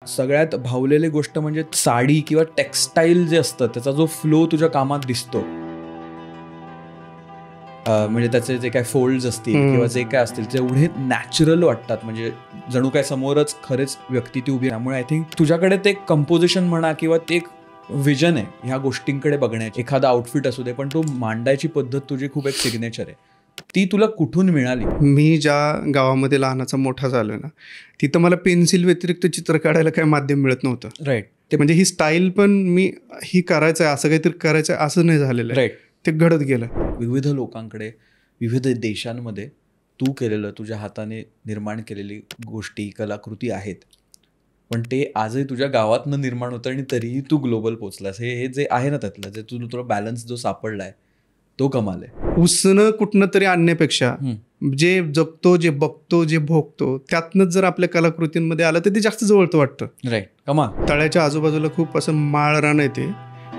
सगळ्यात भावलेली गोष्ट म्हणजे साडी किंवा टेक्स्टाईल जे असतं त्याचा जो फ्लो तुझ्या कामात दिसतो. म्हणजे त्याचे जे काय फोल्ड्स असतील किंवा जे काय असतील ते एवढे नॅचरल वाटतात, म्हणजे जणू काय समोरच खरेच व्यक्ती ती उभी. त्यामुळे आय थिंक तुझ्याकडे ते कंपोजिशन म्हणा किंवा ते एक विजन आहे ह्या गोष्टींकडे बघण्याची. एखादा आउटफिट असू दे पण तो मांडायची पद्धत तुझी खूप एक सिग्नेचर आहे. ती तुला कुठून मिळाली? मी ज्या गावामध्ये लहानाचा मोठा झालोय ना, तिथं मला पेन्सिल व्यतिरिक्त चित्र काढायला काही माध्यम मिळत नव्हतं. राईट. ते म्हणजे ही स्टाईल पण मी ही करायचं आहे असं काहीतरी करायचं आहे असं नाही झालेलं. राईट. ते घडत गेलं. विविध लोकांकडे विविध देशांमध्ये तू केलेलं, तुझ्या हाताने निर्माण केलेली गोष्टी कलाकृती आहेत, पण ते आजही तुझ्या गावातनं निर्माण होतं आणि तरीही तू ग्लोबल पोचलास. हे जे आहे ना त्यातलं जे तुला बॅलन्स जो सापडलाय तो कमाल आहे. उसनं कुठनं तरी आणण्यापेक्षा जे जगतो, जे बघतो, जे भोगतो त्यातनंच जर आपल्या कलाकृतींमध्ये आलं तर ते जास्त जवळतं वाटतं. राईट. कमाल. तळ्याच्या आजूबाजूला खूप असं माळ रान येते,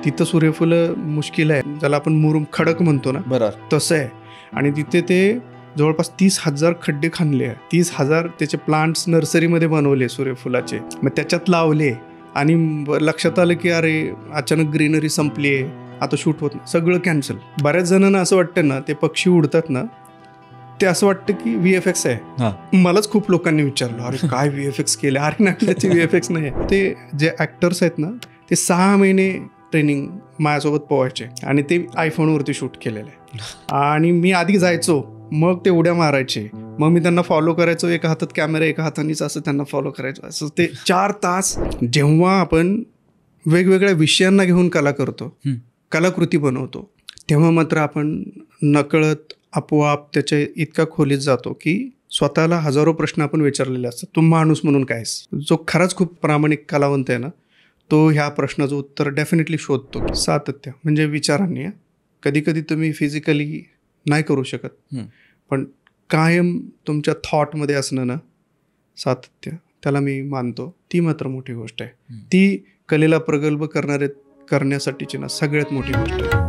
तिथं सूर्यफुलं मुश्किल आहे, ज्याला आपण मुरुम खडक म्हणतो ना, बरोबर तसं आहे. आणि तिथे ते जवळपास 30,000 खड्डे खणले आहे. 30,000 त्याचे प्लांट्स नर्सरीमध्ये बनवले सूर्यफुलाचे, मग त्याच्यात लावले. आणि लक्षात आलं की अरे अचानक ग्रीनरी संपली आहे, आता शूट होत नाही, सगळं कॅन्सल. बऱ्याच जणांना असं वाटतं ना, ते पक्षी उडतात ना, ते असं वाटतं की VFX आहे. मलाच खूप लोकांनी विचारलं, अरे काय VFX केले? अरे नाही, त्याची VFX नाही. ते जे ॲक्टर्स आहेत ना, ते 6 महिने ट्रेनिंग माझ्यासोबत पोहायचे आणि ते आयफोनवरती शूट केलेलं आहे. आणि मी आधी जायचो, मग ते उड्या मारायचे, मग मी त्यांना फॉलो करायचो, एका हातात कॅमेरा एका हातानेच असं त्यांना फॉलो करायचो. असं ते 4 तास. जेव्हा आपण वेगवेगळ्या विषयांना घेऊन कला करतो, कलाकृती बनवतो, तेव्हा मात्र आपण नकळत आपोआप त्याच्या इतका खोलीत जातो की स्वतःला हजारो प्रश्न आपण विचारलेले असतात. तू माणूस म्हणून कायस? जो खराच खूप प्रामाणिक कलावंत आहे ना, तो ह्या प्रश्नाचं उत्तर डेफिनेटली शोधतो. सातत्य म्हणजे विचारांनी. कधी कधी तुम्ही फिजिकली नाही करू शकत, पण कायम तुमच्या थॉटमध्ये असणं ना, सातत्य, त्याला मी मानतो. ती मात्र मोठी गोष्ट आहे. ती कलेला प्रगल्भ करण्यासाठीची ना सगळ्यात मोठी गोष्ट आहे.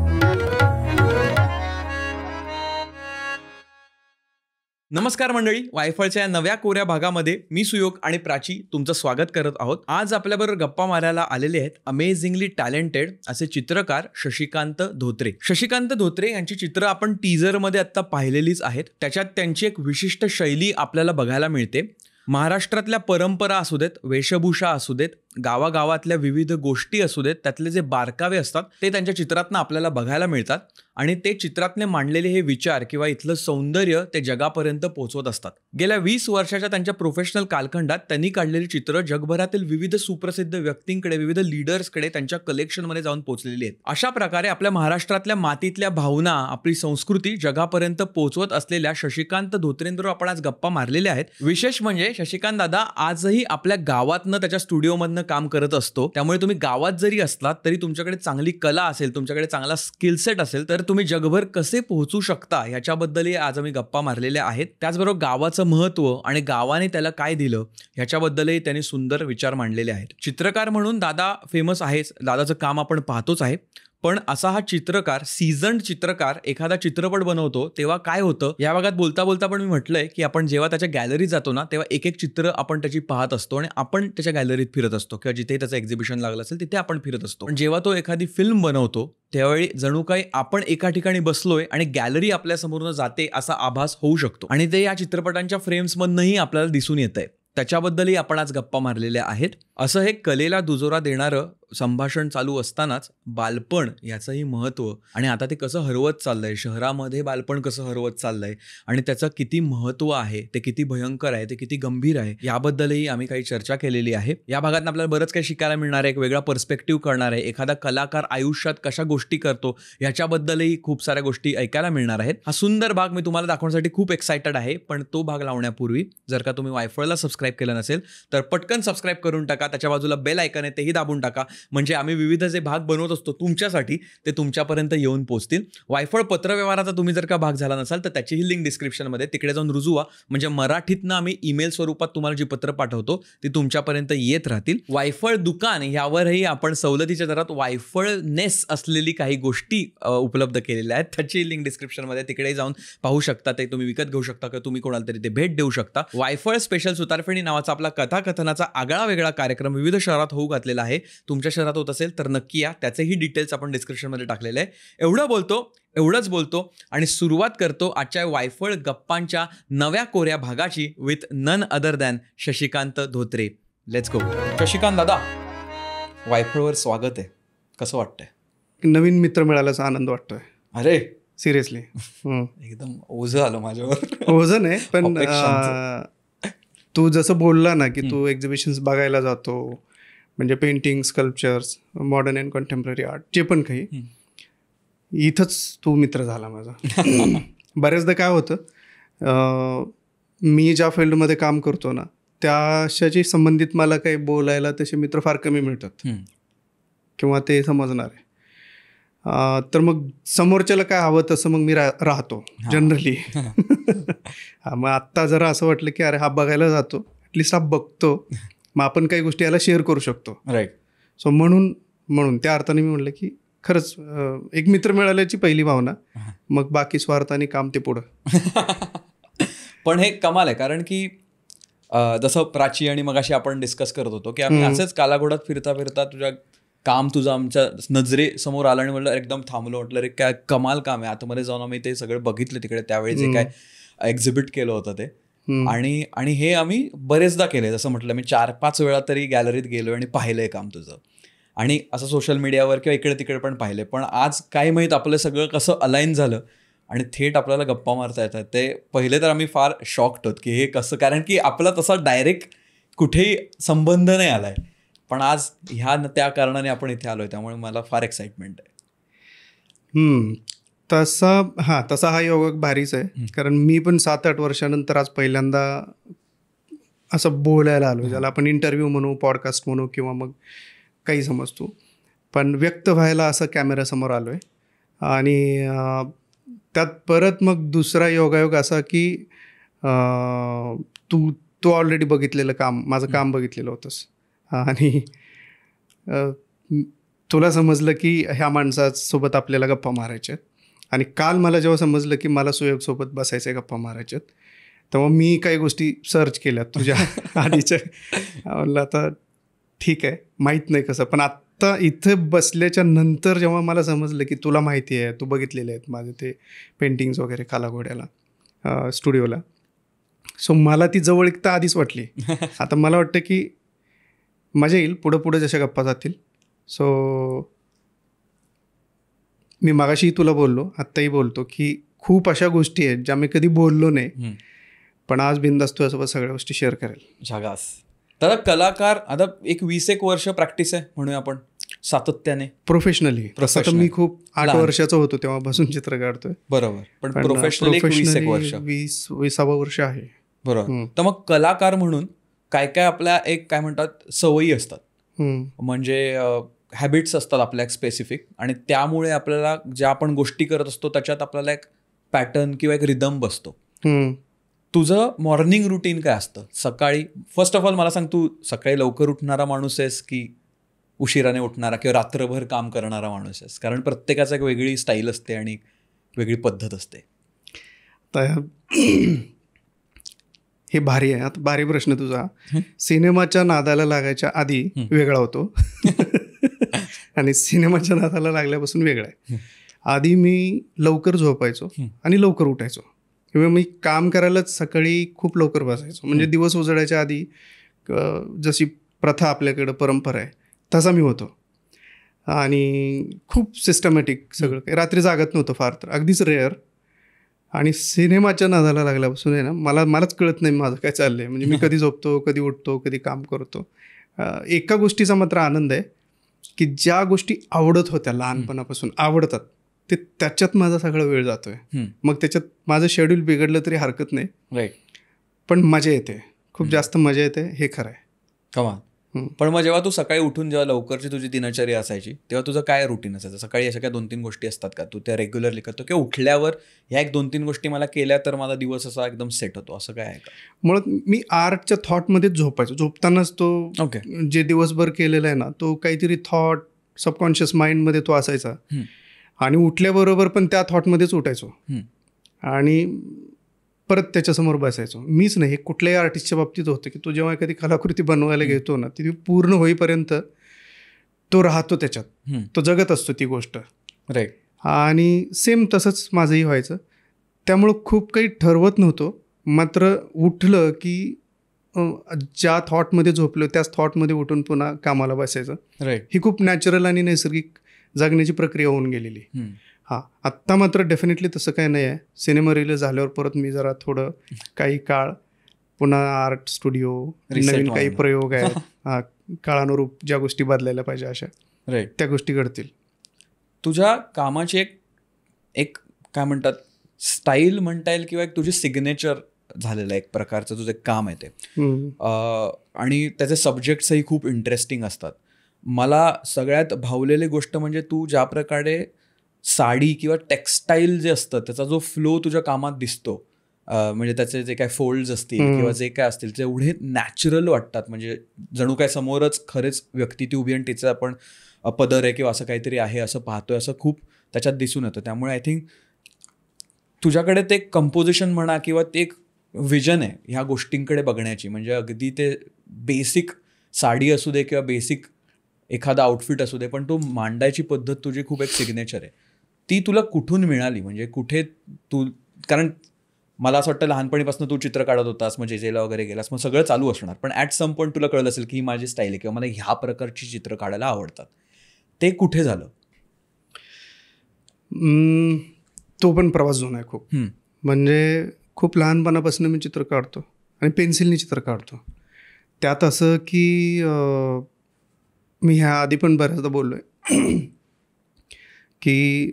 नमस्कार मंडळी, वायफळच्या या नव्या कोऱ्या भागामध्ये मी सुयोग आणि प्राची तुमचं स्वागत करत आहोत. आज आपल्याबरोबर गप्पा मारायला आलेले आहेत अमेझिंगली टॅलेंटेड असे चित्रकार शशिकांत धोत्रे. शशिकांत धोत्रे यांची चित्र आपण टीझरमध्ये आत्ता पाहिलेलीच आहेत. त्याच्यात त्यांची एक विशिष्ट शैली आपल्याला बघायला मिळते. महाराष्ट्रातल्या परंपरा असू देत, वेशभूषा असू देत, गावागावातल्या विविध गोष्टी असू देत, त्यातले जे बारकावे असतात ते त्यांच्या चित्रातनं आपल्याला बघायला मिळतात. आणि ते चित्रातने मांडलेले हे विचार किंवा इथलं सौंदर्य ते जगापर्यंत पोहोचवत असतात. गेल्या 20 वर्षाच्या त्यांच्या प्रोफेशनल कालखंडात त्यांनी काढलेली चित्र जगभरातील विविध सुप्रसिद्ध व्यक्तींकडे, विविध लीडर्सकडे त्यांच्या कलेक्शनमध्ये जाऊन पोहोचलेली आहेत. अशा प्रकारे आपल्या महाराष्ट्रातल्या मातीतल्या भावना, आपली संस्कृती जगापर्यंत पोहोचवत असलेल्या शशिकांत धोत्रेंबरोबर आपण आज गप्पा मारलेल्या आहेत. विशेष म्हणजे शशिकांत दादा आजही आपल्या गावातनं त्याच्या स्टुडिओमधनं काम करत असतो. त्यामुळे तुम्ही गावात जरी असलात तरी तुमच्याकडे चांगली कला असेल, तुमच्याकडे चांगला स्किलसेट असेल तर तुम्ही जगभर कसे पोहोचू शकता ह्याच्याबद्दलही आज आम्ही गप्पा मारलेल्या आहेत. त्याचबरोबर गावाचं महत्त्व आणि गावाने त्याला काय दिलं ह्याच्याबद्दलही त्यांनी सुंदर विचार मांडलेले आहेत. चित्रकार म्हणून दादा फेमस आहेच, दादाचं काम आपण पाहतोच आहे. पण असा हा चित्रकार, सीझन्ड चित्रकार एखादा चित्रपट बनवतो तेव्हा काय होतं या भागात बोलता बोलता पण मी म्हटलंय की आपण जेव्हा त्याच्या गॅलरीत जातो ना, तेव्हा एक एक चित्र आपण त्याची पाहत असतो आणि आपण त्याच्या गॅलरीत फिरत असतो किंवा जिथे त्याचं एक्झिबिशन लागलं असेल तिथे आपण फिरत असतो. पण जेव्हा तो एखादी फिल्म बनवतो त्यावेळी जणू काही आपण एका ठिकाणी बसलोय आणि गॅलरी आपल्या समोरनं जाते असा आभास होऊ शकतो. आणि ते या चित्रपटांच्या फ्रेम्समधनंही आपल्याला दिसून येतंय. त्याच्याबद्दलही आपण आज गप्पा मारलेल्या आहेत. असं हे कलेला दुजोरा देणारं संभाषण चालू असतानाच बालपण याचंही महत्त्व आणि आता ते कसं हरवत चाललंय, शहरामध्ये बालपण कसं हरवत चाललंय आणि त्याचं किती महत्त्व आहे, ते किती भयंकर आहे, ते किती गंभीर आहे, याबद्दलही आम्ही काही चर्चा केलेली आहे. या भागात आपल्याला बरंच काही शिकायला मिळणार आहे, एक वेगळा पर्स्पेक्टिव्ह करणार आहे. एखादा कलाकार आयुष्यात कशा गोष्टी करतो याच्याबद्दलही खूप साऱ्या गोष्टी ऐकायला मिळणार आहेत. हा सुंदर भाग मी तुम्हाला दाखवण्यासाठी खूप एक्सायटेड आहे. पण तो भाग लावण्यापूर्वी जर का तुम्ही वायफळला सबस्क्राईब केलं नसेल तर पटकन सबस्क्राईब करून टाका. त्याच्या बाजूला बेल आयकन आहे तेही दाबून टाका, म्हणजे आम्ही विविध जे भाग बनवत असतो तुमच्यासाठी ते तुमच्यापर्यंत येऊन पोहोचतील. वायफळ पत्रव्यवहाराचा तुम्ही जर का भाग झाला नसाल तर त्याचीही लिंक डिस्क्रिप्शनमध्ये, तिकडे जाऊन रुजवा, म्हणजे मराठीतनं आम्ही ईमेल स्वरूपात तुम्हाला जी पत्र पाठवतो ती तुमच्यापर्यंत येत राहतील. वायफळ दुकान यावरही आपण सवलतीच्या दरात वायफळनेस असलेली काही गोष्टी उपलब्ध केलेल्या आहेत. त्याची लिंक डिस्क्रिप्शनमध्ये, तिकडे जाऊन पाहू शकता. ते तुम्ही विकत घेऊ शकता किंवा तुम्ही कोणाला तरी ते भेट देऊ शकता. वायफळ स्पेशल सुतारफेणी नावाचा आपला कथाकथनाचा आगळा वेगळा कार्यक्रम कार्यक्रम विविध शहरात होऊ घातलेला आहे. तुमच्या शहरात होत असेल तर नक्की या. त्याचेही डिटेल्स आपण डिस्क्रिप्शनमध्ये टाकलेले आहे. एवढंच बोलतो आणि सुरुवात करतो आजच्या वायफळ गप्पांच्या नव्या कोऱ्या भागाची with none other than Shashikant Dhotre. Let's go. Shashikant दादा, वायफळवर स्वागत आहे. कसं वाटतंय? नवीन मित्र मिळाल्याचा आनंद वाटतोय. अरे सिरियसली एकदम ओझं आलं माझ्यावर. ओझं नाही, पण तू जसं बोलला ना की तू एक्झिबिशन्स बघायला जातो, म्हणजे painting, sculptures, modern and contemporary art, जे पण काही, इथंच तू मित्र झाला माझा. बऱ्याचदा काय होतं, मी ज्या फील्डमध्ये काम करतो ना त्याशी संबंधित मला काही बोलायला तसे मित्र फार कमी मिळतात किंवा ते समजणार आहे. तर मग समोरच्याला काय हवं तसं मग मी राहतो जनरली. मग आत्ता जरा असं वाटलं की अरे हा बघायला जातो, ॲटलिस्ट हा बघतो, मग आपण काही गोष्टी याला शेअर करू शकतो. राईट. सो म्हणून त्या अर्थाने मी म्हटलं की खरंच एक मित्र मिळाल्याची पहिली भावना, मग बाकी स्वार्थ आणि काम ते पुढं. पण हे कमाल आहे, कारण की जसं प्राची आणि मगाशी आपण डिस्कस करत होतो की आम्ही असंच कालाघोडात फिरता फिरता तुझं आमच्या नजरेसमोर आलं आणि म्हटलं एकदम थांबलो. म्हटलं रे काय कमाल काम आहे. आतमध्ये जाऊन आम्ही ते सगळं बघितलं तिकडे त्यावेळी जे काय एक्झिबिट केलं होतं ते. आणि हे आम्ही बरेचदा केले. जसं म्हटलं मी 4-5 वेळा तरी गॅलरीत गेलो आणि पाहिलंय काम तुझं, आणि असं सोशल मीडियावर किंवा इकडे तिकडे पण पाहिलंय. पण आज काय माहीत आपलं सगळं कसं अलाईन झालं आणि थेट आपल्याला गप्पा मारता येतात. ते पहिले तर आम्ही फार शॉक्ड होत की हे कसं, कारण की आपला तसा डायरेक्ट कुठेही संबंध नाही आलाय, पण आज ह्या त्या कारणाने आपण इथे आलोय, त्यामुळे मला फार एक्साइटमेंट आहे. तसा हा योग भारीच आहे, कारण मी पण 7-8 वर्षानंतर आज पहिल्यांदा असं बोलायला आलो, ज्याला आपण इंटरव्ह्यू म्हणू, पॉडकास्ट म्हणू किंवा मग काही समजतो, पण व्यक्त व्हायला असं कॅमेऱ्यासमोर आलोय. आणि त्यात परत मग दुसरा योगायोग असा की तू ऑलरेडी बघितलेलं काम, माझं काम बघितलेलं होतंस, आणि तुला समजलं की ह्या माणसासोबत आपल्याला गप्पा मारायच्या आहेत. आणि काल मला जेव्हा समजलं की मला सुयोगसोबत बसायचे गप्पा मारायच्यात, तेव्हा मी काही गोष्टी सर्च केल्या तुझ्या आधीच्या. म्हणलं आता ठीक आहे, माहीत नाही कसं, पण आत्ता इथं बसल्याच्या नंतर जेव्हा मला समजलं की तुला माहिती आहे, तू बघितलेले आहेत माझे ते पेंटिंग्स वगैरे कालाघोड्याला स्टुडिओला, सो मला ती जवळीकता आधीच वाटली. आता मला वाटतं की मजा येईल पुढं जशा गप्पा जातील. सो मी मागाशी तुला बोललो, आत्ताही बोलतो की खूप अशा गोष्टी आहेत ज्या मी कधी बोललो नाही, पण आज बिनधास्त तुझ्यासोबत सगळ्या गोष्टी शेअर करेल. झकास. तर कलाकार आता 20-21 वर्ष प्रॅक्टिस आहे म्हणूया आपण सातत्याने प्रोफेशनली. तसं मी खूप 8 वर्षाचा होतो तेव्हापासून चित्र काढतोय. बरोबर. पण प्रोफेशनली 20-20 वर्ष आहे. बरोबर. तर मग कलाकार म्हणून काय आपल्या काय म्हणतात सवयी असतात, म्हणजे हॅबिट्स असतात आपल्या एक स्पेसिफिक, आणि त्यामुळे आपल्याला ज्या आपण गोष्टी करत असतो त्याच्यात आपल्याला एक पॅटर्न किंवा एक रिदम बसतो. तुझं मॉर्निंग रुटीन काय असतं सकाळी? फर्स्ट ऑफ ऑल मला सांग, तू सकाळी लवकर उठणारा माणूस आहेस की उशिराने उठणारा किंवा रात्रभर काम करणारा माणूस आहेस? कारण प्रत्येकाचा एक वेगळी स्टाईल असते आणि वेगळी पद्धत असते. हे भारी आहे. आता भारी प्रश्न तुझा. सिनेमाच्या नादाला लागायच्या आधी वेगळा होतो आणि सिनेमाच्या नादाला लागल्यापासून वेगळा आहे. आधी मी लवकर झोपायचो आणि लवकर उठायचो, किंवा मी काम करायलाच सकाळी खूप लवकर बसायचो. म्हणजे दिवस उजळायच्या आधी जशी प्रथा आपल्याकडं परंपरा आहे तसा मी होतो, आणि खूप सिस्टमॅटिक सगळं काही. रात्री जागत नव्हतं फार तर, अगदीच रेअर. आणि सिनेमाच्या नादाला लागल्यापासून आहे ना मलाच कळत नाही माझं काय चाललंय. म्हणजे मी कधी झोपतो, कधी उठतो, कधी काम करतो. एका गोष्टीचा मात्र आनंद आहे की ज्या गोष्टी आवडत होत्या लहानपणापासून आवडतात ते त्याच्यात माझा सगळा वेळ जातोय. मग त्याच्यात माझं शेड्यूल बिघडलं तरी हरकत नाही. राईट. पण मजा येते, खूप जास्त मजा येते, हे खरं आहे. कमाल. पण मग जेव्हा तू सकाळी उठून जेव्हा लवकरची तुझी दिनचर्या असायची तेव्हा तुझं काय रुटीन असायचं? सकाळी अशा काय 2-3 गोष्टी असतात का तू त्या रेग्युलरली करतो, किंवा उठल्यावर ह्या 1-2-3 गोष्टी मला केल्या तर माझा दिवस असा एकदम सेट होतो, असं काय आहे का? मुळात मी आर्टच्या थॉटमध्येच झोपायचो. झोपतानाच तो जे दिवसभर केलेला आहे ना तो काहीतरी थॉट सबकॉन्शियस माइंडमध्ये तो असायचा, आणि उठल्याबरोबर पण त्या थॉटमध्येच उठायचो. आणि परत त्याच्यासमोर बसायचो. मीच नाही, हे कुठल्याही आर्टिस्टच्या बाबतीत होतं की तो जेव्हा एखादी कलाकृती बनवायला घेतो ना, ती पूर्ण होईपर्यंत तो राहतो त्याच्यात, तो जगत असतो ती गोष्ट. राईट. आणि सेम तसंच माझंही व्हायचं. त्यामुळं खूप काही ठरवत नव्हतो, मात्र उठलं की ज्या थॉटमध्ये झोपलो त्याच थॉटमध्ये उठून पुन्हा कामाला बसायचं. राईट. ही खूप नॅचरल आणि नैसर्गिक जगण्याची प्रक्रिया होऊन गेलेली. हां, आत्ता मात्र डेफिनेटली तसं काही नाही आहे. सिनेमा रिलीज झाल्यावर परत मी जरा थोडं काही काळ पुन्हा आर्ट स्टुडिओ, नवीन काही प्रयोग आहेत, काळानुरूप ज्या गोष्टी बदलायला पाहिजे अशा, राईट, त्या गोष्टी घडतील. तुझ्या कामाची एक काय म्हणतात स्टाईल म्हणता येईल किंवा एक तुझी सिग्नेचर झालेलं एक प्रकारचं तुझं एक काम आहे ते. आणि त्याचे सब्जेक्ट्सही खूप इंटरेस्टिंग असतात. मला सगळ्यात भावलेली गोष्ट म्हणजे तू ज्या प्रकारे साडी किंवा टेक्स्टाईल जे असतं त्याचा जो फ्लो तुझ्या कामात दिसतो, म्हणजे त्याचे जे काय फोल्ड्स असतील किंवा जे काय असतील ते एवढे नॅचरल वाटतात, म्हणजे जणू काय समोरच खरेच व्यक्ती ती उभी आणि तिचं आपण पदर आहे किंवा असं काहीतरी आहे असं पाहतोय, असं खूप त्याच्यात दिसून येतं. त्यामुळे आय थिंक तुझ्याकडे ते कंपोजिशन म्हणा किंवा ते एक विजन आहे ह्या गोष्टींकडे बघण्याची. म्हणजे अगदी ते बेसिक साडी असू दे किंवा बेसिक एखादा आउटफिट असू दे, पण तो मांडायची पद्धत तुझी खूप एक सिग्नेचर आहे. ती तुला कुठून मिळाली, म्हणजे कुठे तू, कारण मला असं वाटतं लहानपणीपासून तू चित्र काढत होतास, मग जेजेला वगैरे गेलास, मग सगळं चालू असणार, पण ॲट सम पॉईंट तुला कळलं असेल की ही माझी स्टाईल आहे किंवा मला ह्या प्रकारची चित्र काढायला आवडतात. ते कुठे झालं? तो पण प्रवास जुना आहे खूप. म्हणजे खूप लहानपणापासून मी चित्र काढतो आणि पेन्सिलने चित्र काढतो. त्यात असं की मी ह्या आधी पण बऱ्याचदा बोललो आहे की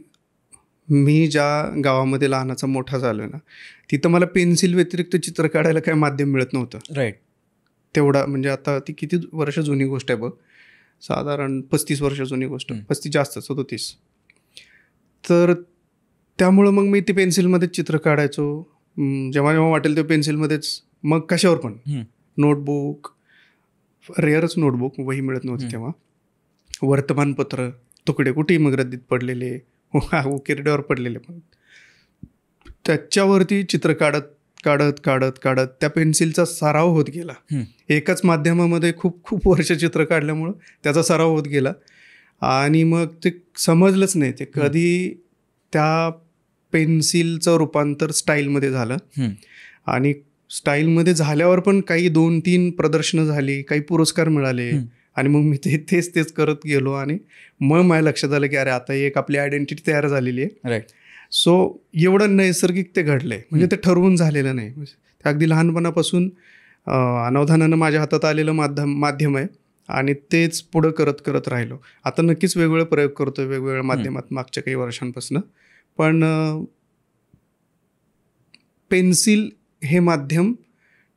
मी ज्या गावामध्ये लहानाचा मोठा झालो आहे ना, तिथं मला पेन्सिल व्यतिरिक्त चित्र काढायला काही माध्यम मिळत नव्हतं. राईट. तेवढा म्हणजे आता ती किती वर्ष जुनी गोष्ट आहे बघ, साधारण 35 वर्ष जुनी गोष्ट, 35 जास्त 37. तर त्यामुळं मग मी ती पेन्सिलमध्येच चित्र काढायचो. जेव्हा जेव्हा वाटेल ते पेन्सिलमध्येच, मग कशावर पण, नोटबुक, रेअरच नोटबुक, वही मिळत नव्हती तेव्हा, वर्तमानपत्र, तुकडे कुठेही मग रद्दीत पडलेले, किरड्यावर पडलेले, पण त्याच्यावरती चित्र काढत काढत काढत काढत त्या पेन्सिलचा सराव होत गेला. एकाच माध्यमामध्ये खूप खूप वर्ष चित्र काढल्यामुळं त्याचा सराव होत गेला आणि मग ते समजलंच नाही ते कधी त्या पेन्सिलचं रूपांतर स्टाईलमध्ये झालं. आणि स्टाईलमध्ये झाल्यावर पण काही 2-3 प्रदर्शनं झाली, काही पुरस्कार मिळाले आणि मग मी तेच करत गेलो आणि मग माझ्या लक्षात आलं की अरे आता एक आपली आयडेंटिटी तयार झालेली आहे. राईट. सो एवढं नैसर्गिक ते घडलंय, म्हणजे ते ठरवून झालेलं नाही. ते अगदी लहानपणापासून अनावधानानं माझ्या हातात आलेलं माध्यम आहे आणि तेच पुढं करत करत राहिलो. आता नक्कीच वेगवेगळे प्रयोग करतो वेगवेगळ्या माध्यमात मागच्या काही वर्षांपासून, पण पेन्सिल हे माध्यम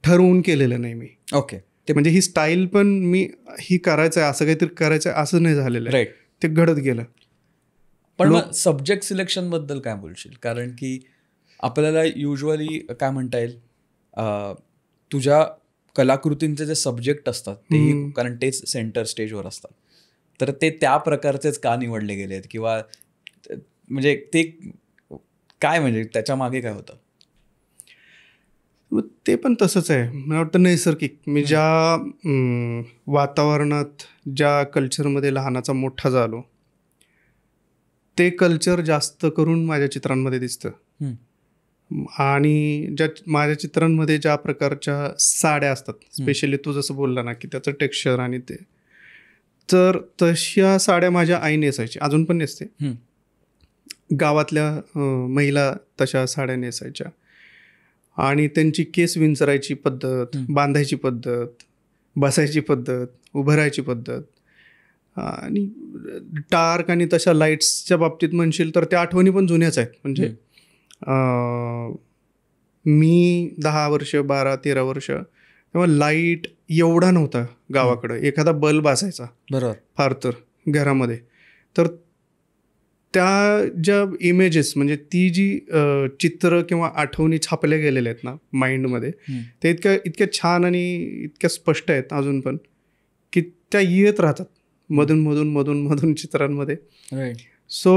ठरवून केलेलं नाही मी. ओके. ते म्हणजे ही स्टाईल पण मी ही करायचं आहे, असं काहीतरी करायचं आहे असं नाही झालेलं आहे. राईट. ते घडत गेलं. पण मग सब्जेक्ट सिलेक्शन बद्दल काय बोलशील? कारण की आपल्याला युजली काय म्हणता येईल, तुझ्या कलाकृतींचे जे सब्जेक्ट असतात तेही, कारण तेच सेंटर स्टेजवर असतात, तर ते त्या प्रकारचेच का निवडले गेले आहेत किंवा म्हणजे ते काय, म्हणजे त्याच्या मागे काय होतं? ते पण तसंच आहे. मला वाटतं नैसर्गिक, मी ज्या वातावरणात ज्या कल्चरमध्ये लहानाचा मोठा झालो ते कल्चर जास्त करून माझ्या चित्रांमध्ये दिसतं. आणि माझ्या चित्रांमध्ये ज्या प्रकारच्या साड्या असतात, स्पेशली तू जसं बोलला ना की त्याचं टेक्स्चर आणि ते, तर तशा साड्या माझ्या आई नेसायची, अजून पण नेसते. गावातल्या महिला तशा साड्या नेसायच्या आणि त्यांची केस विंचरायची पद्धत, बांधायची पद्धत, बसायची पद्धत, उभं राहायची पद्धत आणि डार्क आणि तशा लाईट्सच्या बाबतीत म्हणशील तर त्या आठवणी पण जुन्याच आहेत. म्हणजे मी 10 वर्ष 12-13 वर्ष तेव्हा लाईट एवढा नव्हता गावाकडं, एखादा बल्ब असायचा बरोबर फार तर घरामध्ये, तर त्या ज्या इमेजेस म्हणजे ती जी चित्र किंवा आठवणी छापल्या गेलेल्या आहेत ना माइंडमध्ये, ते इतक्या छान आणि इतक्या स्पष्ट आहेत अजून पण की त्या येत राहतात मधून चित्रांमध्ये. सो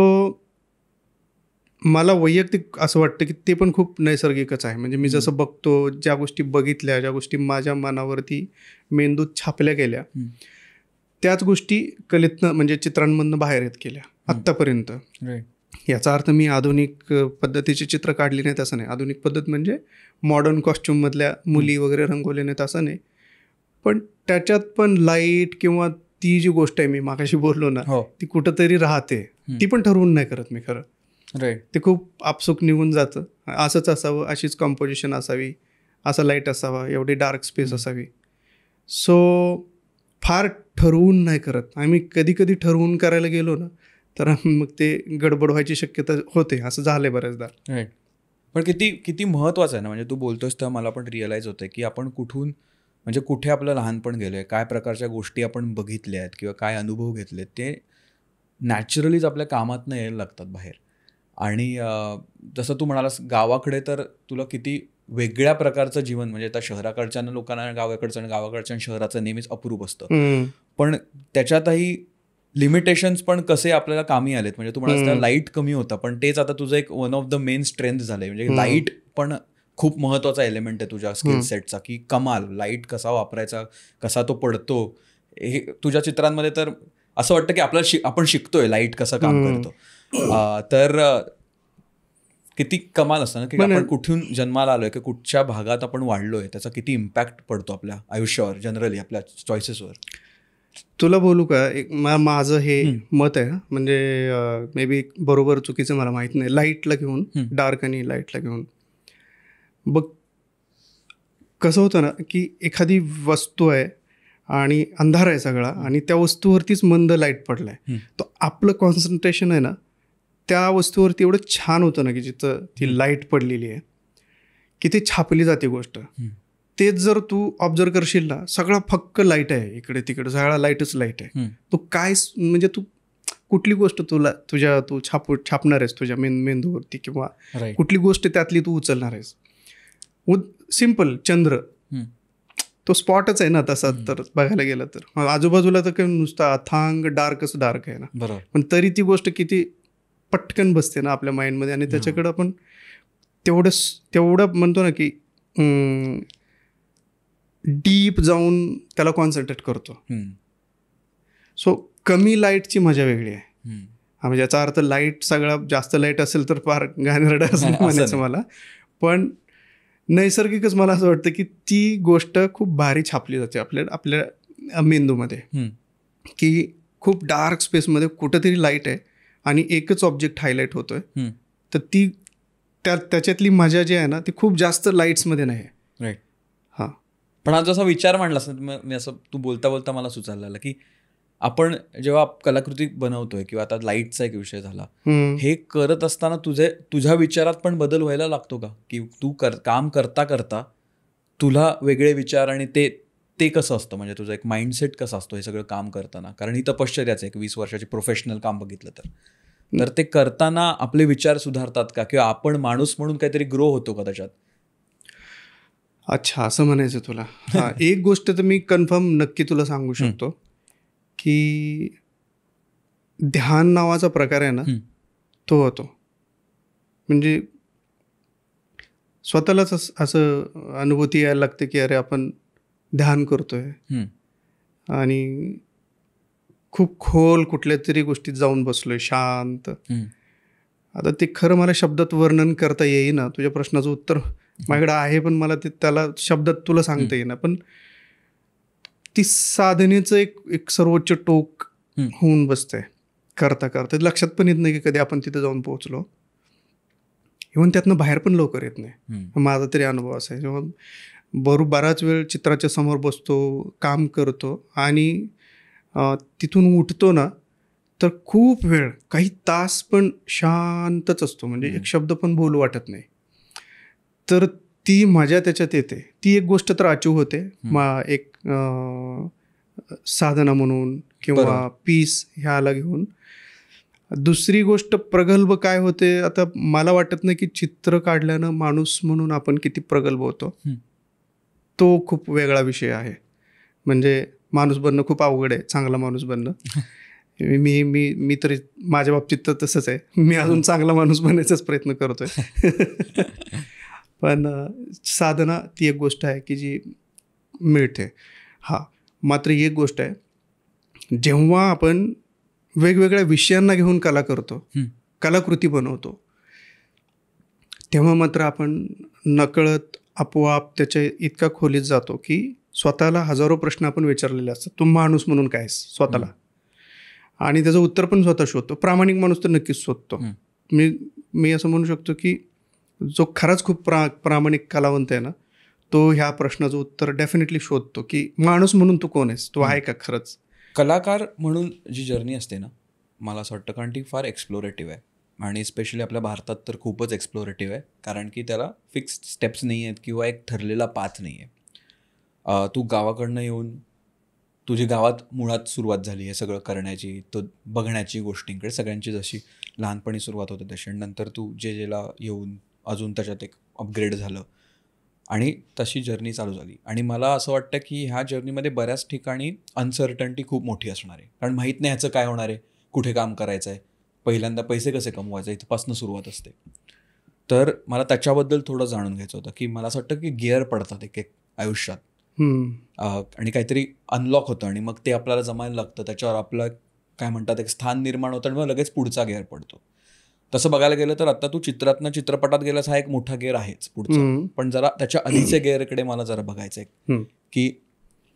मला वैयक्तिक असं वाटतं की ते पण खूप नैसर्गिकच आहे. म्हणजे मी जसं बघतो, ज्या गोष्टी बघितल्या, ज्या गोष्टी माझ्या मनावरती मेंदूत छापल्या गेल्या, त्याच गोष्टी कलेतनं म्हणजे चित्रांमधनं बाहेर येत गेल्या आत्तापर्यंत. याचा अर्थ मी आधुनिक पद्धतीची चित्र काढली नाहीत असं नाही. आधुनिक पद्धत म्हणजे मॉडर्न कॉस्ट्युममधल्या मुली वगैरे रंगवले नाहीत असं नाही. पण त्याच्यात पण लाईट किंवा ती जी गोष्ट आहे मी मागाशी बोललो ना, ती कुठंतरी राहते. ती पण ठरवून नाही करत मी खरं. ते खूप आपसुक निघून जातं. असंच असावं, अशीच कॉम्पोजिशन असावी, असा लाईट असावा, एवढी डार्क स्पेस असावी. सो फार ठरवून नाही करत. आम्ही कधी कधी ठरवून करायला गेलो ना तर मग ते गडबड व्हायची शक्यता होते. असं झालंय बऱ्याचदा. पण किती किती महत्त्वाचं आहे ना. म्हणजे तू बोलतोस तर मला पण रिअलाईज होतंय की आपण कुठून म्हणजे कुठे आपलं लहानपण गेलोय, काय प्रकारच्या गोष्टी आपण बघितल्या आहेत किंवा काय अनुभव घेतलेत, ते नॅचरलीच आपल्या कामातनं यायला लागतात बाहेर. आणि जसं तू म्हणालास गावाकडे तर तुला किती वेगळ्या प्रकारचं जीवन, म्हणजे आता शहराकडच्या लोकांना गावाकडचं आणि गावाकडच्या शहराचं नेहमीच अप्रूप असतं. पण त्याच्यातही लिमिटेशन्स पण कसे आपल्याला कामी आलेत. म्हणजे तुम्हाला लाईट कमी होता, पण तेच आता तुझं एक one of the main strength झालंय. म्हणजे लाईट पण खूप महत्वाचा एलिमेंट आहे तुझ्या स्किल सेटचा, की कमाल लाईट कसा वापरायचा, कसा तो पडतो. हे तुझ्या चित्रांमध्ये तर असं वाटतं की आपण शिकतोय लाईट कसं काम करतो. तर किती कमाल असतं ना की आपण कुठून जन्माला आलोय, की कुठच्या भागात आपण वाढलोय, त्याचा किती इम्पॅक्ट पडतो आपल्या आयुष्यावर, जनरली आपल्या चॉईसेसवर. तुला बोलू का, एक माझं हे मत आहे. म्हणजे मे बी बरोबर चुकीचं मला माहीत नाही. लाईटला घेऊन, डार्क आणि लाईटला घेऊन बघ कसं होतं ना, की एखादी वस्तू आहे आणि अंधार आहे सगळा, आणि त्या वस्तूवरतीच मंद लाईट पडलाय, तर आपलं कॉन्सन्ट्रेशन आहे ना त्या वस्तूवरती एवढं छान होतं ना, की जिथं ती लाईट पडलेली आहे की ते छापली जाते गोष्ट. तेच जर तू ऑब्झर्व करशील ना, सगळा फक्क लाईट आहे, इकडे तिकडे सगळा लाईटच लाईट आहे. तू काय म्हणजे तू कुठली गोष्ट तू छापणार आहेस तुझ्या मेंदूवरती, किंवा कुठली गोष्ट त्यातली तू उचलणार आहेस. सिम्पल चंद्र तो स्पॉटच आहे ना तसा. तर बघायला गेलं तर आजूबाजूला तर काही नुसतं अथांग डार्कच डार्क आहे ना, पण तरी ती गोष्ट किती पटकन बसते ना आपल्या माइंडमध्ये, आणि त्याच्याकडं आपण तेवढं म्हणतो ना की डीप जाऊन त्याला कॉन्सन्ट्रेट करतो. सो कमी लाईटची मजा वेगळी आहे. म्हणजे याचा अर्थ लाईट सगळा जास्त लाईट असेल तर फार घाणेरडं असं म्हणायचं मला. पण नैसर्गिकच मला असं वाटतं की ती गोष्ट खूप भारी छापली जाते आपल्या मेंदूमध्ये, की खूप डार्क स्पेसमध्ये कुठंतरी लाईट आहे आणि एकच ऑब्जेक्ट हायलाईट होतोय, तर ती त्याच्यातली मजा जी आहे ना ती खूप जास्त लाईट्समध्ये नाही आहे. राईट. हां. पण आज जसा विचार मांडलास ना, मी असं तू बोलता बोलता मला सुचवलं की आपण जेव्हा कलाकृती बनवतोय किंवा आता लाईटचा एक विषय झाला, हे करत असताना तुझ्या विचारात पण बदल व्हायला लागतो का, की तू काम करता करता तुला वेगळे विचार, आणि ते कसं असतं, म्हणजे तुझं एक माइंडसेट कसं असतो हे सगळं काम करताना? कारण ही तपश्चर्याचं एक 20 वर्षाची प्रोफेशनल काम बघितलं तर ते करताना आपले विचार सुधारतात का, किंवा आपण माणूस म्हणून काहीतरी ग्रो होतो का त्याच्यात? अच्छा, असं म्हणायचं तुला. हां, एक गोष्ट तर मी कन्फर्म नक्की तुला सांगू शकतो की ध्यान नावाचा प्रकार आहे ना, तो होतो. म्हणजे स्वतःलाच असं अनुभूती यायला लागते की अरे आपण ध्यान करतोय आणि खूप खोल कुठल्या तरी गोष्टीत जाऊन बसलोय शांत. आता ते खरं मला शब्दात वर्णन करता येईना. तुझ्या प्रश्नाचं उत्तर माझ्याकडे आहे, पण मला त्याला शब्दात तुला सांगता येईना. पण ती साधनेचं एक सर्वोच्च टोक होऊन बसतंय करता करता. लक्षात पण येत नाही की कधी आपण तिथे जाऊन पोहोचलो. इव्हन त्यातनं बाहेर पण लवकर येत नाही. माझा तरी अनुभव असा आहे. जेव्हा बराच वेळ चित्राच्या समोर बसतो, काम करतो आणि तिथून उठतो ना, तर खूप वेळ, काही तास पण शांतच असतो. म्हणजे एक शब्द पण बोलू वाटत नाही. तर ती मजा त्याच्यात येते. ती एक गोष्ट तर अचीव होते एक साधना म्हणून किंवा पीस ह्याला घेऊन. दुसरी गोष्ट प्रगल्भ काय होते, आता मला वाटत नाही की चित्र काढल्यानं माणूस म्हणून आपण किती प्रगल्भ होतो, तो खूप वेगळा विषय आहे. म्हणजे माणूस बनणं खूप अवघड आहे, चांगला माणूस बनणं. मी मी मी तरी माझ्या बाबतीत तर तसंच आहे. मी अजून चांगला माणूस बनण्याचाच प्रयत्न करतोय. पण साधना ती एक गोष्ट आहे की जी मिळते. मात्र एक गोष्ट आहे, जेव्हा आपण वेगवेगळ्या विषयांना घेऊन कला करतो, कलाकृती बनवतो, तेव्हा मात्र आपण नकळत आपोआप त्याच्या इतका खोलीत जातो की स्वतःला हजारो प्रश्न आपण विचारलेले असतात. तू माणूस म्हणून काय स्वतःला, आणि त्याचं उत्तर पण स्वतः शोधतो. प्रामाणिक माणूस तर नक्कीच शोधतो. मी असं म्हणू शकतो की जो खराच खूप प्रामाणिक कलावंत आहे ना, तो ह्या प्रश्नाचं उत्तर डेफिनेटली शोधतो की माणूस म्हणून तू कोण आहेस, तू आहे का खरंच. कलाकार म्हणून जी जर्नी असते ना, मला असं वाटतं, कारण ती फार एक्सप्लोरेटिव्ह आहे, आणि स्पेशली आपल्या भारतात तर खूपच एक्सप्लोरेटिव्ह आहे, कारण की त्याला फिक्स स्टेप्स नाही आहेत किंवा एक ठरलेला पाथ नाही आहे. तू गावाकडनं येऊन तुझी गावात मुळात सुरुवात झाली हे सगळं करण्याची, तो बघण्याची गोष्टींकडे सगळ्यांची जशी लहानपणी सुरुवात होते तशी, आणि नंतर तू जेला येऊन अजून त्याच्यात एक अपग्रेड झालं आणि तशी जर्नी चालू झाली. आणि मला असं वाटतं की ह्या जर्नीमध्ये बऱ्याच ठिकाणी अनसर्टन्टी खूप मोठी असणार आहे, कारण माहीत नाही ह्याचं काय होणार आहे, कुठे काम करायचं आहे, पहिल्यांदा पैसे कसे कमवायचे, इथपासून सुरुवात असते. तर मला त्याच्याबद्दल थोडं जाणून घ्यायचं होतं की मला असं वाटतं की गिअर पडतात एक एक आयुष्यात, आणि काहीतरी अनलॉक होतं आणि मग ते आपल्याला जमायला लागतं, त्याच्यावर आपलं काय म्हणतात एक स्थान निर्माण होतं आणि मग लगेच पुढचा गिअर पडतो. तसं बघायला गेलं तर आता तू चित्रातनं चित्रपटात गेलास, हा एक मोठा गिअर आहेच पुढचा, पण जरा त्याच्या आधीचे गिअरकडे मला जरा बघायचं आहे की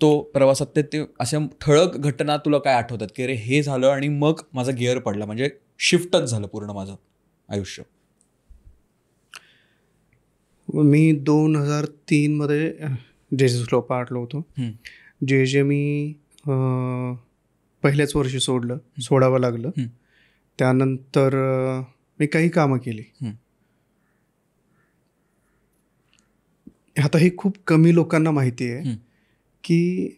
तो प्रवासात ते अशा ठळक घटना तुला काय आठवतात की अरे हे झालं आणि मग माझा गिअर पडला, म्हणजे शिफ्टच झालं पूर्ण माझं आयुष्य. मी 2003 मध्ये जेजेसला पाठलो होतो. जे मी पहिल्याच वर्षी सोडावं लागलं. त्यानंतर मी काही कामं केली. आता हे खूप कमी लोकांना माहिती आहे की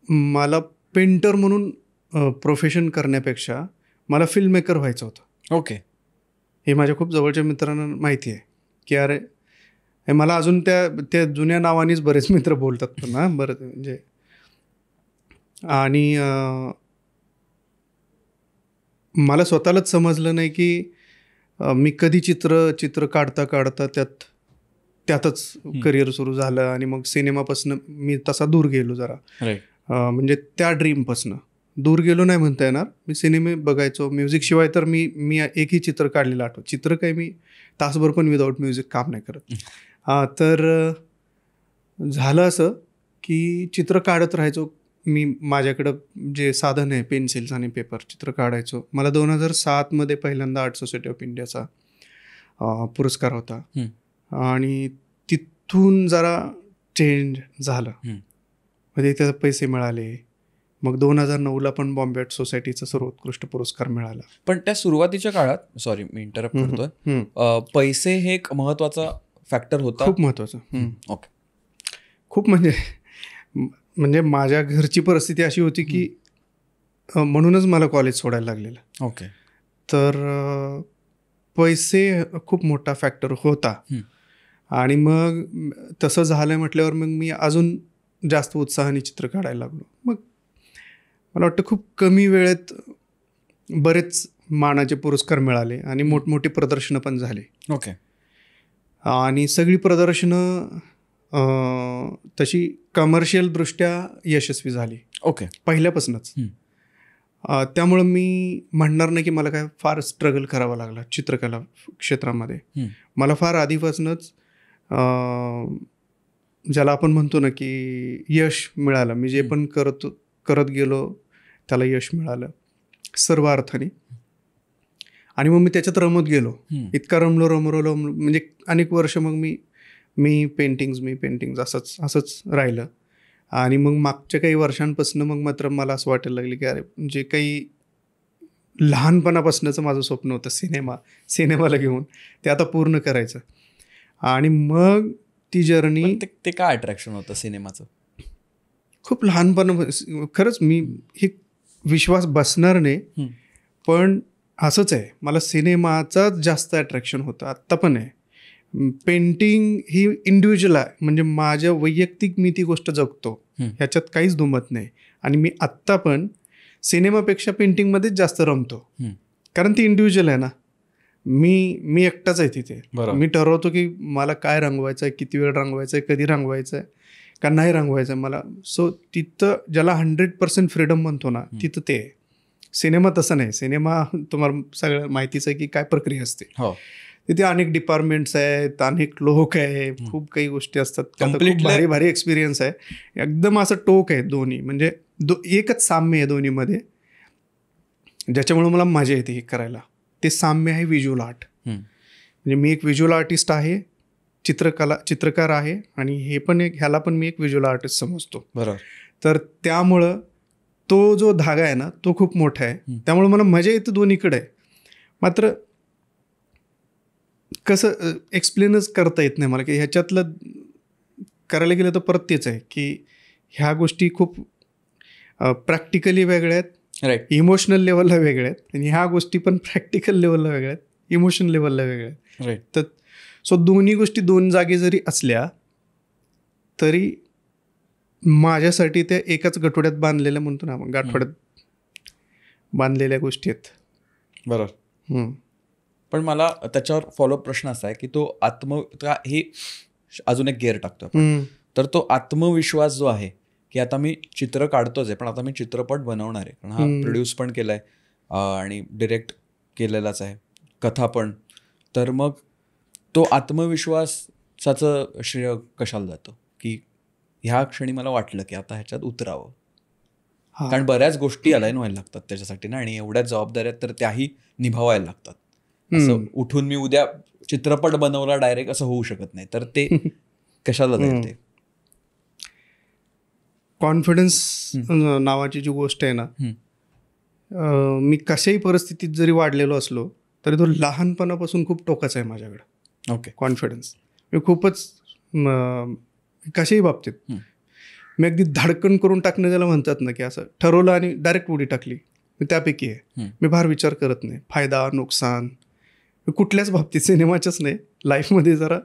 मला पेंटर म्हणून प्रोफेशन करण्यापेक्षा मला फिल्म मेकर व्हायचं होतं. ओके. हे माझ्या खूप जवळच्या मित्रांना माहिती आहे की अरे मला अजून त्या जुन्या नावानेच बरेच मित्र बोलतात पण बरं म्हणजे. आणि मला स्वतःलाच समजलं नाही की मी कधी चित्र काढता काढता त्यातच करिअर सुरू झालं, आणि मग सिनेमापासून मी तसा दूर गेलो जरा. म्हणजे त्या ड्रीमपासून दूर गेलो नाही म्हणता येणार. मी सिनेमे बघायचो, म्युझिक शिवाय तर मी एकही चित्र काढलेलं आठवत. चित्र काही मी तासभर पण विदाऊट म्युझिक काम नाही करत. तर झालं असं की चित्र काढत राहायचो मी. माझ्याकडं जे साधन आहे पेन्सिल्स आणि पेपर, चित्र काढायचो. मला 2007 मध्ये पहिल्यांदा आर्ट सोसायटी ऑफ इंडियाचा पुरस्कार होता, आणि तिथून जरा चेंज झालं. म्हणजे त्याचे पैसे मिळाले. मग 2009ला पण बॉम्बे आर्ट सोसायटीचा सर्वोत्कृष्ट पुरस्कार मिळाला. पण त्या सुरुवातीच्या काळात, सॉरी मी इंटरप्ट करतोय, पैसे हे एक महत्वाचा फॅक्टर होता. खूप महत्वाचा. ओके. खूप म्हणजे माझ्या घरची परिस्थिती अशी होती की म्हणूनच मला कॉलेज सोडायला लागलेलं. ओके. तर पैसे खूप मोठा फॅक्टर होता. आणि मग तसं झालं म्हटल्यावर मग मी अजून जास्त उत्साहाने चित्र काढायला लागलो. मग मला वाटतं खूप कमी वेळेत बरेच मानाचे पुरस्कार मिळाले आणि मोठमोठी प्रदर्शनं पण झाली. ओके. आणि सगळी प्रदर्शनं तशी कमर्शियलदृष्ट्या यशस्वी झाली. ओके. पहिल्यापासूनच. त्यामुळं मी म्हणणार नाही की मला काय फार स्ट्रगल करावा लागला चित्रकला क्षेत्रामध्ये. मला फार आधीपासूनच ज्याला आपण म्हणतो ना की यश मिळालं. मी जे पण करत गेलो त्याला यश मिळालं सर्व अर्थाने. आणि मग मी त्याच्यात रमत गेलो. इतका रमलो म्हणजे अनेक वर्ष मग मी पेंटिंग्स असंच राहिलं. आणि मग मागच्या काही वर्षांपासून मग मात्र मला असं वाटायला लागलं की अरे जे काही लहानपणापासूनचं माझं स्वप्न होतं सिनेमाला घेऊन, ते आता पूर्ण करायचं. आणि मग ती जर्नी. ते काय अट्रॅक्शन होतं सिनेमाचं? खूप लहानपण खरंच मी हे विश्वास बसणार नाही, पण असंच आहे. मला सिनेमाचाच जास्त अट्रॅक्शन होतं, आत्ता पण आहे. पेंटिंग ही इंडिव्हिज्युअल आहे, म्हणजे माझ्या वैयक्तिक मी ती गोष्ट जगतो, ह्याच्यात काहीच दुमत नाही. आणि मी आत्ता पण सिनेमापेक्षा पेंटिंगमध्येच जास्त रमतो. कारण ती इंडिव्हिज्युअल आहे ना. मी एकटाच आहे तिथे. मी ठरवतो की मला काय रंगवायचं आहे, किती वेळ रंगवायचं आहे, कधी रंगवायचं आहे का नाही रंगवायचं आहे मला. सो तिथं ज्याला 100% फ्रीडम म्हणतो ना, तिथं ते आहे. सिनेमा तसं नाही. सिनेमा तुम्हाला सगळं माहितीच आहे की काय प्रक्रिया असते. तिथे अनेक डिपार्टमेंट्स आहेत, अनेक लोक आहे, खूप काही गोष्टी असतात. खूप भारी भारी एक्सपिरियन्स आहे. एकदम असं टोक आहे दोन्ही. म्हणजे एकच साम्य आहे दोन्हीमध्ये, ज्याच्यामुळे मला मजा येते हे करायला. ते साम्य आहे व्हिज्युअल आर्ट. म्हणजे मी एक व्हिज्युअल आर्टिस्ट आहे, चित्रकार आहे, आणि ह्याला पण मी एक व्हिज्युअल आर्टिस्ट समजतो. बरोबर. तर त्यामुळं तो जो धागा आहे ना, तो खूप मोठा आहे. त्यामुळे मला मजा येते दोन्हीकडे. मात्र कसं एक्सप्लेनच करता येत नाही मला की ह्याच्यातलं करायला गेलं तर परत तेच आहे की ह्या गोष्टी खूप प्रॅक्टिकली वेगळ्या आहेत, राईट, इमोशनल लेवलला वेगळ्या आहेत, आणि ह्या गोष्टी पण प्रॅक्टिकल लेवलला वेगळ्या आहेत, इमोशनल लेवलला वेगळ्या आहेत. राईट. तर सो दोन्ही गोष्टी दोन जागी जरी असल्या तरी माझ्यासाठी त्या एकाच गठोड्यात बांधलेल्या म्हणतो ना आपण, गाठोड्यात बांधलेल्या गोष्टी आहेत. बरोबर. पण मला त्याच्यावर फॉलोअप प्रश्न असा आहे की तो हे अजून एक गेअर टाकतो आपण. तर तो आत्मविश्वास जो आहे की आता मी चित्र काढतोच आहे, पण आता मी चित्रपट बनवणार आहे, कारण हा प्रोड्यूस पण केलाय आणि डिरेक्ट केलेलाच आहे, कथा पण. तर मग तो आत्मविश्वासाचं श्रेय कशाला जातं की ह्या क्षणी मला वाटलं की आता ह्याच्यात उतरावं, कारण बऱ्याच गोष्टी अलाईन व्हायला लागतात त्याच्यासाठी ना, आणि एवढ्या जबाबदाऱ्या तर त्याही निभावायला लागतात. असं उठून मी उद्या चित्रपट बनवला डायरेक्ट असं होऊ शकत नाही. तर ते कशाला जाईल? ते कॉन्फिडन्स नावाची जी गोष्ट आहे ना, मी कशाही परिस्थितीत जरी वाढलेलो असलो तरी तो लहानपणापासून खूप टोकाचा आहे माझ्याकडे. ओके. कॉन्फिडन्स मी खूपच कशाही बाबतीत मी अगदी धडकन करून टाकणं ज्याला म्हणतात ना, की असं ठरवलं आणि डायरेक्ट उडी टाकली, मी त्यापैकी आहे. मी फार विचार करत नाही, फायदा नुकसान कुठल्याच बाबतीत, सिनेमाच्याच नाही, लाईफमध्ये जरा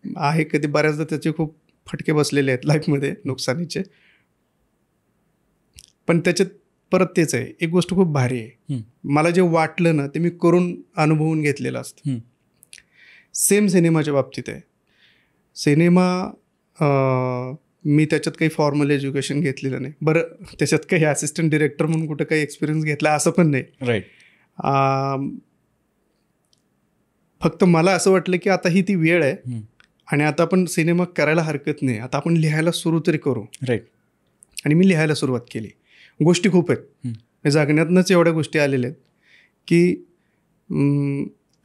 आहे. कधी बऱ्याचदा त्याचे खूप फटके बसलेले आहेत लाईफमध्ये नुकसानीचे. पण त्याच्यात परत तेच आहे, एक गोष्ट खूप भारी आहे, मला जे वाटलं ना ते मी करून अनुभवून घेतलेलं असतं. सेम सिनेमाच्या बाबतीत आहे. सिनेमा मी त्याच्यात काही फॉर्मल एज्युकेशन घेतलेलं नाही. बरं, त्याच्यात काही असिस्टंट डिरेक्टर म्हणून कुठं काही एक्सपिरियन्स घेतला असं पण नाही. राईट. फक्त मला असं वाटलं की आता ही ती वेळ आहे आणि आता आपण सिनेमा करायला हरकत नाही, आता आपण लिहायला सुरू तरी करू. राईट. आणि मी लिहायला सुरुवात केली. गोष्टी खूप आहेत, जगण्यातनंच एवढ्या गोष्टी आलेल्या आहेत की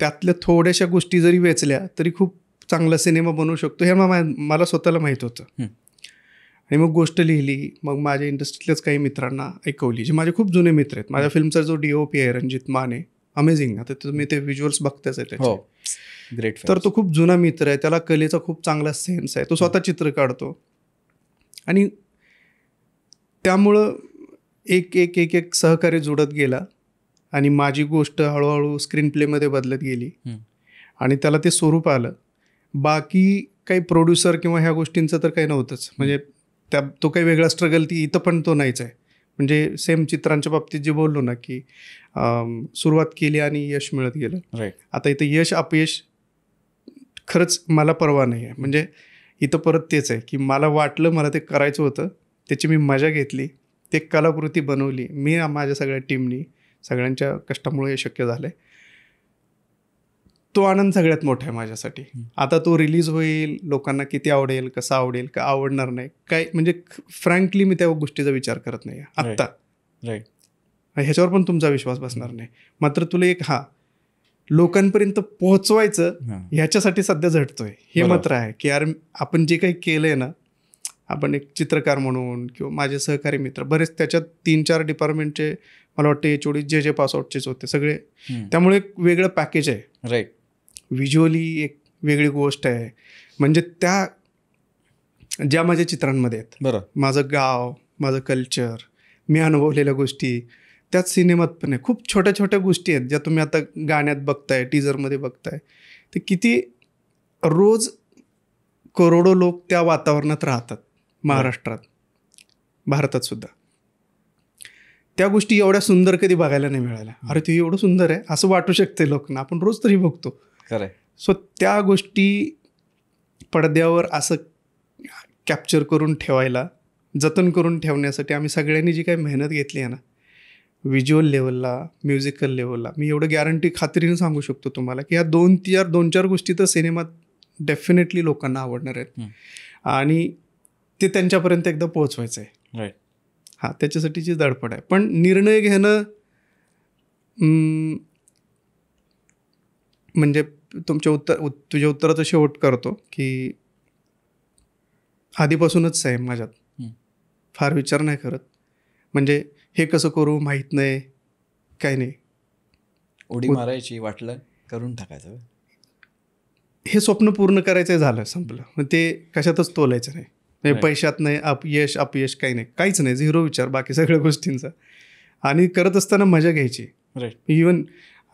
त्यातल्या थोड्याशा गोष्टी जरी वेचल्या तरी खूप चांगला सिनेमा बनवू शकतो, हे मला स्वतःला माहीत होतं. आणि मग गोष्ट लिहिली, मग माझ्या इंडस्ट्रीतल्याच काही मित्रांना ऐकवली, जे माझे खूप जुने मित्र आहेत. माझ्या फिल्मचा जो DOP आहे रणजित माने, अमेझिंग. आता तुम्ही ते व्हिज्युअल्स बघताच आहे त्याचे. ग्रेट. तर तो खूप जुना मित्र आहे, त्याला कलेचा खूप चांगला सेन्स आहे, तो स्वतः चित्र काढतो. आणि त्यामुळं एक एक एक एक सहकार्य जुळत गेला आणि माझी गोष्ट हळूहळू स्क्रीन प्लेमध्ये बदलत गेली आणि त्याला ते स्वरूप आलं. बाकी काही प्रोड्युसर किंवा ह्या गोष्टींचं तर काही नव्हतंच. म्हणजे तो काही वेगळा स्ट्रगल ती इथं पण तो नाहीच आहे. म्हणजे सेम चित्रांच्या बाबतीत जे बोललो ना की सुरुवात केली आणि यश मिळत गेलं. राईट. आता इथं यश अपयश खरंच मला पर्वा नाही आहे. म्हणजे इथं परत तेच आहे की मला वाटलं मला ते करायचं होतं, त्याची मी मजा घेतली, ते कलाकृती बनवली मी, माझ्या सगळ्या टीमनी, सगळ्यांच्या कष्टामुळे हे शक्य झालं आहे. तो आनंद सगळ्यात मोठा आहे माझ्यासाठी. आता तो रिलीज होईल, लोकांना किती आवडेल, कसं आवडेल, का आवडणार नाही, काय म्हणजे फ्रँकली मी त्या गोष्टीचा विचार करत नाही आत्ता. राईट. ह्याच्यावर पण तुमचा विश्वास बसणार नाही. मात्र तुला एक लोकांपर्यंत पोहोचवायचं ह्याच्यासाठी सध्या झटतोय, हे मात्र आहे की यार आपण जे काही केलंय ना, आपण एक चित्रकार म्हणून किंवा माझे सहकारी मित्र बरेच, त्याच्यात 3-4 डिपार्टमेंटचे मला वाटतं HOD जे पासआउटचेच होते सगळे. त्यामुळे एक वेगळं पॅकेज आहे. राईट. व्हिज्युअली एक वेगळी गोष्ट आहे. म्हणजे त्या ज्या माझ्या चित्रांमध्ये आहेत, बरं, माझं गाव, माझं कल्चर, मी अनुभवलेल्या गोष्टी त्याच सिनेमात पण आहे. खूप छोट्या छोट्या गोष्टी आहेत ज्या तुम्ही आता गाण्यात बघताय, टीजरमध्ये बघताय. ते किती रोज करोडो लोक त्या वातावरणात राहतात महाराष्ट्रात, भारतात सुद्धा. त्या गोष्टी एवढ्या सुंदर कधी बघायला नाही मिळाल्या. अरे ते एवढं सुंदर आहे असं वाटू शकते लोकांना, आपण रोज तरी बघतो. खरं. सो त्या गोष्टी पडद्यावर असं कॅप्चर करून ठेवायला, जतन करून ठेवण्यासाठी आम्ही सगळ्यांनी जी काही मेहनत घेतली आहे ना, व्हिज्युअल लेवलला, म्युझिकल लेवलला, मी एवढं गॅरंटी खात्रीने सांगू शकतो तुम्हाला की ह्या दोन चार गोष्टी तर सिनेमात डेफिनेटली लोकांना आवडणार आहेत आणि ते त्यांच्यापर्यंत एकदा पोहोचवायचं आहे. राईट. हां, त्याच्यासाठीची धडपड आहे. पण निर्णय घेणं म्हणजे तुझ्या उत्तराचं शेवट करतो की आधीपासूनच आहे माझ्यात, फार विचार नाही करत. म्हणजे हे कसं करू माहीत नाही, काही नाही, उडी मारायची, वाटलं करून टाकायचं. हे स्वप्न पूर्ण करायचं झालं, संपलं. मग ते कशातच तोलायचं नाही. पैशात नाही, अपयश काही नाही, काहीच नाही, झिरो विचार बाकी सगळ्या गोष्टींचा. आणि करत असताना मजा घ्यायची. इवन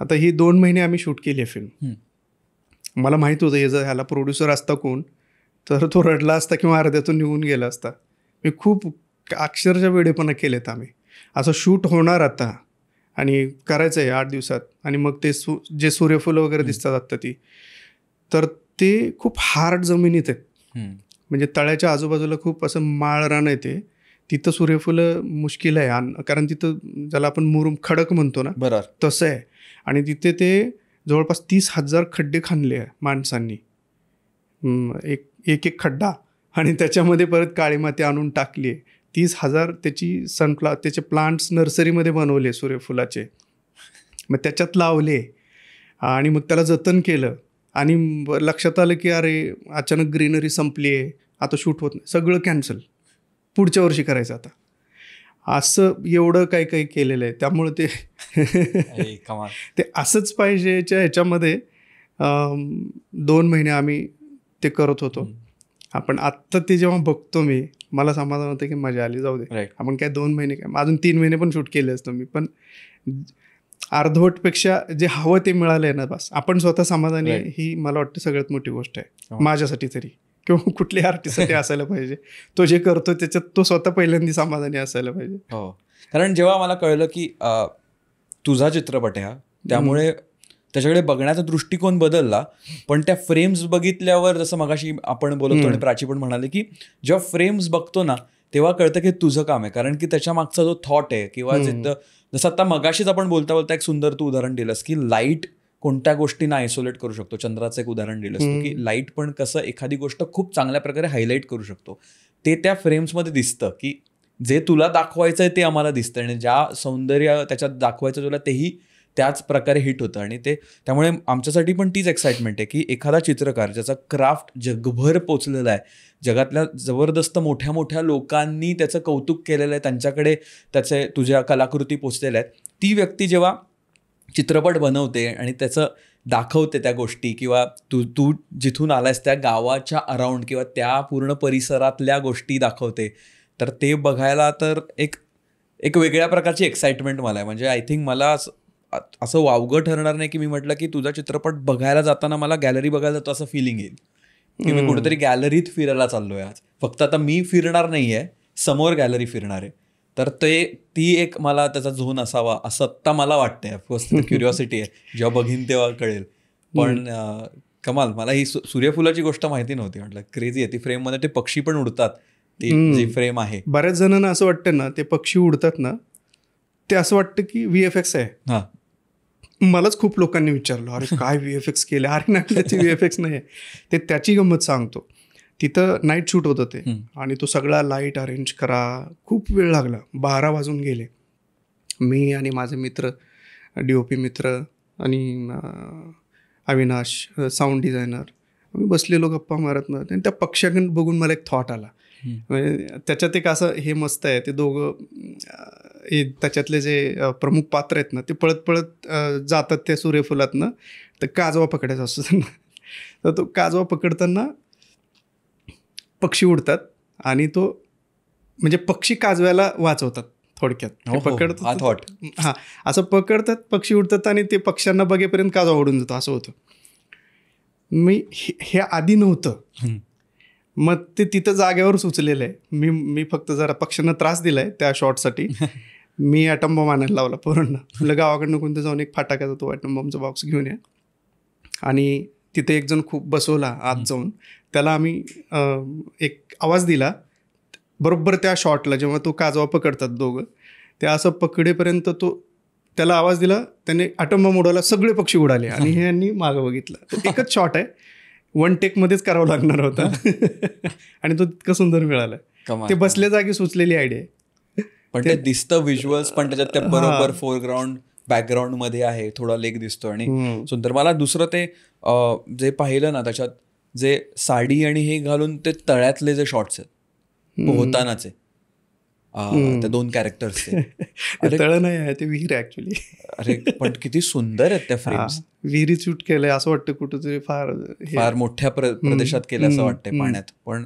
आता ही 2 महिने आम्ही शूट केली आहे फिल्म. मला माहीत होतं ह्याला प्रोड्युसर असता कोण, तर तो रडला असता किंवा अर्ध्यातून निघून गेला असता. मी खूप अक्षरशः वेडेपणा केलेत आम्ही. असं शूट होणार आता आणि करायचं आहे 8 दिवसात, आणि मग ते जे सूर्यफुलं वगैरे दिसतात आत्ता ती, तर ते खूप हार्ड जमिनीत आहेत. म्हणजे तळ्याच्या आजूबाजूला खूप असं माळ रान येते, तिथं सूर्यफुलं मुश्किल आहे. कारण तिथं ज्याला आपण मुरुम खडक म्हणतो ना, बरोबर तसं आहे. आणि तिथे ते जवळपास 30,000 खड्डे खणले आहे माणसांनी, एक खड्डा, आणि त्याच्यामध्ये परत काळी माती आणून टाकली आहे. 30,000 त्याचे प्लांट्स नर्सरीमध्ये बनवले सूर्यफुलाचे, मग त्याच्यात लावले आणि मग त्याला जतन केलं. आणि लक्षात आलं की अरे अचानक ग्रीनरी संपली आहे, आता शूट होत नाही, सगळं कॅन्सल, पुढच्या वर्षी करायचं आता. असं एवढं काही केलेलं आहे. त्यामुळे ते असंच पाहिजेच्या ह्याच्यामध्ये 2 महिने आम्ही ते करत होतो. आपण आत्ता ते जेव्हा बघतो मला समाधान होतं की मजा आली, जाऊ दे. आपण काय 2 महिने काय, अजून 3 महिने पण शूट केले असतो मी, पण अर्धवटपेक्षा जे हवं ते मिळालंय ना, बस आपण स्वतः समाधानी आहे. ही मला वाटतं सगळ्यात मोठी गोष्ट आहे माझ्यासाठी तरी, किंवा कुठल्याही आर्टिस्टसाठी असायला पाहिजे. तो जे करतो त्याच्यात तो स्वतः पहिल्यांदा समाधानी असायला पाहिजे. हो, कारण जेव्हा मला कळलं की तुझा चित्रपट आहे त्यामुळे त्याच्याकडे बघण्याचा दृष्टिकोन बदलला. पण त्या फ्रेम्स बघितल्यावर, जसं मगाशी आपण बोलतो आणि प्राची पण म्हणाले की जेव्हा फ्रेम्स बघतो ना तेव्हा कळतं की तुझं काम आहे, कारण की त्याच्या मागचा जो थॉट आहे किंवा जसं आता मगाशीच आपण बोलता एक सुंदर तू उदाहरण दिलंस की लाईट कोणत्या गोष्टींना आयसोलेट करू शकतो. चंद्राचं एक उदाहरण दिलंस तू की लाईट पण कसं एखादी गोष्ट खूप चांगल्या प्रकारे हायलाईट करू शकतो. ते त्या फ्रेम्समध्ये दिसतं की जे तुला दाखवायचं आहे ते आम्हाला दिसतं, आणि ज्या सौंदर्य त्याच्यात दाखवायचं तुला तेही त्याच प्रकारे हिट होतं. आणि त्यामुळे आमच्यासाठी पण तीच एक्साइटमेंट आहे की एखादा चित्रकार ज्याचा क्राफ्ट जगभर पोचलेला आहे, जगातल्या जबरदस्त मोठ्या मोठ्या लोकांनी त्याचं कौतुक केलेलं आहे, त्यांच्याकडे तुझ्या कलाकृती पोचलेल्या आहेत, ती व्यक्ती जेव्हा चित्रपट बनवते आणि त्याचं दाखवते त्या गोष्टी, किंवा तू जिथून आलायस त्या गावाच्या अराउंड किंवा त्या पूर्ण परिसरातल्या गोष्टी दाखवते, तर ते बघायला तर एक वेगळ्या प्रकारची एक्साइटमेंट मला आहे. म्हणजे आय थिंक मला असं वावगं ठरणार नाही की मी म्हटलं की तुझा चित्रपट बघायला जाताना मला गॅलरी बघायला जातो असं फिलिंग येईल की मी कुठेतरी गॅलरीत फिरायला चाललोय आज. फक्त आता मी फिरणार नाही आहे, समोर गॅलरी फिरणार आहे. तर ती एक मला त्याचा झोन असावा असं आत्ता मला वाटतंय. ऑफकोर्स क्युरिओसिटी आहे, जेव्हा बघीन तेव्हा कळेल. पण कमाल, मला ही सूर्यफुलाची गोष्ट माहिती नव्हती. म्हटलं क्रेझी आहे. ती फ्रेममध्ये ते पक्षी पण उडतात, ती जी फ्रेम आहे. बऱ्याच जणांना असं वाटतं ना, ते पक्षी उडतात ना, ते असं वाटतं की VFX आहे. हां, मलाच खूप लोकांनी विचारलं, अरे काय VFX केले? अरे नाही, त्याची VFX नाही आहे. ते त्याची गंमत सांगतो. तिथं नाईट शूट होतं ते, आणि तो सगळा लाईट अरेंज करा, खूप वेळ लागला. 12 वाजून गेले. मी आणि माझे मित्र, DOP मित्र आणि अविनाश साऊंड डिझायनर, आम्ही बसलेलो गप्पा मारत ना, आणि त्या पक्ष्याकडे बघून मला एक थॉट आला. म्हणजे त्याच्यात एक असं हे मस्त आहे, ते दोघं त्याच्यातले जे प्रमुख पात्र आहेत ना, ते पळत पळत जातात त्या सूर्यफुलातनं. तर काजवा पकडायचा असतो त्यांना. तर तो काजवा पकडताना पक्षी उडतात, आणि तो म्हणजे पक्षी काजव्याला वाचवतात थोडक्यात. पकडतात, हां, असं पकडतात, पक्षी उडतात, आणि ते पक्ष्यांना बघेपर्यंत काजवा उडून जातो, असं होतं. हे आधी नव्हतं. मग ते तिथं जागेवर सुचलेलं आहे. मी फक्त जरा पक्ष्यांना त्रास दिला आहे त्या शॉटसाठी. मी ॲटम बॉम्ब आणायला लावला पोरांना. म्हटलं गावाकडनं कोणतं जाऊन एक फटाक्याचा तो ॲटम बॉम्बचा बॉक्स घेऊन या. आणि तिथे एक जण खूप बसवला आत जाऊन. त्याला आम्ही एक आवाज दिला बरोबर त्या शॉटला, जेव्हा तो काजवा पकडतात दोघं, ते असं पकडेपर्यंत त्याला आवाज दिला, त्याने ॲटम बॉम्ब उडवला, सगळे पक्षी उडाले. आणि हे यांनी मागं बघितलं. तो एकच शॉट आहे, 1 टेकमध्येच करावं लागणार होता. आणि तो इतकं सुंदर मिळाला. ते बसल्या जागी सुचलेली आयडिया आहे. पण ते दिसतं व्हिज्युअल्स पण त्याच्यात त्या बरोबर फोरग्राऊंड बॅकग्राऊंड मध्ये आहे, थोडा लेक दिसतो आणि सुंदर. मला दुसरं ते जे पाहिलं ना, त्याच्यात जे साडी आणि हे घालून ते तळ्यातले जे शॉट्स आहेत पोहतानाचे, त्या 2 कॅरेक्टर्सचे. तळ नाही आहे, ते विहीर आहे ऍक्च्युली. अरे पण किती सुंदर आहेत त्या फ्रेम्स. विहिरीत शूट केलंय असं वाटतं कुठंतरी फार मोठ्या प्रदेशात केलं असं वाटतंय पाण्यात, पण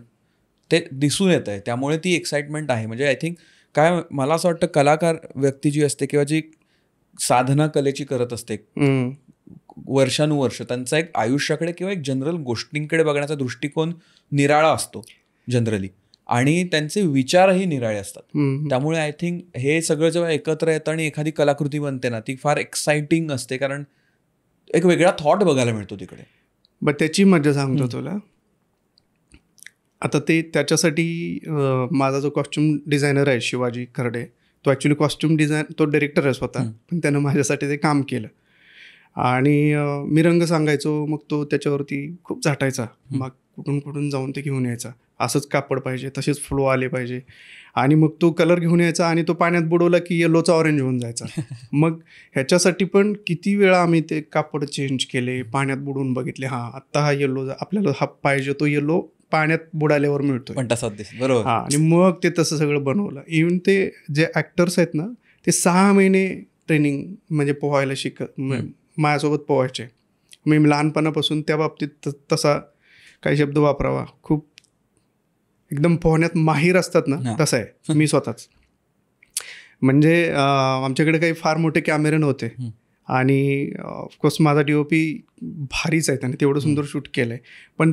ते दिसून येत आहे. त्यामुळे ती एक्साइटमेंट आहे. म्हणजे आय थिंक काय मला असं वाटतं, कलाकार व्यक्ती जी असते किंवा जी साधना कलेची करत असते वर्षानुवर्ष, त्यांचा एक आयुष्याकडे किंवा एक जनरल गोष्टींकडे बघण्याचा दृष्टिकोन निराळा असतो जनरली, आणि त्यांचे विचारही निराळे असतात. त्यामुळे आय थिंक हे सगळं जेव्हा एकत्र येतं आणि एखादी कलाकृती बनते ना, ती फार एक्साइटिंग असते, कारण एक वेगळा थॉट बघायला मिळतो तिकडे. बट त्याची मजा सांगतो तुला. आता ते त्याच्यासाठी माझा जो कॉस्ट्युम डिझायनर आहे शिवाजी खर्डे, तो ॲक्च्युली कॉस्ट्युम तो डायरेक्टर आहे स्वतः, पण त्यानं माझ्यासाठी ते काम केलं. आणि मी रंग सांगायचो, मग तो त्याच्यावरती खूप झाटायचा, मग कुठून कुठून जाऊन ते घेऊन यायचा. असंच कापड पाहिजे, तसेच फ्लो आले पाहिजे. आणि मग तो कलर घेऊन यायचा आणि तो पाण्यात बुडवला की येलोचा ऑरेंज होऊन जायचा. मग ह्याच्यासाठी पण किती वेळा आम्ही ते कापड चेंज केले, पाण्यात बुडवून बघितले, हां आत्ता हा येलो आपल्याला हा पाहिजे तो येलो पाण्यात बुडाल्यावर मिळतो पण तसाच दिसतो, बरोबर. हां, आणि मग ते तसं सगळं बनवलं. इव्हन ते जे ॲक्टर्स आहेत ना, ते 6 महिने ट्रेनिंग म्हणजे पोहायला माझ्यासोबत पोहायचे. मी लहानपणापासून त्या बाबतीत तसा काही शब्द वापरावा, खूप एकदम पोहण्यात माहीर असतात ना, तसं आहे मी स्वतःच. म्हणजे आमच्याकडे काही फार मोठे कॅमेरे नव्हते आणि ऑफकोर्स माझा DOP भारीच आहे, त्याने तेवढं सुंदर शूट केलं आहे, पण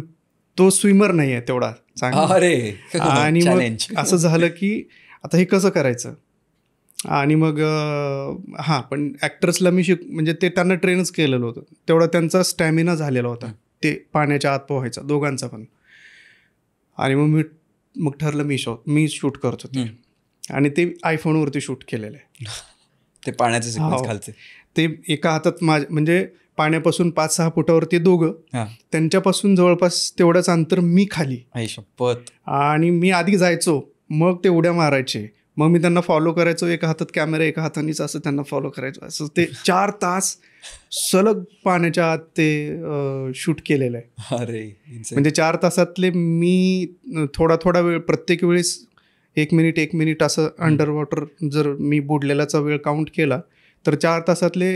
तो स्विमर नाही आहे तेवढा चांगला. आणि मग असं झालं की आता हे कसं करायचं. आणि मग हां, पण ॲक्टर्सला मी म्हणजे ते त्यांना ट्रेनच केलेलं होतं, तेवढा त्यांचा स्टॅमिना झालेला होता ते पाण्याच्या आत पोहायचा दोघांचा पण. आणि मग ठरलं मी शूट करतो ते, आणि ते आयफोनवरती शूट केलेलं आहे. ते पाण्याचे सिक्वेन्स खालचे, ते एका हातात म्हणजे पाण्यापासून 5-6 फुटावरती दोघं, त्यांच्यापासून जवळपास तेवढंच अंतर मी खाली. शपथ. आणि मी आधी जायचो, मग ते उड्या मारायचे, मग मी त्यांना फॉलो करायचो, एका हातात कॅमेरा एका हातानेच असं त्यांना फॉलो करायचो. असं ते 4 तास सलग पाण्याच्या आत ते शूट केलेलं आहे. अरे म्हणजे 4 तासातले मी थोडा वेळ प्रत्येक वेळेस 1 मिनिट असं अंडर वॉटर जर मी बुडलेल्याचा वेळ काउंट केला तर 4 तासातले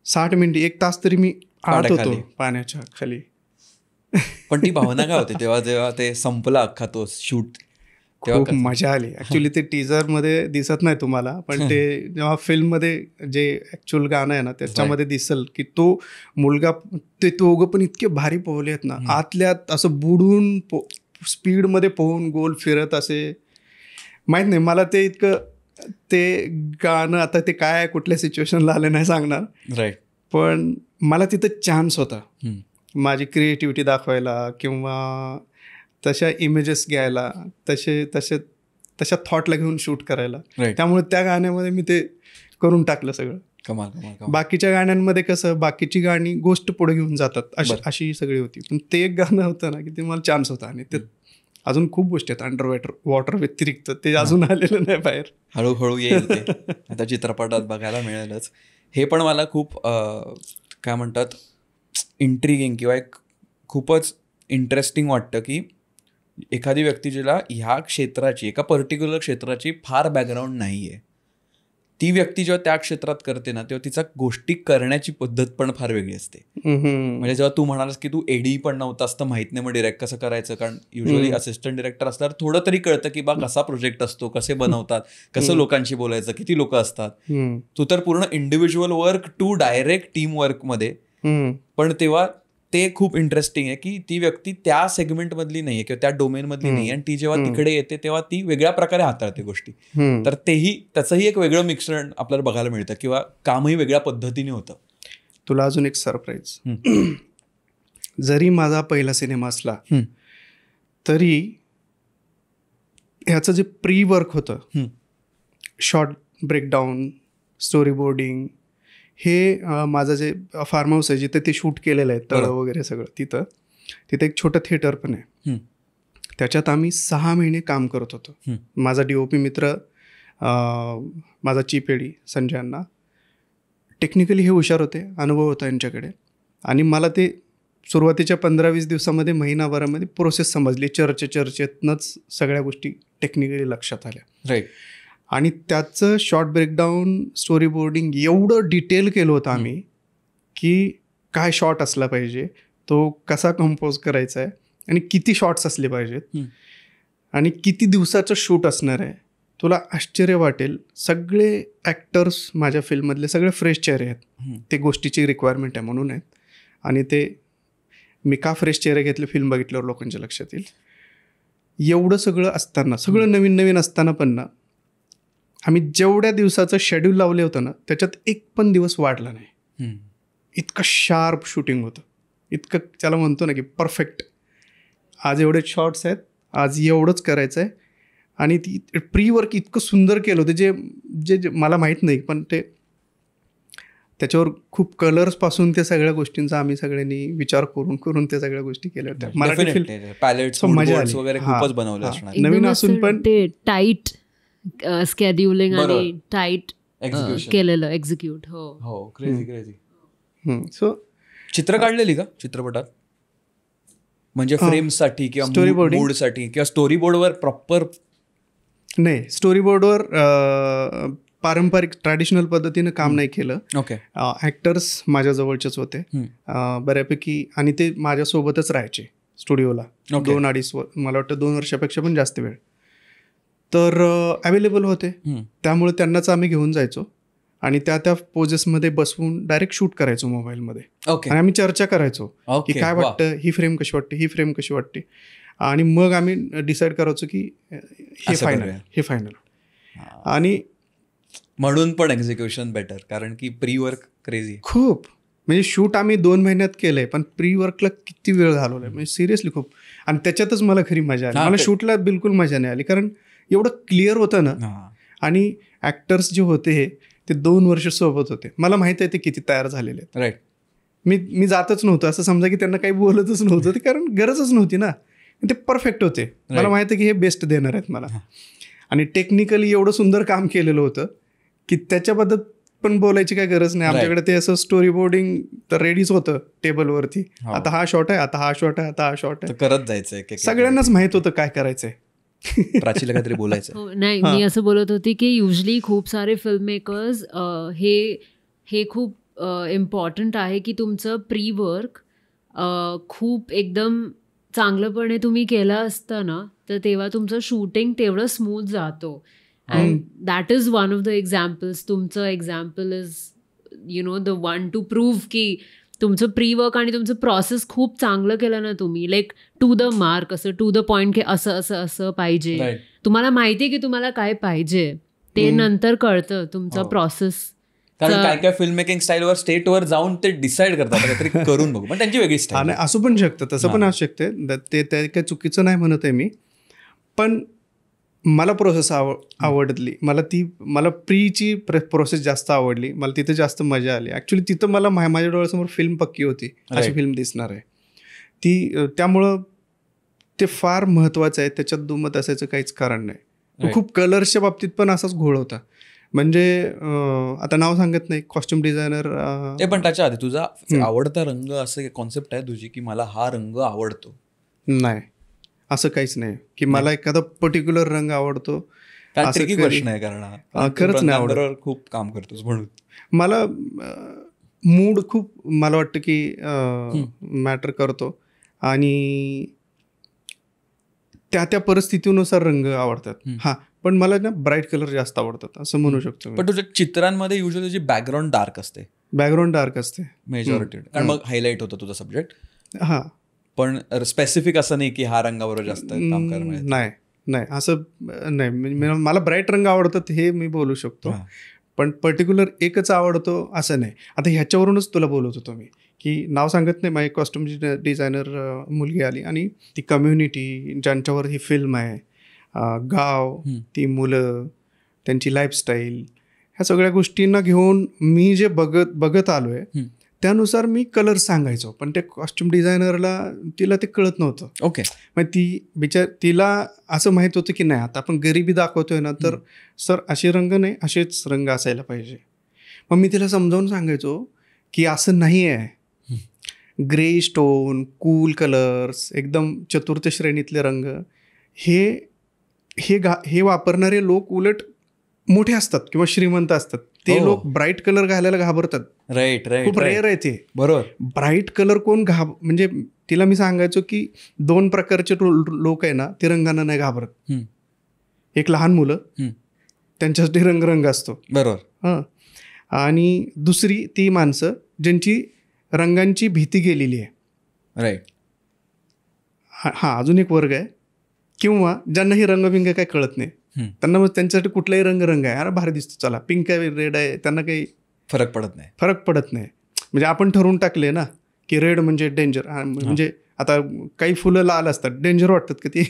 60 मिनिटे 1 तास तरी मी आत होतो पाण्याच्या खाली. पण ती भावना काय होती तेव्हा ते संपला अख्खा तो शूट? खूप मजा आली. ॲक्च्युली ते टीजरमध्ये दिसत नाही तुम्हाला, पण ते जेव्हा फिल्ममध्ये जे ॲक्च्युअल गाणं आहे ना त्याच्यामध्ये दिसेल की तो मुलगा, ते दोघं पण इतके भारी पोहले आहेत ना, आतल्यात असं बुडून स्पीडमध्ये पोहून गोल फिरत असे. माहीत नाही मला ते इतकं ते गाणं आता ते काय कुठल्या सिच्युएशनला आलं नाही सांगणार, राईट. पण मला तिथं चान्स होता माझी क्रिएटिव्हिटी दाखवायला किंवा तशा इमेजेस घ्यायला, तशा थॉटला घेऊन शूट करायला. त्यामुळे त्या गाण्यामध्ये मी ते करून टाकलं सगळं. कमाल. बाकीच्या गाण्यांमध्ये कसं बाकीची गाणी गोष्ट पुढे घेऊन जातात अशी सगळी होती, पण ते एक गाणं होतं ना की ते मला चान्स होता. आणि ते अजून खूप गोष्टी आहेत अंडर वॉटर व्यतिरिक्त, ते अजून आलेलं नाही बाहेर. हळूहळू येईल ते, आता चित्रपटात बघायला मिळेलच. हे पण मला खूप काय म्हणतात इंट्रिगिंग किंवा एक खूपच इंटरेस्टिंग वाटतं की एखादी व्यक्ती जिला ह्या क्षेत्राची, एका पर्टिक्युलर क्षेत्राची फार बॅकग्राऊंड नाही आहे, ती व्यक्ती जेव्हा त्या क्षेत्रात करते ना तेव्हा तिचा गोष्टी करण्याची पद्धत पण फार वेगळी असते. म्हणजे जेव्हा तू म्हणालास की तू एडी पण नव्हतास तर माहित नाही मग डिरेक्ट कसं करायचं, कारण युजली असिस्टंट डिरेक्टर असल्यावर थोडं तरी कळतं की बा कसा प्रोजेक्ट असतो, कसे बनवतात, कसं लोकांशी बोलायचं, किती लोक असतात. तू तर पूर्ण individual work to direct team वर्कमध्ये, पण तेव्हा ते खूप इंटरेस्टिंग आहे की ती व्यक्ती त्या सेगमेंटमधली नाही आहे किंवा त्या डोमेनमधली नाही आणि ती जेव्हा तिकडे येते तेव्हा ती वेगळ्या प्रकारे हाताळते गोष्टी. तर त्याचंही एक वेगळं मिश्रण आपल्याला बघायला मिळतं किंवा कामही वेगळ्या पद्धतीने होतं. तुला अजून एक सरप्राईज, जरी माझा पहिला सिनेमा असला तरी ह्याचं जे प्री वर्क होतं, शॉर्ट ब्रेकडाऊन, स्टोरी बोर्डिंग, हे माझं जे फार्म हाऊस आहे जिथे ते शूट केलेलं आहे, तळं वगैरे सगळं, तिथं एक छोटं थिएटर पण आहे. त्याच्यात आम्ही 6 महिने काम करत होतो. माझा DOP मित्र, माझा चीफ एडी संजय अण्णा, टेक्निकली हे हुशार होते, अनुभव होता यांच्याकडे. आणि मला ते सुरुवातीच्या 15-20 दिवसामध्ये, महिनाभरामध्ये प्रोसेस समजली. चर्चेतनंच सगळ्या गोष्टी टेक्निकली लक्षात आल्या. राईट. आणि त्याचं शॉर्ट ब्रेकडाऊन, स्टोरी बोर्डिंग एवढं डिटेल केलं होतं आम्ही की काय शॉट असला पाहिजे, तो कसा कंपोज करायचा आहे आणि किती शॉट्स असले पाहिजेत आणि किती दिवसाचं शूट असणार आहे. तुला आश्चर्य वाटेल, सगळे ॲक्टर्स माझ्या फिल्ममधले सगळे फ्रेश चेहरे आहेत. ते गोष्टीची रिक्वायरमेंट आहे म्हणून आहेत. आणि ते मी का फ्रेश चेहरे घेतले फिल्म बघितल्यावर लोकांच्या लक्षात येईल. एवढं सगळं असताना, सगळं नवीन नवीन असताना पण ना, आम्ही जेवढ्या दिवसाचं शेड्यूल लावले होतं ना, त्याच्यात एक पण दिवस वाढला नाही. इतकं शार्प शूटिंग होतं, इतकं त्याला म्हणतो ना की परफेक्ट. आज एवढे शॉट्स आहेत, आज एवढंच करायचं आहे. आणि ती प्री वर्क इतकं सुंदर केलं होतं जे जे मला माहीत नाही, पण ते त्याच्यावर खूप कलर्सपासून ते सगळ्या गोष्टींचा आम्ही सगळ्यांनी विचार करून त्या सगळ्या गोष्टी केल्या होत्या. मराठी फिल्म मजा आली वगैरे खूपच बनवलं असणार. नवीन असून पण ते टाईट स्केड्युलिंग आणि टाईट केलेलं एक्झिक्यूट. हो, क्रेझी. सो चित्र काढलेली का चित्रपटात, म्हणजे फ्रेमसाठी किंवा मूडसाठी किंवा स्टोरी बोर्डवर प्रॉपर? नाही, स्टोरी बोर्डवर पारंपरिक ट्रॅडिशनल पद्धतीनं काम नाही केलं. ओके. ॲक्टर्स माझ्या जवळचेच होते बऱ्यापैकी, आणि ते माझ्यासोबतच राहायचे स्टुडिओला 2-2.5 मला वाटतं 2 वर्षापेक्षा पण जास्त वेळ. तर अवेलेबल होते, त्यामुळे त्यांनाच आम्ही घेऊन जायचो आणि त्या पोजेसमध्ये बसवून डायरेक्ट शूट करायचो मोबाईलमध्ये. आणि आम्ही चर्चा करायचो की काय वाटतं, ही फ्रेम कशी वाटते, ही फ्रेम कशी वाटते. आणि मग आम्ही डिसाईड करायचो की हे फायनल. आणि म्हणून पण एक्झिक्युशन बेटर, कारण की प्री वर्क क्रेझी खूप. म्हणजे शूट आम्ही 2 महिन्यात केलंय, पण प्री वर्कला किती वेळ घालवलाय, म्हणजे सिरियसली खूप. आणि त्याच्यातच मला खरी मजा आली. मला शूटला बिलकुल मजा नाही आली, कारण एवढं क्लिअर होतं ना. आणि ॲक्टर्स जे होते ते 2 वर्ष सोबत होते. मला माहित आहे ते किती तयार झालेले आहेत. राईट. मी जातच नव्हतं, असं समजा की त्यांना काही बोलतच नव्हतं ते, कारण गरजच नव्हती ना. ते परफेक्ट होते. मला माहित आहे की हे बेस्ट देणार आहेत मला. आणि टेक्निकली एवढं सुंदर काम केलेलं होतं की त्याच्याबद्दल पण बोलायची काही गरज नाही. आमच्याकडे ते असं स्टोरी बोर्डिंग तर रेडीच होतं टेबलवरती. आता हा शॉट आहे, आता हा शॉट आहे, आता हा शॉट आहे, करत जायचंय. सगळ्यांनाच माहित होतं काय करायचंय. प्राचीला काहीतरी बोलायचं. नाही, मी असं बोलत होती की युजली खूप सारे फिल्म मेकर्स हे खूप इम्पॉर्टंट आहे की तुमचं प्री वर्क खूप एकदम चांगलंपणे तुम्ही केलं असतं ना, तर तेव्हा तुमचं शूटिंग तेवढं स्मूथ जातो. And that is one of the examples. तुमचं example is the one to prove की तुमचं प्री वर्क आणि तुमचं प्रोसेस खूप चांगलं केलं ना तुम्ही, लाईक टू द मार्क, असं टू द पॉईंट की असं असं असं पाहिजे. तुम्हाला माहिती आहे की तुम्हाला काय पाहिजे, ते नंतर कळतं तुमचा प्रोसेस. कारण काय काय फिल्म मेकिंग स्टाईलवर स्टेटवर जाऊन ते डिसाईड करतात काहीतरी करून बघू, पण त्यांची वेगळी स्टाईल. असू पण शकतं, तसं पण असू शकते. ते काही चुकीचं नाही म्हणत आहे मी, पण मला प्रोसेस आवडली. मला प्रीची प्रोसेस जास्त आवडली. मला तिथे जास्त मजा आली. ॲक्च्युली तिथं मला माझ्या डोळ्यासमोर फिल्म पक्की होती, अशी फिल्म दिसणार आहे ती. त्यामुळं ते फार महत्त्वाचं आहे. त्याच्यात दुमत असायचं काहीच कारण नाही. खूप कलर्सच्या बाबतीत पण असाच घोळ होता. म्हणजे आता नाव सांगत नाही, कॉस्ट्युम डिझायनर. ते पण त्याच्या आधी तुझा आवडता रंग असं कॉन्सेप्ट आहे तुझी की मला हा रंग आवडतो? नाही, असं काहीच नाही की मला एखादा पर्टिक्युलर रंग आवडतो. प्रश्न आहे, कारण खरंच नाही आवडत. खूप काम करतोस म्हणून. मला मूड खूप, मला वाटतं की मॅटर करतो आणि त्या परिस्थितीनुसार रंग आवडतात. हा, पण मला ना ब्राईट कलर जास्त आवडतात असं म्हणू शकतो. पण तुझ्या चित्रांमध्ये युजली बॅकग्राऊंड डार्क असते मेजॉरिटी, कारण मग हायलाईट होतं तुझा सब्जेक्ट. हां. पण स्पेसिफिक असं नाही की हा रंगाबरोबर जास्त काम करणार. नाही असं नाही. मला ब्राईट रंग आवडतात हे मी बोलू शकतो, पण पर्टिक्युलर एकच आवडतो असं नाही. आता ह्याच्यावरूनच तुला बोलत होतो मी की नाव सांगत नाही, माझी कॉस्ट्युम डिझायनर मुलगी आली आणि ती कम्युनिटी ज्यांच्यावर ही फिल्म आहे, गाव, ती मुलं, त्यांची लाईफस्टाईल, ह्या सगळ्या गोष्टींना घेऊन मी जे बघत आलो आहे त्यानुसार मी कलर सांगायचो, पण त्या कॉस्ट्युम डिझायनरला तिला ते कळत नव्हतं. ओके. मग तिला असं माहीत होतं की नाही आता आपण गरिबी दाखवतोय ना, तर सर असे रंग नाही, असेच रंग असायला पाहिजे. मग मी तिला समजावून सांगायचो की असं नाही आहे. ग्रे स्टोन, कूल कलर्स, एकदम चतुर्थ श्रेणीतले रंग हे वापरणारे लोक उलट मोठे असतात किंवा श्रीमंत असतात. ते लोक ब्राईट कलर घालायला घाबरतात. राईट. खूप रेअर आहे ते. बरोबर. ब्राईट कलर कोण म्हणजे तिला मी सांगायचो की 2 प्रकारचे लोक आहे ना, ते रंगांना नाही घाबरत. एक लहान मुलं, त्यांच्यासाठी रंग असतो. बरोबर. हां. आणि दुसरी ती माणसं ज्यांची रंगांची भीती गेलेली आहे. राईट. हां, अजून एक वर्ग आहे, किंवा ज्यांना ही रंगबिंग काय कळत नाही, त्यांना मग त्यांच्यासाठी कुठलाही रंग आहे, अरे भारी दिसतो, चला पिंक आहे, रेड आहे, त्यांना काही फरक पडत नाही. म्हणजे आपण ठरवून टाकले ना की रेड म्हणजे डेंजर. म्हणजे आता काही फुलं लाल असतात, डेंजर वाटतात का ती?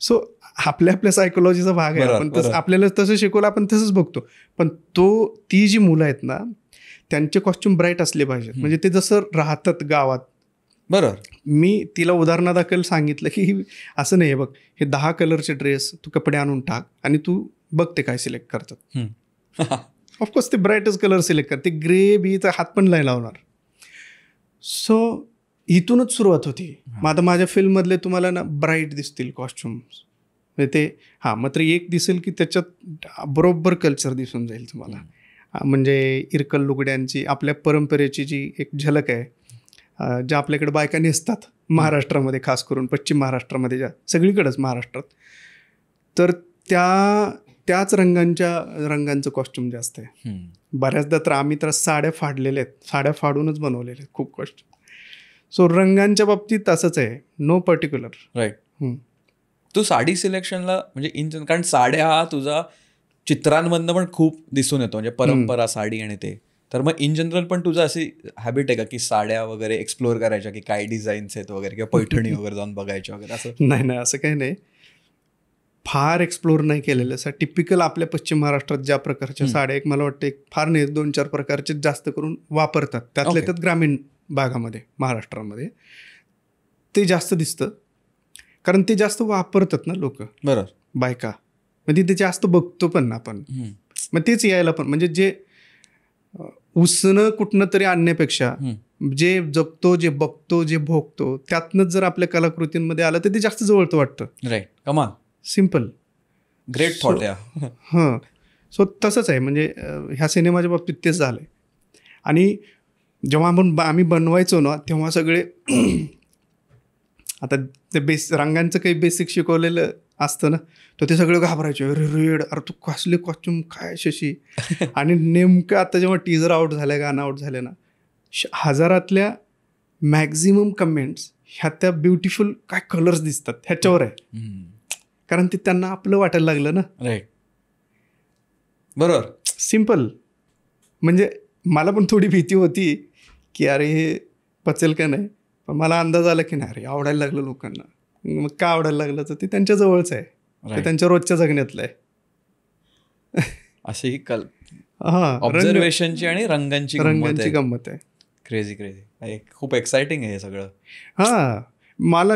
सो आपल्या सायकोलॉजीचा भाग आहे. आपण आपल्याला तसं शिकवलं, आपण तसंच बघतो. पण ती जी मुलं आहेत ना, त्यांचे कॉस्ट्युम ब्राईट असले पाहिजेत, म्हणजे ते जसं राहतात गावात. बरोबर. मी तिला उदाहरणादाखल सांगितलं की असं नाही, बघ हे 10 कलरचे ड्रेस तू कपडे आणून टाक आणि तू बघ ते काय सिलेक्ट करतात. ऑफकोर्स ते ब्राईटच कलर सिलेक्ट करते, ग्रे बीचा हात पण नाही लावणार. सो इथूनच सुरुवात होती. मग आता माझ्या फिल्ममधले तुम्हाला ना ब्राईट दिसतील कॉस्ट्युम्स, म्हणजे ते मात्र एक दिसेल की त्याच्यात बरोबर कल्चर दिसून जाईल तुम्हाला. म्हणजे इरकल लुगड्यांची, आपल्या परंपरेची जी एक झलक आहे, ज्या आपल्याकडे बायका नेसतात महाराष्ट्रामध्ये, खास करून पश्चिम महाराष्ट्रामध्ये, ज्या सगळीकडेच महाराष्ट्रात, तर त्याच रंगांचं कॉस्ट्युम जास्त आहे. बऱ्याचदा तर आम्ही तर साड्या फाडलेल्या आहेत, साड्या फाडूनच बनवलेल्या आहेत खूप कॉस्ट्युम. सो रंगांच्या बाबतीत असंच आहे, नो पर्टिक्युलर. राईट. तू साडी सिलेक्शनला म्हणजे कारण साड्या हा तुझा चित्रांमधनं पण खूप दिसून येतो, म्हणजे परंपरा, साडी आणि ते. तर मग इन जनरल पण तुझं अशी हॅबिट आहे का की साड्या वगैरे एक्सप्लोर करायच्या, की काय डिझाईन्स आहेत वगैरे, किंवा पैठणी वगैरे जाऊन बघायच्या वगैरे असं? नाही, असं काही नाही, फार एक्सप्लोर नाही केलेलं. असं टिपिकल आपल्या पश्चिम महाराष्ट्रात ज्या प्रकारच्या साड्या, एक मला वाटतं एक फार नाही 2-4 प्रकारचे जास्त करून वापरतात, त्यातल्या त्यात ग्रामीण भागामध्ये महाराष्ट्रामध्ये ते जास्त दिसतं, कारण ते जास्त वापरतात ना लोक. बरोबर. बायका, म्हणजे ते जास्त बघतो पण ना आपण. मग तेच यायला पण, म्हणजे जे उसणं कुठनं तरी आणण्यापेक्षा जे जगतो, जे बघतो, जे भोगतो, त्यातनंच जर आपल्या कलाकृतींमध्ये आलं तर ते जास्त जवळतं वाटतं. राईट. कमाल. सिम्पल. Great thought. हां. सो तसंच आहे, म्हणजे ह्या सिनेमाच्या बाबतीत तेच झालं आहे. आणि जेव्हा आम्ही बनवायचो ना, तेव्हा सगळे आता ते रंगांचं काही बेसिक शिकवलेलं असतं ना, तर ते सगळे घाबरायचे, अरे रेड, अरे तू कसले कॉस्ट्युम, काय शशी. आणि नेमकं आता जेव्हा टीजर आउट झालं, गाणं आउट झालं ना, 1000तल्या मॅक्झिमम कमेंट्स ह्या त्या ब्युटिफुल काय कलर्स दिसतात ह्याच्यावर आहे, कारण ते त्यांना आपलं वाटायला लागलं ना. राईट. बरोबर. सिम्पल. म्हणजे मला पण थोडी भीती होती की अरे हे पचेल का नाही, पण मला अंदाज आला की नाही, अरे आवडायला लागलं लोकांना. मग का आवडायला लागलं, तर ते त्यांच्या जवळचं आहे, ते त्यांच्या रोजच्या जगण्यातलं आहे. अशी ही ऑब्झर्वेशनची आणि रंगांची गंमत आहे. क्रेझी. खूप एक्साइटिंग आहे हे सगळं. हां, मला